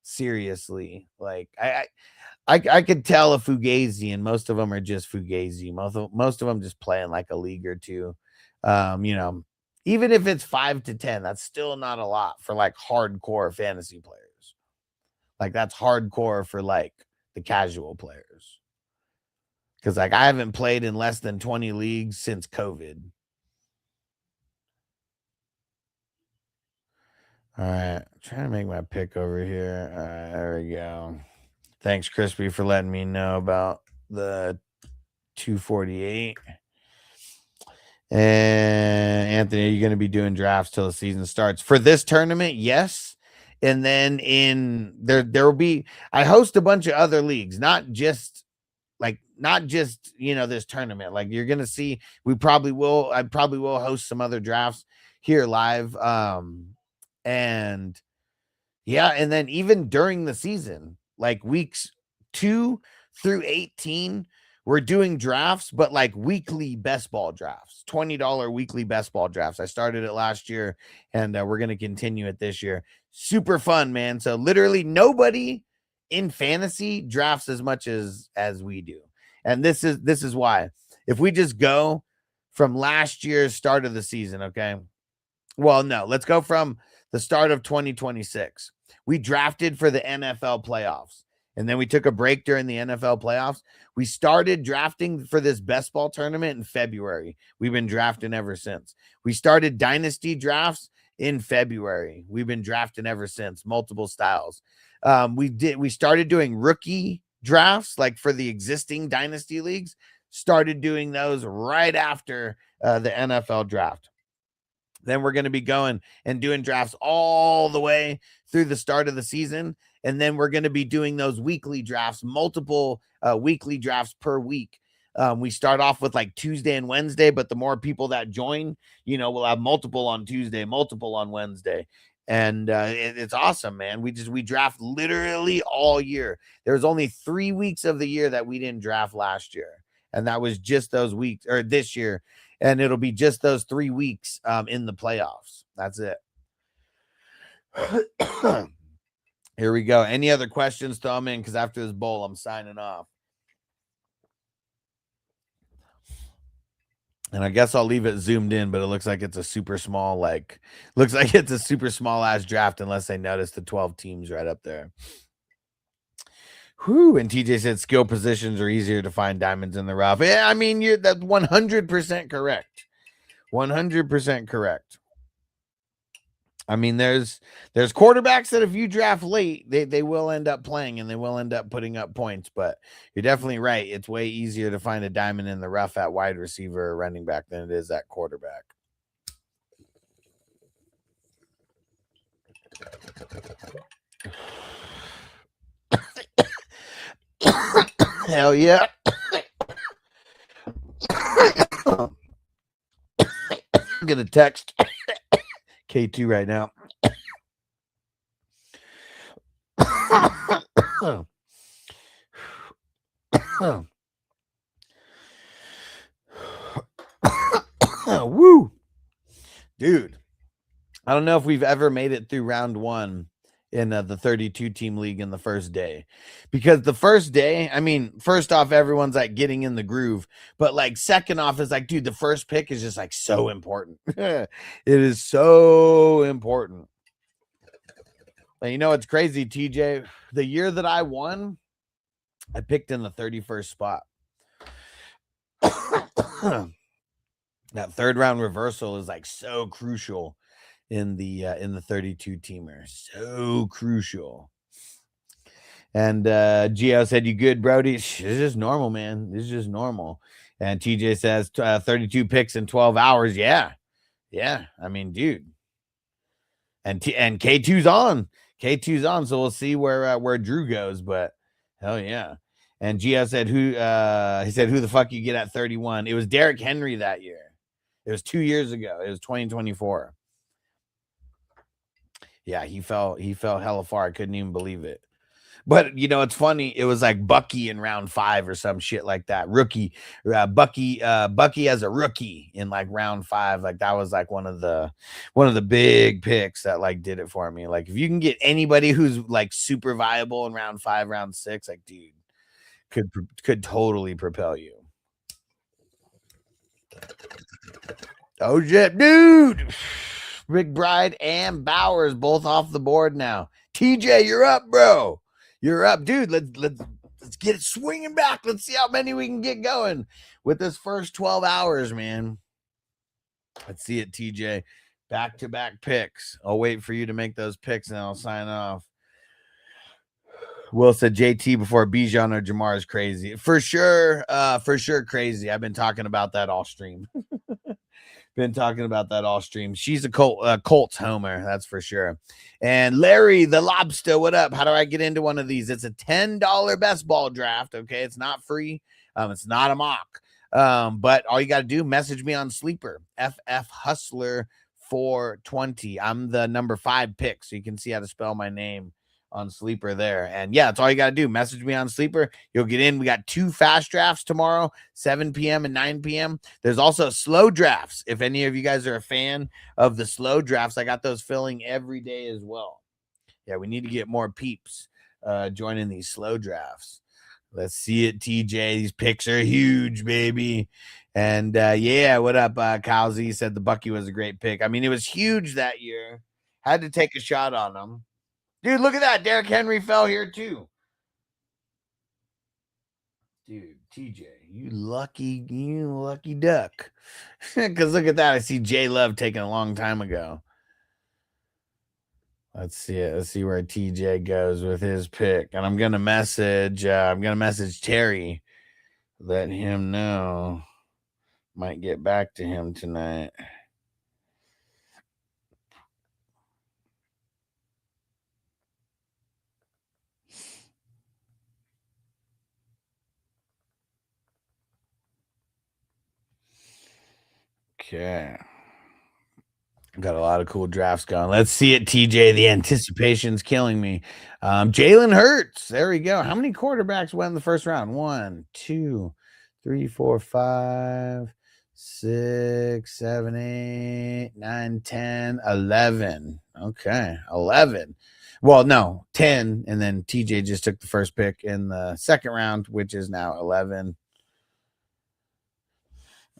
seriously. Like I could tell a Fugazi, and most of them are just Fugazi. Most of them just playing like a league or two. You know, even if it's 5 to 10, that's still not a lot for like hardcore fantasy players. Like, that's hardcore for like the casual players. Because like I haven't played in less than 20 leagues since COVID. All right, trying to make my pick over here. All right, there we go. Thanks, Crispy, for letting me know about the 248. And Anthony, are you going to be doing drafts till the season starts for this tournament? Yes. And then there will be, I host a bunch of other leagues, not just, you know, this tournament. Like, you're going to see, I probably will host some other drafts here live. And yeah, and then even during the season, like weeks 2 through 18, we're doing drafts, but like weekly best ball drafts, $20 weekly best ball drafts. I started it last year, and we're going to continue it this year. Super fun, man. So literally nobody in fantasy drafts as much as we do. And this is why. If we just go from last year's start of the season, okay? Well, no, let's go from the start of 2026. We drafted for the NFL playoffs, and then we took a break during the NFL playoffs. We started drafting for this best ball tournament in February. We've been drafting ever since. We started dynasty drafts in February. We've been drafting ever since, multiple styles. We started doing rookie drafts, like for the existing dynasty leagues, started doing those right after the NFL draft. Then we're going to be going and doing drafts all the way through the start of the season. And then we're going to be doing those weekly drafts, multiple weekly drafts per week. We start off with like Tuesday and Wednesday, but the more people that join, we'll have multiple on Tuesday, multiple on Wednesday. And it's awesome, man. We draft literally all year. There's only 3 weeks of the year that we didn't draft last year. And that was just those weeks, or this year. And it'll be just those 3 weeks in the playoffs. That's it. Here we go. Any other questions? Throw them in, because after this bowl, I'm signing off. And I guess I'll leave it zoomed in, but it looks like it's a super small, ass draft, unless they notice the 12 teams right up there. Whew, and TJ said skill positions are easier to find diamonds in the rough. Yeah, I mean, that's 100% correct. 100% correct. I mean, there's quarterbacks that if you draft late, they will end up playing and they will end up putting up points. But you're definitely right. It's way easier to find a diamond in the rough at wide receiver or running back than it is at quarterback. Hell yeah. I'm gonna text K2 right now. Woo, dude. I don't know if we've ever made it through round one in the 32 team league in the first day, because the first day, I mean, first off, everyone's like getting in the groove, but like second off is like, dude, the first pick is just like so important. It is so important. And you know, it's crazy, TJ, the year that I won, I picked in the 31st spot. That third round reversal is like so crucial in the 32 teamer. So crucial. And Gio said, you good, Brody? It's just normal, man. This is just normal. And TJ says 32 picks in 12 hours. Yeah. I mean, dude. And K2's on. K2's on. So we'll see where Drew goes, but hell yeah. And Gio said, he said, who the fuck you get at 31? It was Derrick Henry that year. It was 2 years ago. It was 2024. Yeah, he fell hella far. I couldn't even believe it. But you know, it's funny. It was like Bucky in round 5 or some shit like that. Rookie, Bucky as a rookie in like round 5. Like that was like one of the big picks that like did it for me. Like if you can get anybody who's like super viable in round 5, round 6, like dude, could totally propel you. Oh shit, dude. McBride and Bowers both off the board now. TJ, you're up, bro. You're up, dude. Let's get it swinging back. Let's see how many we can get going with this first 12 hours, man. Let's see it, TJ. Back-to-back picks. I'll wait for you to make those picks and I'll sign off. Will said JT before Bijan or Jamar is crazy. For sure crazy. I've been talking about that all stream. She's a Colts homer, that's for sure. And Larry the Lobster, what up? How do I get into one of these? It's a $10 best ball draft, okay? It's not free. It's not a mock. But all you got to do, message me on Sleeper, FF Hustler 420. I'm the number 5 pick, so you can see how to spell my name on Sleeper there. And yeah, that's all you got to do. Message me on Sleeper. You'll get in. We got 2 fast drafts tomorrow, 7 p.m. and 9 p.m. There's also slow drafts. If any of you guys are a fan of the slow drafts, I got those filling every day as well. Yeah, we need to get more peeps joining these slow drafts. Let's see it, TJ. These picks are huge, baby. And yeah, what up, Kyle Z said the Bucky was a great pick. I mean, it was huge that year. Had to take a shot on him. Dude, look at that. Derrick Henry fell here too. Dude, TJ, you lucky duck. Because look at that. I see J Love taking a long time ago. Let's see it. Let's see where TJ goes with his pick. And I'm gonna message Terry. Let him know. Might get back to him tonight. Okay. Got a lot of cool drafts going. Let's see it, TJ. The anticipation's killing me. Jalen Hurts. There we go. How many quarterbacks went in the first round? 1, 2, 3, 4, 5, 6, 7, 8, 9, 10, 11. Okay. 11. Well, no, 10. And then TJ just took the first pick in the second round, which is now 11.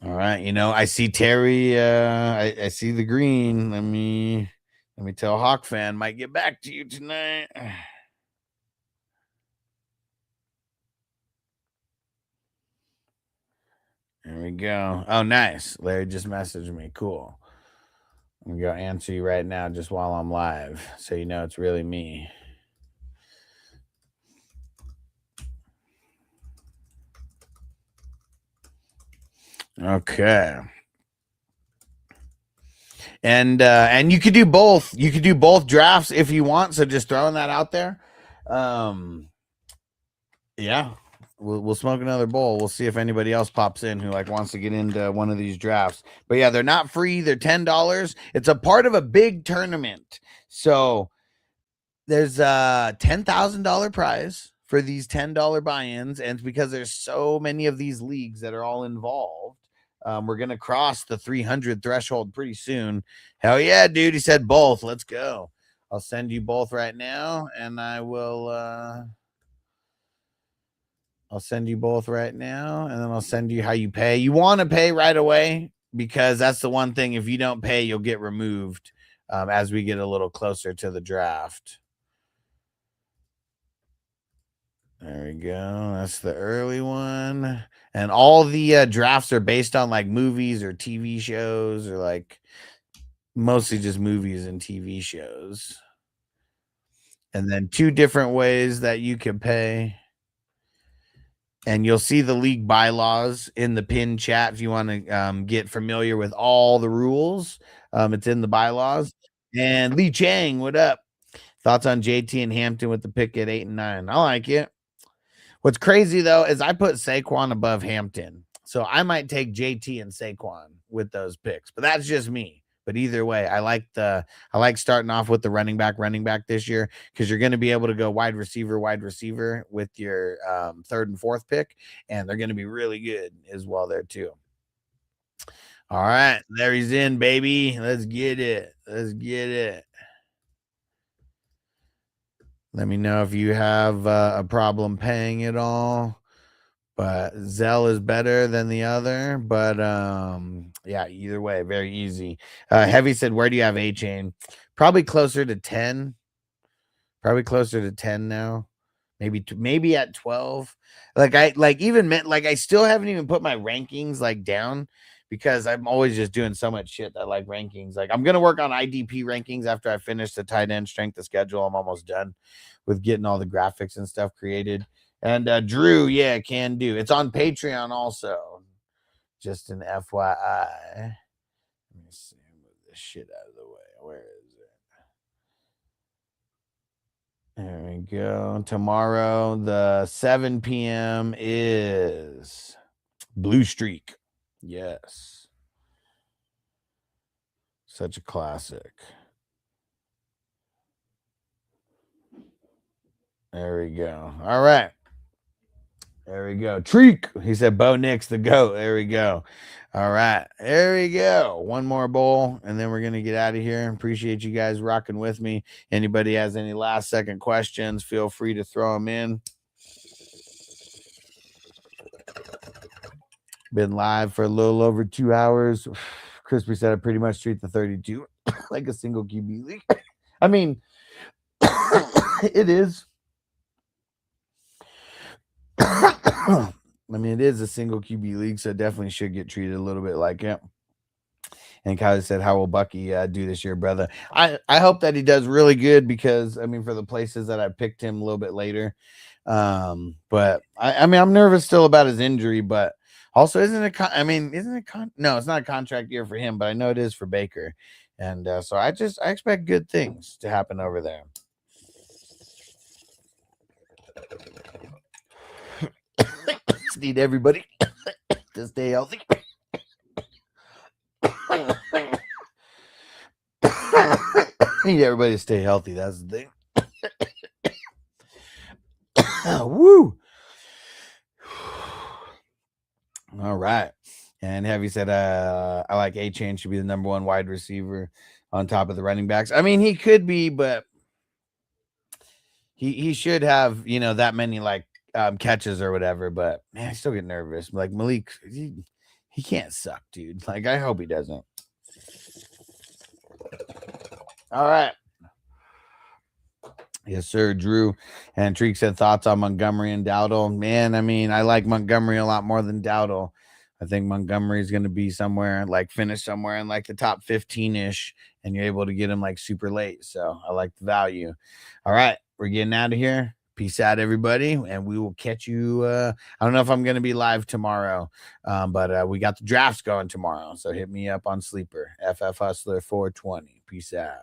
All right, I see Terry. I see the green. Let me tell Hawk fan might get back to you tonight. There we go. Oh, nice. Larry just messaged me. Cool. I'm gonna go answer you right now, just while I'm live, so you know it's really me. Okay. And you could do both. You could do both drafts if you want. So just throwing that out there. Yeah. We'll smoke another bowl. We'll see if anybody else pops in who wants to get into one of these drafts. But yeah, they're not free. They're $10. It's a part of a big tournament. So there's a $10,000 prize for these $10 buy-ins, and it's because there's so many of these leagues that are all involved. We're gonna cross the 300 threshold pretty soon. Hell yeah, dude! He said both. Let's go. I'll send you both right now, and I will. I'll send you both right now, and then I'll send you how you pay. You want to pay right away because that's the one thing. If you don't pay, you'll get removed as we get a little closer to the draft. There we go. That's the early one. And all the drafts are based on movies or TV shows or mostly just movies and TV shows. And then 2 different ways that you can pay. And you'll see the league bylaws in the pin chat if you want to get familiar with all the rules. It's in the bylaws. And Lee Chang, what up? Thoughts on JT and Hampton with the pick at 8 and 9? I like it. What's crazy, though, is I put Saquon above Hampton. So I might take JT and Saquon with those picks. But that's just me. But either way, I like starting off with the running back this year because you're going to be able to go wide receiver with your 3rd and 4th pick, and they're going to be really good as well there too. All right, there he's in, baby. Let's get it. Let me know if you have a problem paying it all. But Zell is better than the other. But yeah, either way, very easy. Heavy said, where do you have A-Chain? Probably closer to 10. Probably closer to 10 now. Maybe at 12. I still haven't even put my rankings down because I'm always just doing so much shit that rankings. I'm gonna work on IDP rankings after I finish the tight end strength of schedule. I'm almost done with getting all the graphics and stuff created. And Drew, yeah, can do. It's on Patreon also. Just an FYI. Let me see. Move this shit out of the way. Where is it? There we go. Tomorrow, the 7 p.m. is Blue Streak. Yes. Such a classic. There we go. All right. There we go. Treek. He said Bo Nix the GOAT. There we go. All right. There we go. One more bowl, and then we're going to get out of here. Appreciate you guys rocking with me. Anybody has any last second questions, feel free to throw them in. Been live for a little over 2 hours. Crispy said I pretty much treat the 32 like a single QB league. I mean, it is. I mean, it is a single QB league, so it definitely should get treated a little bit like it. And Kylie said, how will Bucky do this year, brother? I hope that he does really good because, I mean, for the places that I picked him a little bit later. But, I mean, I'm nervous still about his injury, but also isn't it no, it's not a contract year for him, but I know it is for Baker. And so I expect good things to happen over there. Need everybody to stay healthy. Need everybody to stay healthy. That's the thing. Woo. All right. And Heavy said, I like A-Chain should be the number 1 wide receiver on top of the running backs. I mean, he could be, but he should have, you know, that many like catches or whatever. But man, I still get nervous. Like Malik, he can't suck, dude. Like, I hope he doesn't. All right. Yes, sir, Drew. And Treek said thoughts on Montgomery and Dowdle. Man, I mean, I like Montgomery a lot more than Dowdle. I think Montgomery is going to be somewhere, like finish somewhere in like the top 15-ish, and you're able to get him like super late. So I like the value. All right, we're getting out of here. Peace out, everybody, and we will catch you. I don't know if I'm going to be live tomorrow, but we got the drafts going tomorrow. So hit me up on Sleeper, FF Hustler 420. Peace out.